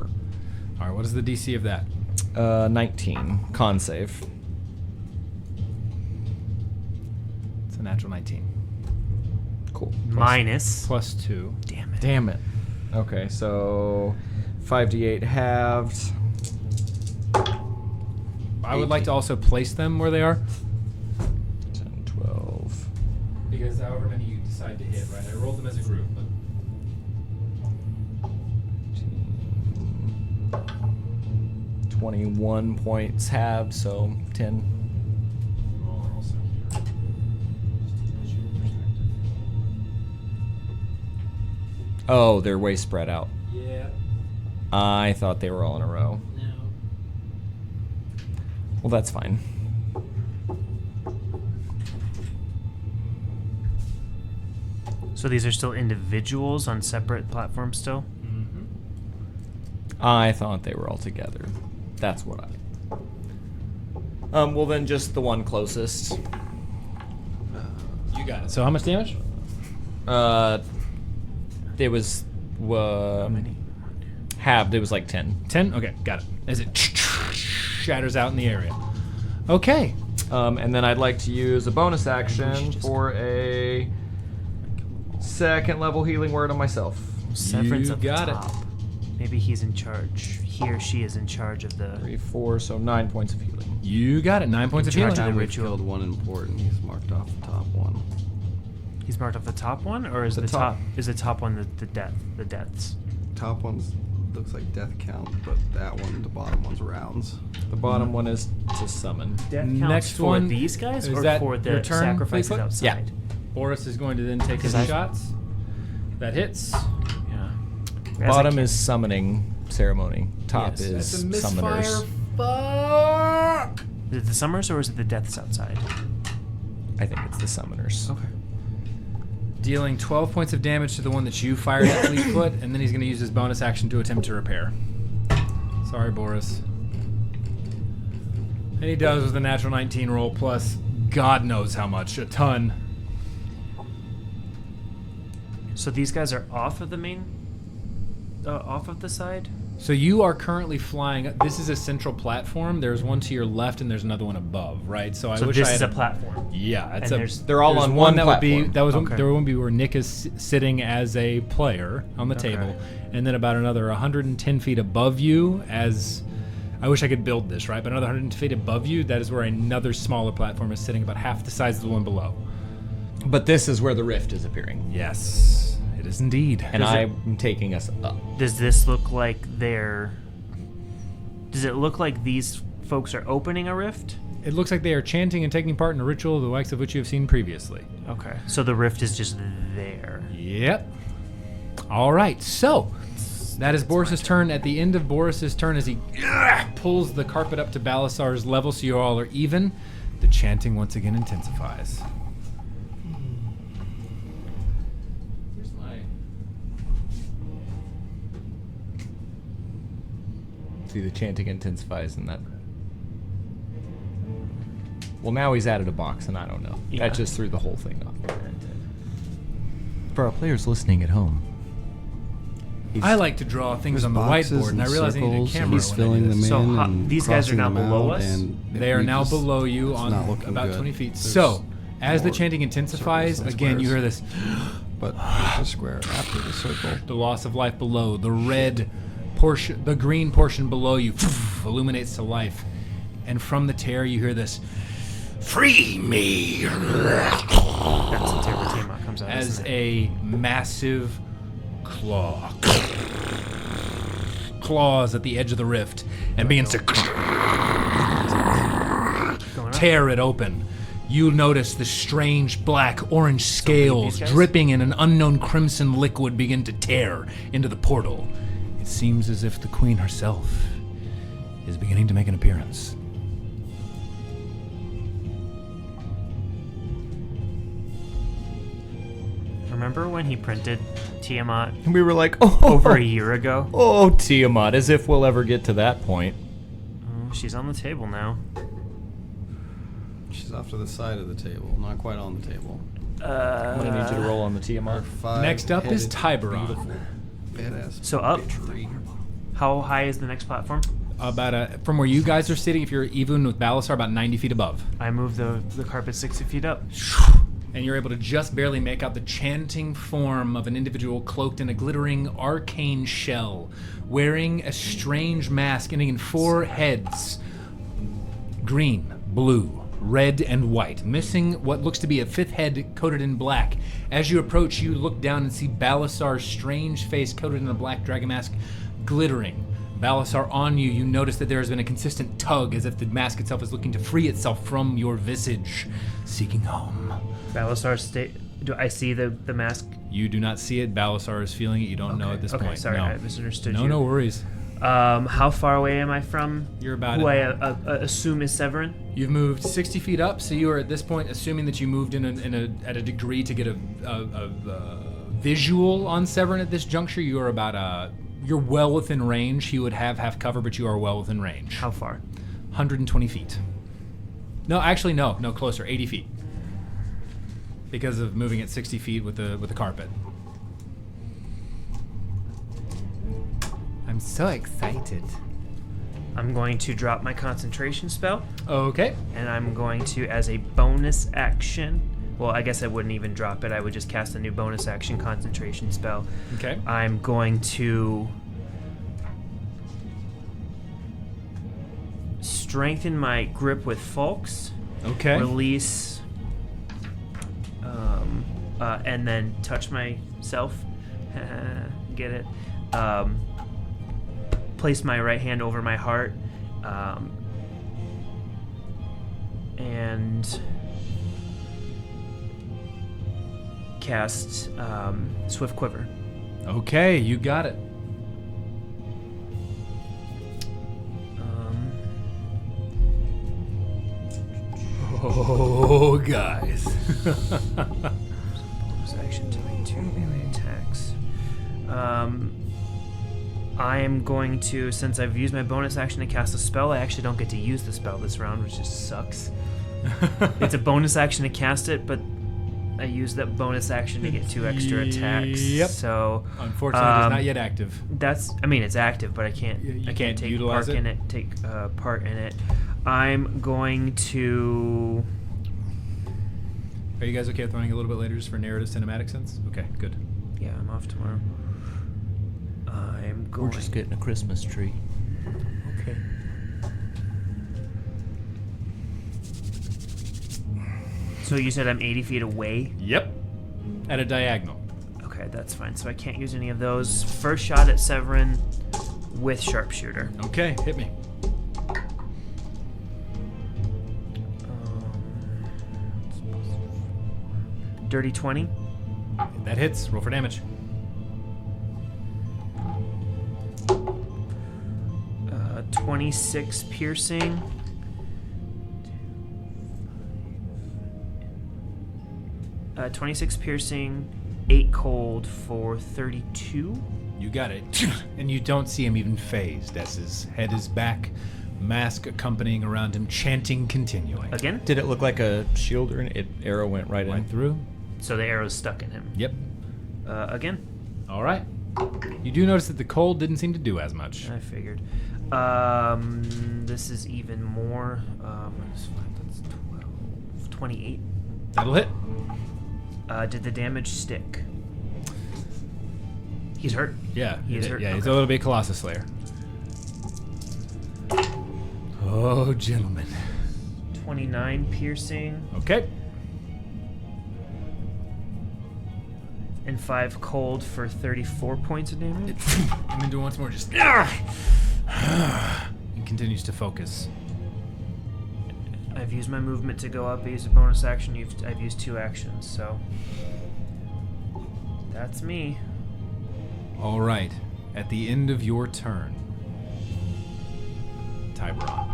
All right, what is the DC of that? 19. Con save. It's a natural 19. Cool. Minus. Plus 2. Damn it. Damn it. Okay, so 5d8 halved. I would like to also place them where they are. 10, 12. Because however many you decide to hit, right? I rolled them as a group, but 21 points halved, so 10. roll are also here. Just to visual perspective. Oh, they're way spread out. Yeah. I thought they were all in a row. No. Well, that's fine. So these are still individuals on separate platforms still? I thought they were all together. That's what I... well then just the one closest. You got it. So how much damage? It was... halved. It was like 10. 10? Okay, got it. As it shatters out in the area. Okay. And then I'd like to use a bonus action for a second level healing word on myself. Severance You at the got it. top. Maybe he's in charge. He or she is in charge of the. 3, 4, so 9 points of healing. You got it. 9 points of healing. Charge of the We've ritual. killed one important. He's marked off the top one. He's marked off the top one, or is The the top. top? Is the top one the deaths? Top one's looks like death count, but that one, the bottom one's rounds. The bottom one is to summon. Death counts Next for one, these guys, is or that for your the turn, sacrifices Fleetfoot? outside? Boris is going to then take his 'Cause I- shots. That hits. Yeah. As Bottom I is summoning ceremony. Top Yes. is That's a misfire. summoners. Fuck! Is it the summers or is it the deaths outside? I think it's the summoners. Okay. Dealing 12 points of damage to the one that you fired at Fleetfoot, and then he's going to use his bonus action to attempt to repair. Sorry, Boris. And he does with a natural 19 roll plus God knows how much. A ton. So these guys are off of the main, off of the side. So you are currently flying. This is a central platform. There's one to your left, and there's another one above, right? So I So wish this I is had a platform. Yeah, it's And a. they're all there's on one that would be platform. that was Okay. there would be where Nick is sitting as a player on the Okay. table, and then about another 110 feet above you as. I wish I could build this right, but another 100 feet above you, that is where another smaller platform is sitting, about half the size of the one below. But this is where the rift is appearing. Yes, it is indeed. And I'm taking us up. Does this look like they're? Does it look like these folks are opening a rift? It looks like they are chanting and taking part in a ritual the likes of which you have seen previously. Okay. So the rift is just there. Yep. All right, so that is Boris's turn. At the end of Boris's turn, as he pulls the carpet up to Balasar's level, so you all are even, the chanting once again intensifies. Here's my. See, the chanting intensifies and that. Well, now he's added a box, and I don't know. Yeah. That just threw the whole thing off. For our players listening at home, I like to draw things There's on the boxes whiteboard, and I and realize I need a circles, camera. and he's when I filling do them this. in. So, and these guys are crossing now them below out, us? and They are we now just- below you it's on not looking about good. 20 feet. There's So, as the more chanting intensifies, circles and again, you hear squares. this. But there's a square after the circle. The loss of life below, the red portion, the green portion below you illuminates to life. And from the tear, you hear this, "Free me!" That's until Tiamat comes out. as isn't it? a massive claws at the edge of the rift and begins to Going on? tear it open. You notice the strange black orange scales these guys? dripping in an unknown crimson liquid begin to tear into the portal. It seems as if the queen herself is beginning to make an appearance. Remember when he printed Tiamat and we were like, oh, over a year ago? oh, Tiamat, as if we'll ever get to that point. Oh, she's on the table now. She's off to the side of the table, not quite on the table. I'm gonna need you to roll on the Tiamat. Next up is Five-headed, Tiberon. beautiful, badass So up. tree. How high is the next platform? From where you guys are sitting, if you're even with Balasar, about 90 feet above. I moved the carpet 60 feet up. And you're able to just barely make out the chanting form of an individual cloaked in a glittering arcane shell, wearing a strange mask ending in 4 heads: green, blue, red, and white, missing what looks to be a 5th head coated in black. As you approach, you look down and see Balasar's strange face coated in a black dragon mask glittering. Balasar, on you, you notice that there has been a consistent tug as if the mask itself is looking to free itself from your visage, seeking home. Balasar do I see the mask? You do not see it. Balasar is feeling it. You don't know at this Okay, point. sorry, no. I misunderstood No, you. no worries. How far away am I from You're about who it. I assume is Severin? You've moved 60 feet up, so you are at this point assuming that you moved at a degree to get a visual on Severin at this juncture. You are about you're well within range. He would have cover, but you are well within range. How far? 120 feet. No, actually, no, closer, 80 feet. Because of moving at 60 feet with the carpet. I'm so excited. I'm going to drop my concentration spell, Okay. and I'm going to, as a bonus action, well, I guess I wouldn't even drop it. I would just cast a new bonus action concentration spell. Okay. I'm going to strengthen my grip with Fulks, Okay. release, and then touch myself. Get it? Place my right hand over my heart, and cast Swift Quiver. Okay, you got it. Oh, guys. Bonus action to make 2 melee attacks. I am going to, since I've used my bonus action to cast a spell, I actually don't get to use the spell this round, which just sucks. It's a bonus action to cast it, but I use that bonus action to get 2 extra attacks. Yep. So Unfortunately, it's not yet active. it's active, but I can't. You I can't take utilize part it? in it. Take part in it. I'm going to. Are you guys okay with running a little bit later just for narrative cinematic sense? Okay, good. Yeah, I'm off tomorrow. I'm going. We're just getting a Christmas tree. Okay. So you said I'm 80 feet away? Yep. At a diagonal. Okay, that's fine. So I can't use any of those. First shot at Severin with sharpshooter. Okay, hit me. Dirty 20. That hits. Roll for damage. 26 piercing. 26 piercing, 8 cold for 32. You got it. And you don't see him even phased as his head is back, mask accompanying around him, chanting continuing. Again? Did it look like a shield or an arrow went right Went in? through. So the arrow's stuck in him. Yep. Again? All right. You do notice that the cold didn't seem to do as much. I figured. This is even more. Minus 5, that's 12. 28. That'll hit. Did the damage stick? He's hurt. Yeah. He is hurt. Yeah, he's Okay. a little bit Colossus Slayer. Oh, gentlemen. 29 piercing Okay. and 5 cold for 34 points of damage. And then do it once more, just. And continues to focus. I've used my movement to go up. I used a bonus action. I've used 2 actions, so that's me. All right. At the end of your turn, Tiburon,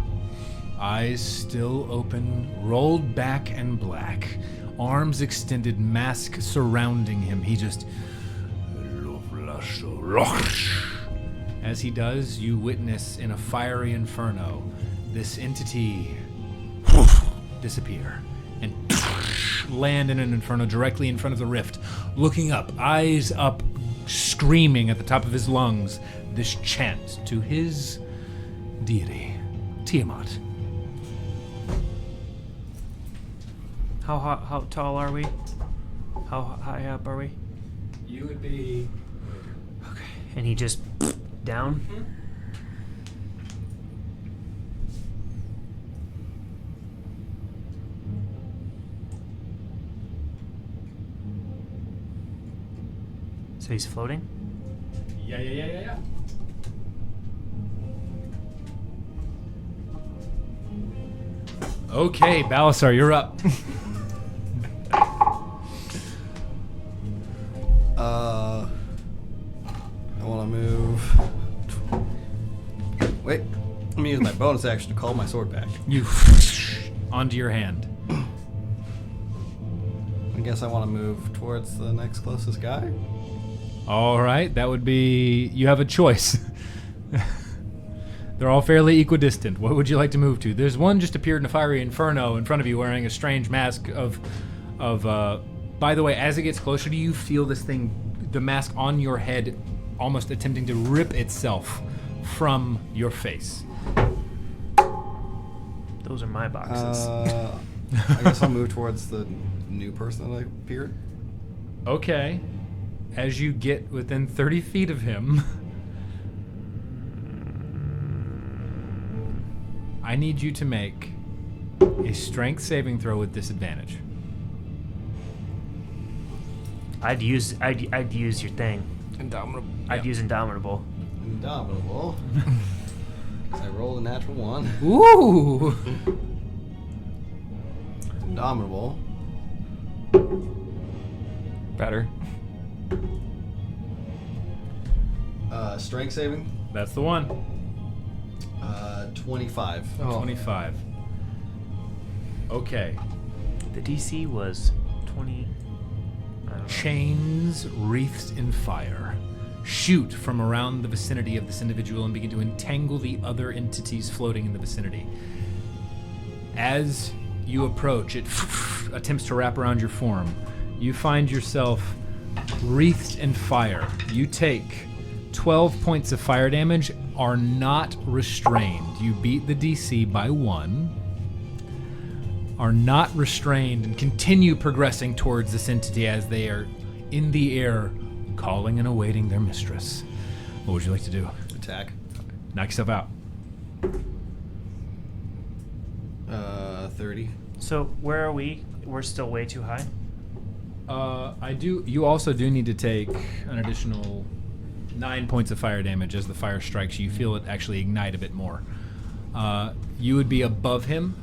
eyes still open, rolled back and black, arms extended, mask surrounding him. He just. As he does, you witness in a fiery inferno this entity disappear and land in an inferno directly in front of the rift, looking up, eyes up, screaming at the top of his lungs this chant to his deity, Tiamat. How tall are we? How high up are we? You would be. Okay. And he just down. So he's floating? Yeah. Okay, Balasar, you're up. I want to move. Wait, let me use my bonus action to call my sword back. You onto your hand. I guess I want to move towards the next closest guy. All right, that would be. You have a choice. They're all fairly equidistant. What would you like to move to? There's one just appeared in a fiery inferno in front of you, wearing a strange mask of. By the way, as it gets closer to you, feel this thing, the mask on your head, almost attempting to rip itself from your face. Those are my boxes. I guess I'll move towards the new person that appeared. Okay. As you get within 30 feet of him, I need you to make a strength saving throw with disadvantage. I'd use your thing. Indomitable. I'd use Indomitable. Indomitable. Because I rolled a natural 1. Ooh! Indomitable. Better. Strength saving. That's the one. 25. 25. Okay. The DC was 20. I don't know. Chains wreathed in fire shoot from around the vicinity of this individual and begin to entangle the other entities floating in the vicinity. As you approach, it attempts to wrap around your form. You find yourself wreathed in fire. You take 12 points of fire damage, are not restrained. You beat the DC by 1. Are not restrained and continue progressing towards this entity as they are in the air, calling and awaiting their mistress. What would you like to do? Attack. Knock yourself out. 30. So where are we? We're still way too high. You also do need to take an additional 9 points of fire damage as the fire strikes you. You feel it actually ignite a bit more. You would be above him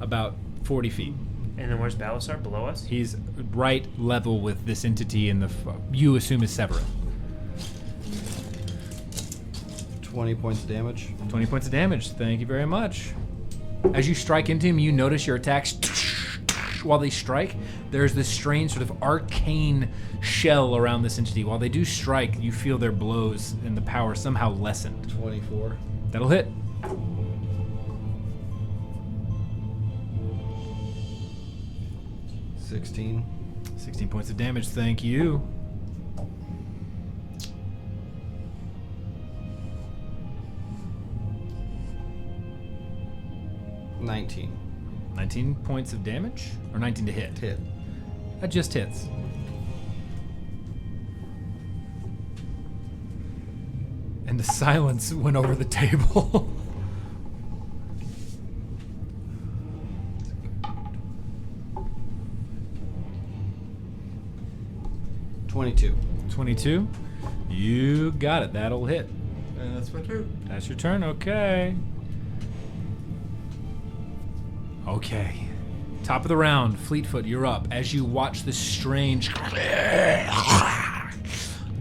about 40 feet. And then where's Balasar? Below us? He's right level with this entity in the you assume is Severin. 20 points of damage. 20 points of damage. Thank you very much. As you strike into him, you notice your attacks while they strike. There's this strange sort of arcane shell around this entity. While they do strike, you feel their blows and the power somehow lessened. 24. That'll hit. $16. 16 points of damage. Thank you. $19. 19 points of damage? Or 19 to hit? Hit. That just hits. And the silence went over the table. $22. 22. You got it. That'll hit. And that's my turn. That's your turn. Okay. Okay. Top of the round. Fleetfoot, you're up. As you watch this strange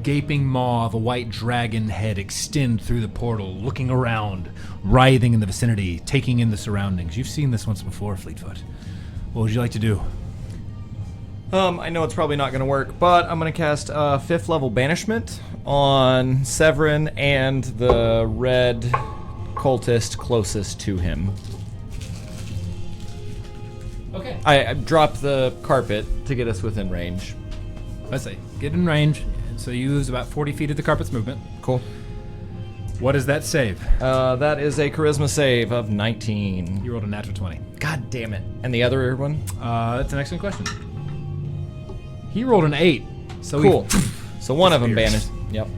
gaping maw of a white dragon head extend through the portal, looking around, writhing in the vicinity, taking in the surroundings. You've seen this once before, Fleetfoot. What would you like to do? I know it's probably not going to work, but I'm going to cast 5th level banishment on Severin and the red cultist closest to him. Okay. I dropped the carpet to get us within range. Let's say, get in range. So you lose about 40 feet of the carpet's movement. Cool. What does that save? That is a charisma save of 19. You rolled a natural 20. God damn it. And the other one? That's an excellent question. He rolled an 8. So Cool. So one of them disappears. banished. Yep.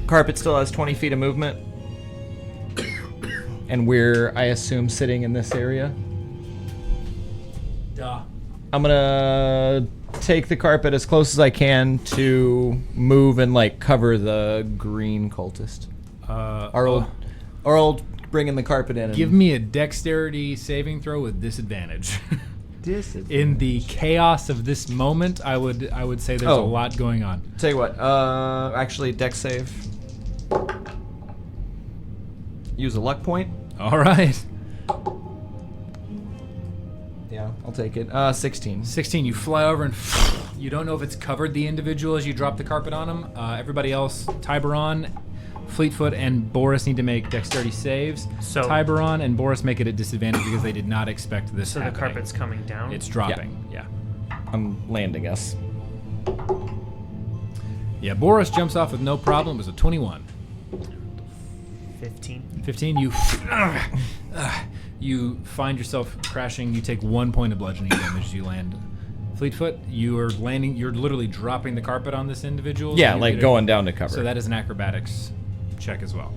Carpet still has 20 feet of movement. And we're, I assume, sitting in this area. Duh. I'm gonna take the carpet as close as I can to move and like cover the green cultist. Our old bringing the carpet in. Give me a dexterity saving throw with disadvantage. In the chaos of this moment, I would say there's a lot going on. Tell you what, actually, dex save. Use a luck point. All right. Yeah, I'll take it. 16. 16. You fly over and you don't know if it's covered the individual as you drop the carpet on him. Everybody else, Tiberon, Fleetfoot, and Boris need to make dexterity saves. So- Tiberon and Boris make it a disadvantage because they did not expect this So the happening. carpet's coming down? It's dropping. Yeah. I'm landing us. Yeah, Boris jumps off with no problem. It was a 21. 15. 15. You find yourself crashing. You take 1 point of bludgeoning damage as you land. Fleetfoot, you are landing. You're literally dropping the carpet on this individual. Yeah, So you like get going down to cover. So that is an acrobatics check as well.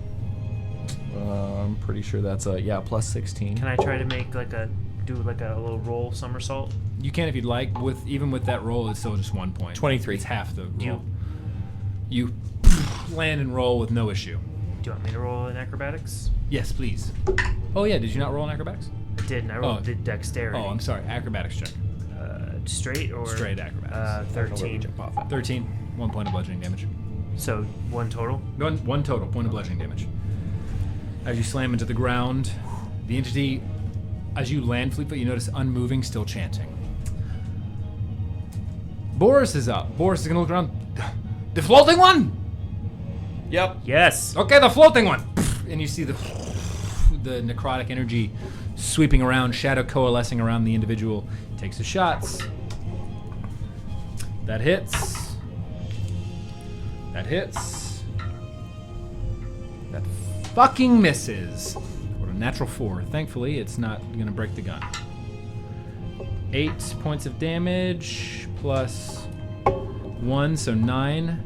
I'm pretty sure that's a plus 16. Can I try to make a little roll somersault? You can if you'd like. Even with that roll, it's still just 1 point. 23. It's half the Do roll. You land and roll with no issue. Do you want me to roll in acrobatics? Yes, please. Oh yeah, did you not roll in acrobatics? I did, and I rolled the dexterity. Oh, I'm sorry. Acrobatics check. Straight or? Straight acrobatics. 13. 13. 1 point of bludgeoning damage. So 1 total? One total point of bludgeoning damage. As you slam into the ground, the entity, as you land, Fleetfoot, you notice unmoving, still chanting. Boris is up. Boris is gonna look around. The floating one. Yep. Yes. Okay, the floating one. And you see the necrotic energy sweeping around, shadow coalescing around the individual. Takes his shots. That hits. That hits. That fucking misses. What a natural 4. Thankfully, it's not gonna break the gun. 8 points of damage plus 1, so 9.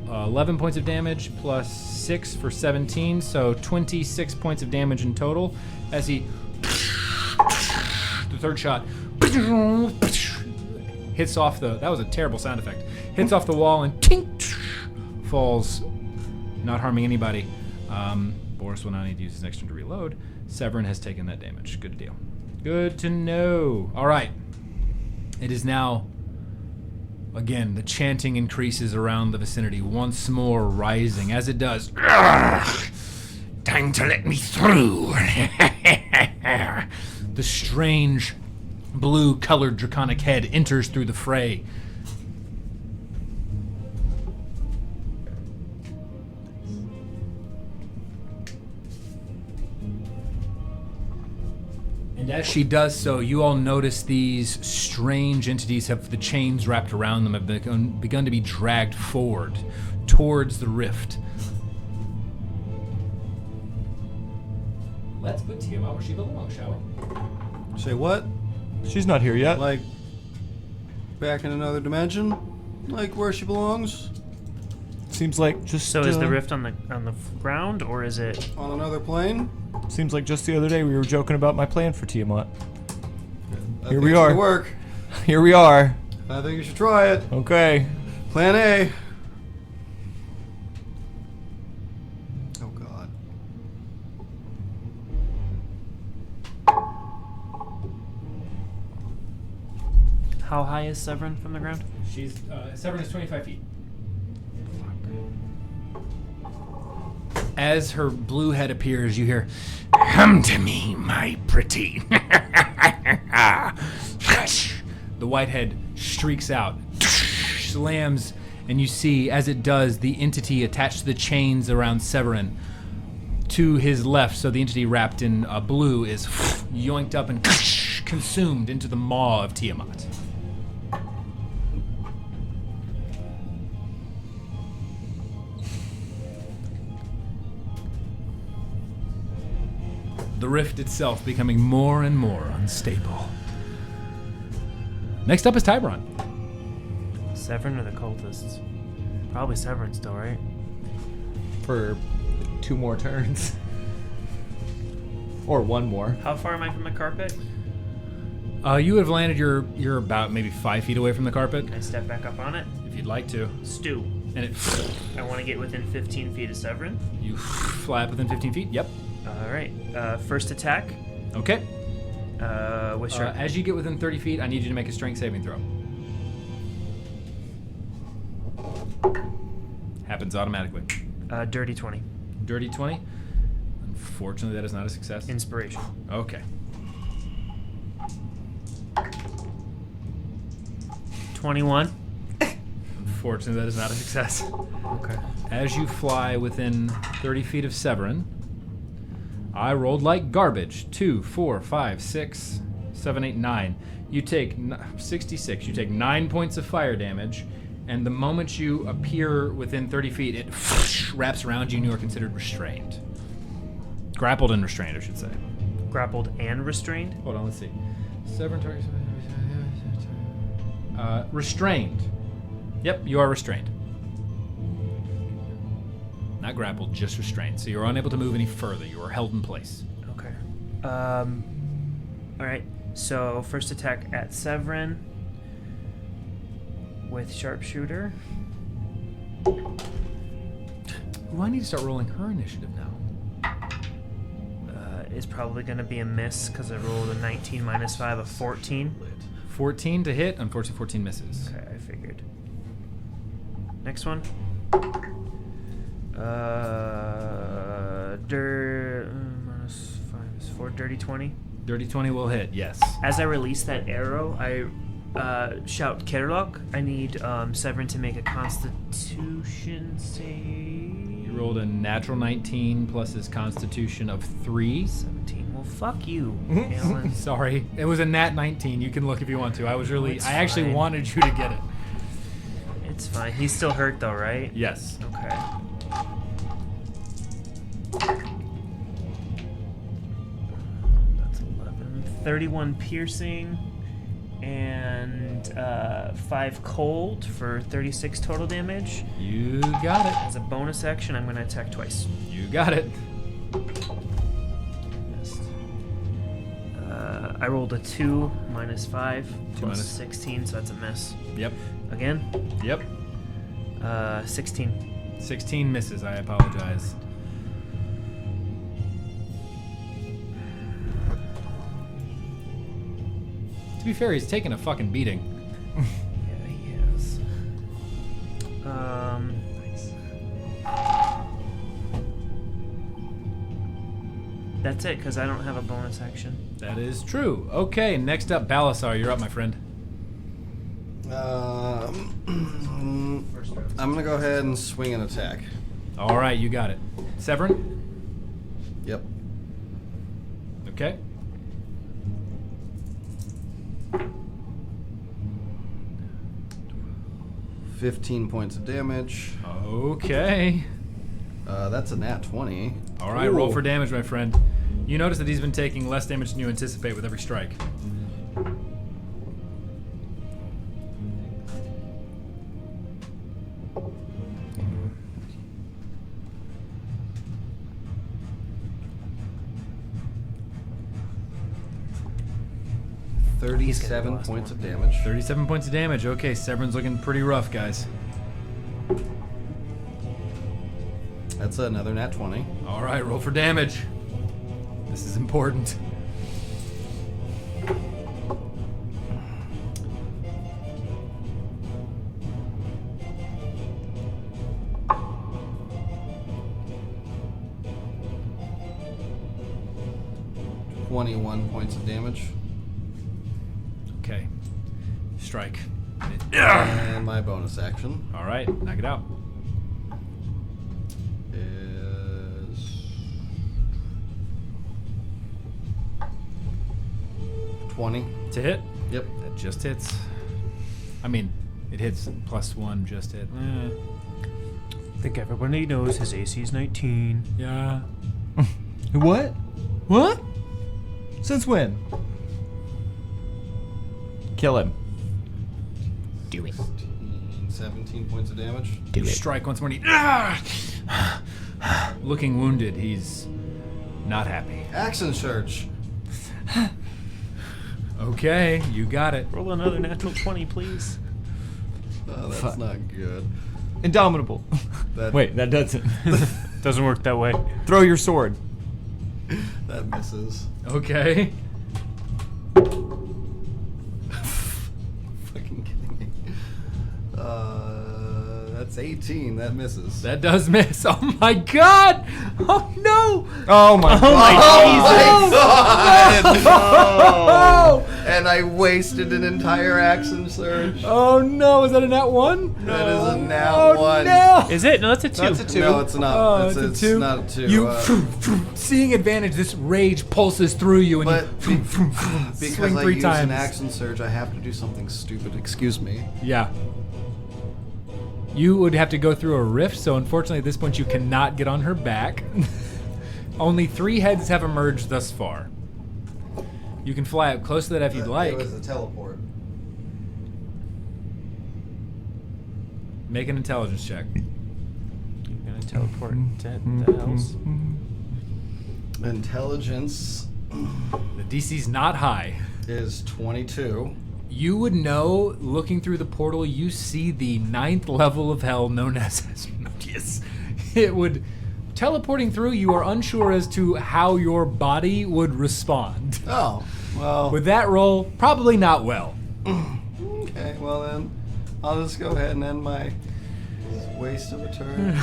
11 points of damage plus 6 for 17, so 26 points of damage in total as he, the third shot, hits off that was a terrible sound effect, hits off the wall and tink, falls, not harming anybody. Boris will not need to use his next turn to reload. Severin has taken that damage. Good deal. Good to know. All right. It is now... Again, the chanting increases around the vicinity, once more rising. As it does, time to let me through. The strange blue-colored draconic head enters through the fray. And as she does so, you all notice these strange entities have the chains wrapped around them, have begun to be dragged forward towards the rift. Let's put Tiamat where she belongs, shall we? Say what? She's not here yet. Like, back in another dimension? Like where she belongs? Seems like just. So is the rift on the ground, or is it On another plane? Seems like just the other day we were joking about my plan for Tiamat. I Here think we it are. should work. Here we are. I think you should try it. Okay. Plan A. Oh God. how high is Severin from the ground? She's Severin is 25 feet. As her blue head appears, you hear, "Come to me, my pretty." The white head streaks out, slams, and you see, as it does, the entity attached to the chains around Severin to his left. So the entity wrapped in blue is yoinked up and consumed into the maw of Tiamat. The rift itself becoming more and more unstable. Next up is Tiburon. Severin or the cultists? Probably Severin still, right? For 2 more turns. Or 1 more. How far am I from the carpet? You would have landed. You're about maybe 5 feet away from the carpet, Can I step back up on it? if you'd like to. Stew. And it, I want to get within 15 feet of Severin. you fly up within 15 feet. Yep. All right. First attack. Okay. With sharp. As you get within 30 feet, I need you to make a strength saving throw. Happens automatically. Dirty 20. Dirty 20. Unfortunately, that is not a success. Inspiration. Okay. 21. Unfortunately, that is not a success. Okay. As you fly within 30 feet of Severin, I rolled like garbage. 2, 4, 5, 6, 7, 8, 9. You take 66. You take 9 points of fire damage, and the moment you appear within 30 feet, it wraps around you and you are considered restrained. Grappled and restrained, I should say. Grappled and restrained. Hold on, let's see. Severed target. Restrained. Yep, you are restrained. Not grappled, just restrained. So you're unable to move any further. You are held in place. Okay. All right. So first attack at Severin with sharpshooter. Ooh, I need to start rolling her initiative now. Is probably going to be a miss because I rolled a 19 minus 5, a 14. 14 to hit. Unfortunately, 14 misses. Okay, I figured. Next one. Minus 5 is 4. Dirty 20. Dirty 20 will hit, yes. As I release that arrow, I shout Kerlok. I need Severin to make a Constitution save. You rolled a natural 19 plus his constitution of 3. 17. Well, fuck you, Alan. Sorry. It was a nat 19. You can look if you want to. I It's actually fine. wanted you to get it. It's fine. He's still hurt though, right? Yes. Okay. That's 11. 31 piercing and 5 cold for 36 total damage. You got it. As a bonus action, I'm going to attack twice. You got it. Missed. I rolled a 2 minus 5 plus minus- 16, so that's a miss. Yep. Again, Yep. 16. 16 misses. I apologize. To be fair, he's taking a fucking beating. Yeah, he is. That's it, because I don't have a bonus action. That is true. Okay, next up, Balasar. You're up, my friend. I'm gonna go ahead and swing an attack. All right, you got it. Severin? Yep. Okay. $15 points of damage. Okay. That's a nat 20. All right, roll Ooh. for damage, my friend. You notice that he's been taking less damage than you anticipate with every strike. He's 37 gonna points last of damage. 37 points of damage. Okay, Severin's looking pretty rough, guys. That's another nat 20. All right, roll for damage. This is important. $21 points of damage. Okay. Strike. And my bonus action All right, knock it out. is 20. To hit? Yep. That just hits. I mean, it hits +1, just hit. I think everybody knows his AC is 19. Yeah. What? What? Since when? Kill him. Do it. 17 points of damage. Do it. Strike once more. And looking wounded, he's not happy. Action search. Okay, you got it. Roll another natural 20, please. Oh, that's Fuck. not good. Indomitable. That, Wait, that doesn't. Doesn't work that way. Throw your sword. That misses. Okay. Fucking kidding me. That's 18. That misses. That does miss. Oh my god! Oh no! Oh my god. Oh! And I wasted an entire action surge. Oh no, is that a nat 1? That is a nat Oh 1. no! Is it? No, that's a 2. That's a 2. No, it's not. Oh, it's, it's a 2? not a 2. You, seeing advantage, this rage pulses through you and but you because swing I 3 use times. an action surge, I have to do something stupid. Excuse me. Yeah. You would have to go through a rift, so unfortunately at this point you cannot get on her back. Only 3 heads have emerged thus far. You can fly up close to that if you'd like. It was a teleport. Make an intelligence check. You're gonna teleport to the hells. Intelligence The DC's not high. is 22. You would know, looking through the portal, you see the 9th level of hell known as Asmodeus. It would... Teleporting through, you are unsure as to how your body would respond. Oh, well. With that roll, probably not well. Okay, well then, I'll just go ahead and end my waste of a turn.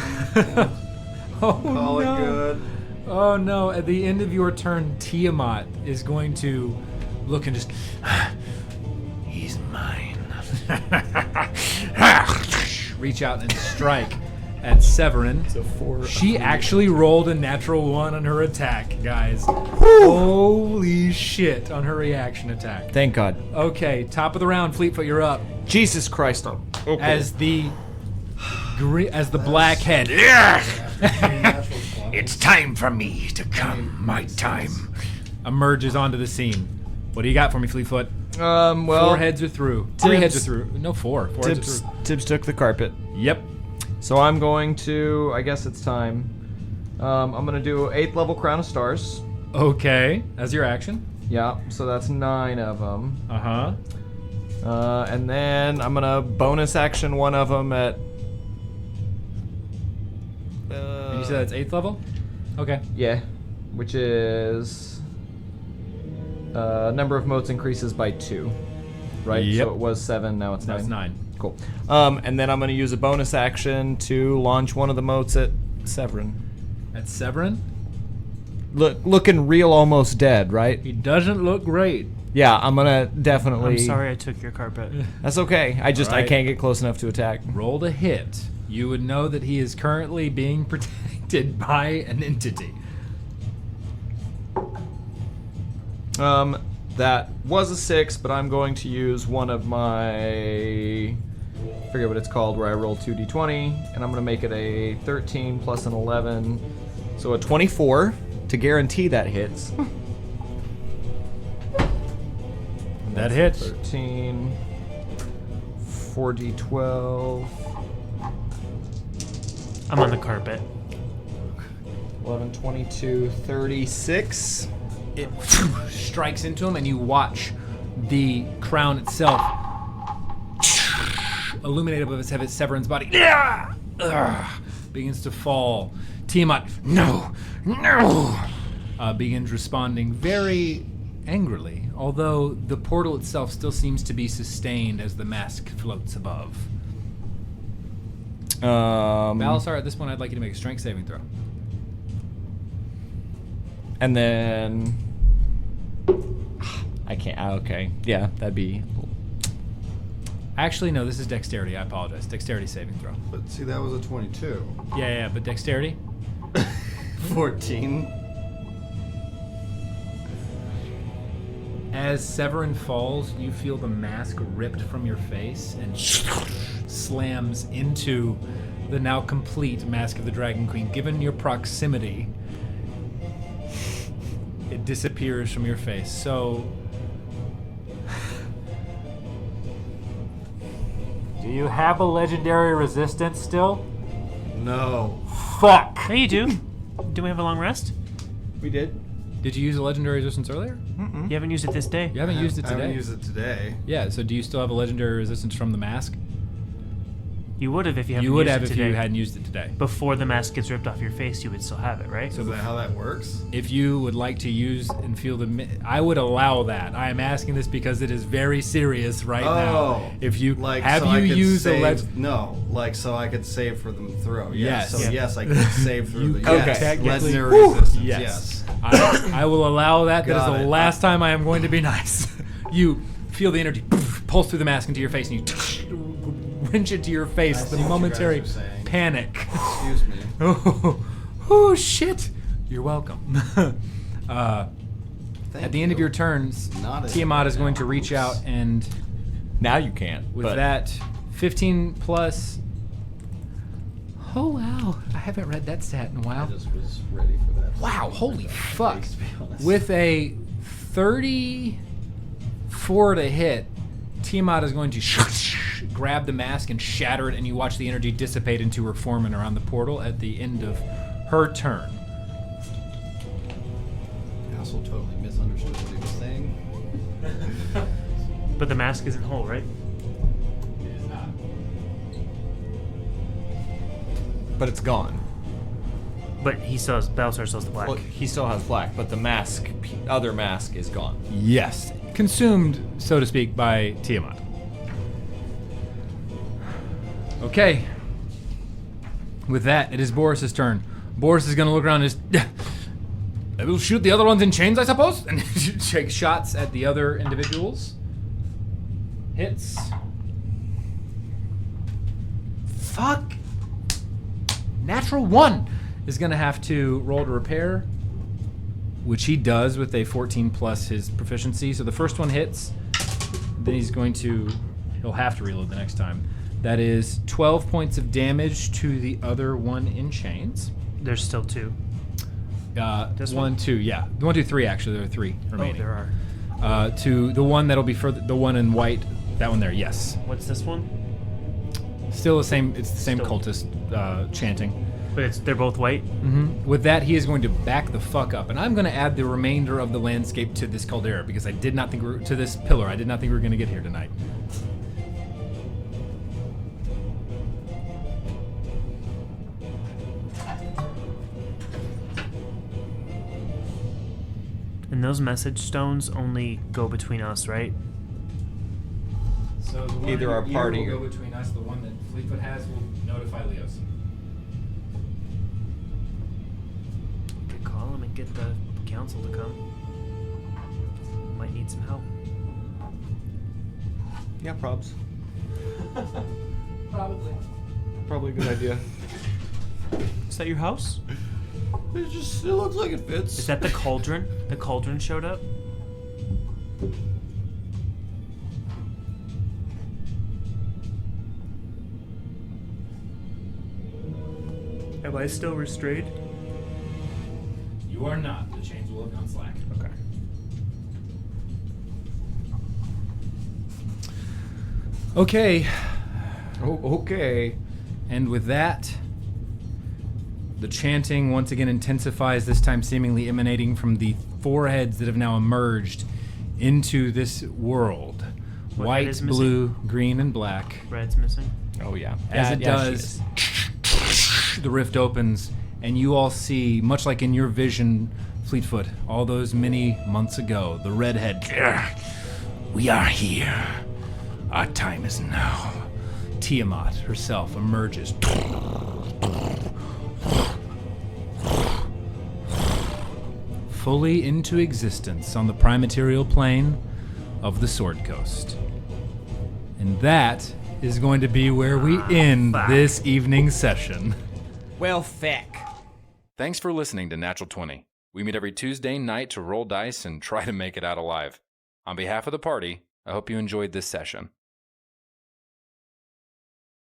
Oh, Call it no. good. Oh no, at the end of your turn, Tiamat is going to look and just... He's mine. Reach out and strike at Severin. She actually rolled a natural 1 on her attack, guys. Holy shit on her reaction attack. Thank God. Okay, top of the round, Fleetfoot, you're up. Jesus Christ. As the black head. It's time for me to come. My time. Emerges onto the scene. What do you got for me, Fleetfoot? Well, 4 heads are through. 3 heads are Tibbs- through. No, 4. 4 heads are Tibbs, through. Tibbs took the carpet. Yep. So I'm going to, I guess it's time. I'm going to do 8th level Crown of Stars. Okay. As your action. Yeah, so that's 9 of them. Uh-huh. And then I'm going to bonus action one of them at... And you said that's 8th level? Okay. Yeah, which is... number of motes increases by 2. Right? Yep. So it was 7, now it's 9. That's 9. Cool. And then I'm going to use a bonus action to launch one of the motes at Severin. That's Severin? Looking real almost dead, right? He doesn't look great. Yeah, I'm going to definitely... I'm sorry I took your carpet. That's okay. I Alright. can't get close enough to attack. Rolled a hit. You would know that he is currently being protected by an entity. That was a 6, but I'm going to use one of my... I forget what it's called, where I roll 2d20, and I'm going to make it a 13 plus an 11. So a 24 to guarantee that hits. That hits. 13, 4d12, I'm on the carpet. 11, 22, 36. It strikes into him, and you watch the crown itself illuminate above his head as Severin's body begins to fall. Tiamat, no, begins responding very angrily, although the portal itself still seems to be sustained as the mask floats above. Balasar, at this point, I'd like you to make a strength saving throw. And then... I can't... Okay. Yeah, that'd be... Actually, no, this is dexterity. I apologize. Dexterity saving throw. But see, that was a 22. Yeah, but dexterity? 14. As Severin falls, you feel the mask ripped from your face and slams into the now complete Mask of the Dragon Queen. Given your proximity, it disappears from your face. So, do you have a legendary resistance still? No. Fuck! Hey, you do? Do we have a long rest? We did. Did you use a legendary resistance earlier? You haven't used it this day. You haven't used it I today. haven't used it today. Yeah, so do you still have a legendary resistance from the mask? You would have if you haven't You would used have it if today. you hadn't used it today. Before the mask gets ripped off your face, you would still have it, right? Is that how that works? If you would like to use and feel I would allow that. I am asking this because it is very serious right now. If you have so I you could used a save, no, like so I could save for them throw. Yes. So Yeah. yes, I could save through You the could yes. technically- Legendary Woo! resistance. Yes. Yes. I will allow that. That Got is the it. last time I am going to be nice. You feel the energy pulse through the mask into your face, and you wrench it to your face. I The see what you momentary guys are saying. panic. Excuse me. Oh shit! You're welcome. Thank At the end of you. your turns, Not as Tiamat is bad going now. to reach out and, Now you can't. with but that 15 plus... Oh, wow. I haven't read that stat in a while. was ready for that. Wow, holy fuck. With a 34 to hit, Tiamat is going to grab the mask and shatter it, and you watch the energy dissipate into her form and around the portal at the end of her turn. Asshole totally misunderstood what he was saying. But the mask isn't whole, right? But it's gone. But he still has, Battlestar still has the black. Well, he still has black, but the mask, other mask, is gone. Yes. Consumed, so to speak, by Tiamat. Okay. With that, it is Boris's turn. Boris is going to look around and just... I will shoot the other ones in chains, I suppose? And take shots at the other individuals. Hits. Fuck. Natural 1 is going to have to roll to repair, which he does with a 14 plus his proficiency. So the first one hits, then he'll have to reload the next time. That is 12 points of damage to the other one in chains. There's still 2. This one, 2, yeah. 1, 2, 3, actually. There are 3 remaining. Oh, there are. To the one that'll be further, the one in white, that one there, yes. What's this one? Still the same, it's the same Still. cultist chanting. But they're both white? Mm-hmm. With that, he is going to back the fuck up, and I'm going to add the remainder of the landscape to this caldera because I did not think to this pillar. I did not think we were going to get here tonight. And those message stones only go between us, right? So the one Either our party will or- go between us. The one that Fleetfoot has will notify Leos. Could call them and get the council to come. Might need some help. Yeah, probs. Probably. Probably a good idea. Is that your house? It looks like it fits. Is that the cauldron? The cauldron showed up? Am I still restrained? You are not. The chains will have gone slack. Okay. Okay. Oh, okay. And with that, the chanting once again intensifies, this time seemingly emanating from the foreheads that have now emerged into this world. What White, head is missing? blue, green, and black. Red's missing. Oh, yeah. As Yeah, it yeah, she does, is. the rift opens, and you all see, much like in your vision, Fleetfoot, all those many months ago, the redhead. We are here. Our time is now. Tiamat herself emerges. Fully into existence on the primaterial plane of the Sword Coast. And that is going to be where we end fuck. this evening's session. Well, feck. Thanks for listening to Natural 20. We meet every Tuesday night to roll dice and try to make it out alive. On behalf of the party, I hope you enjoyed this session.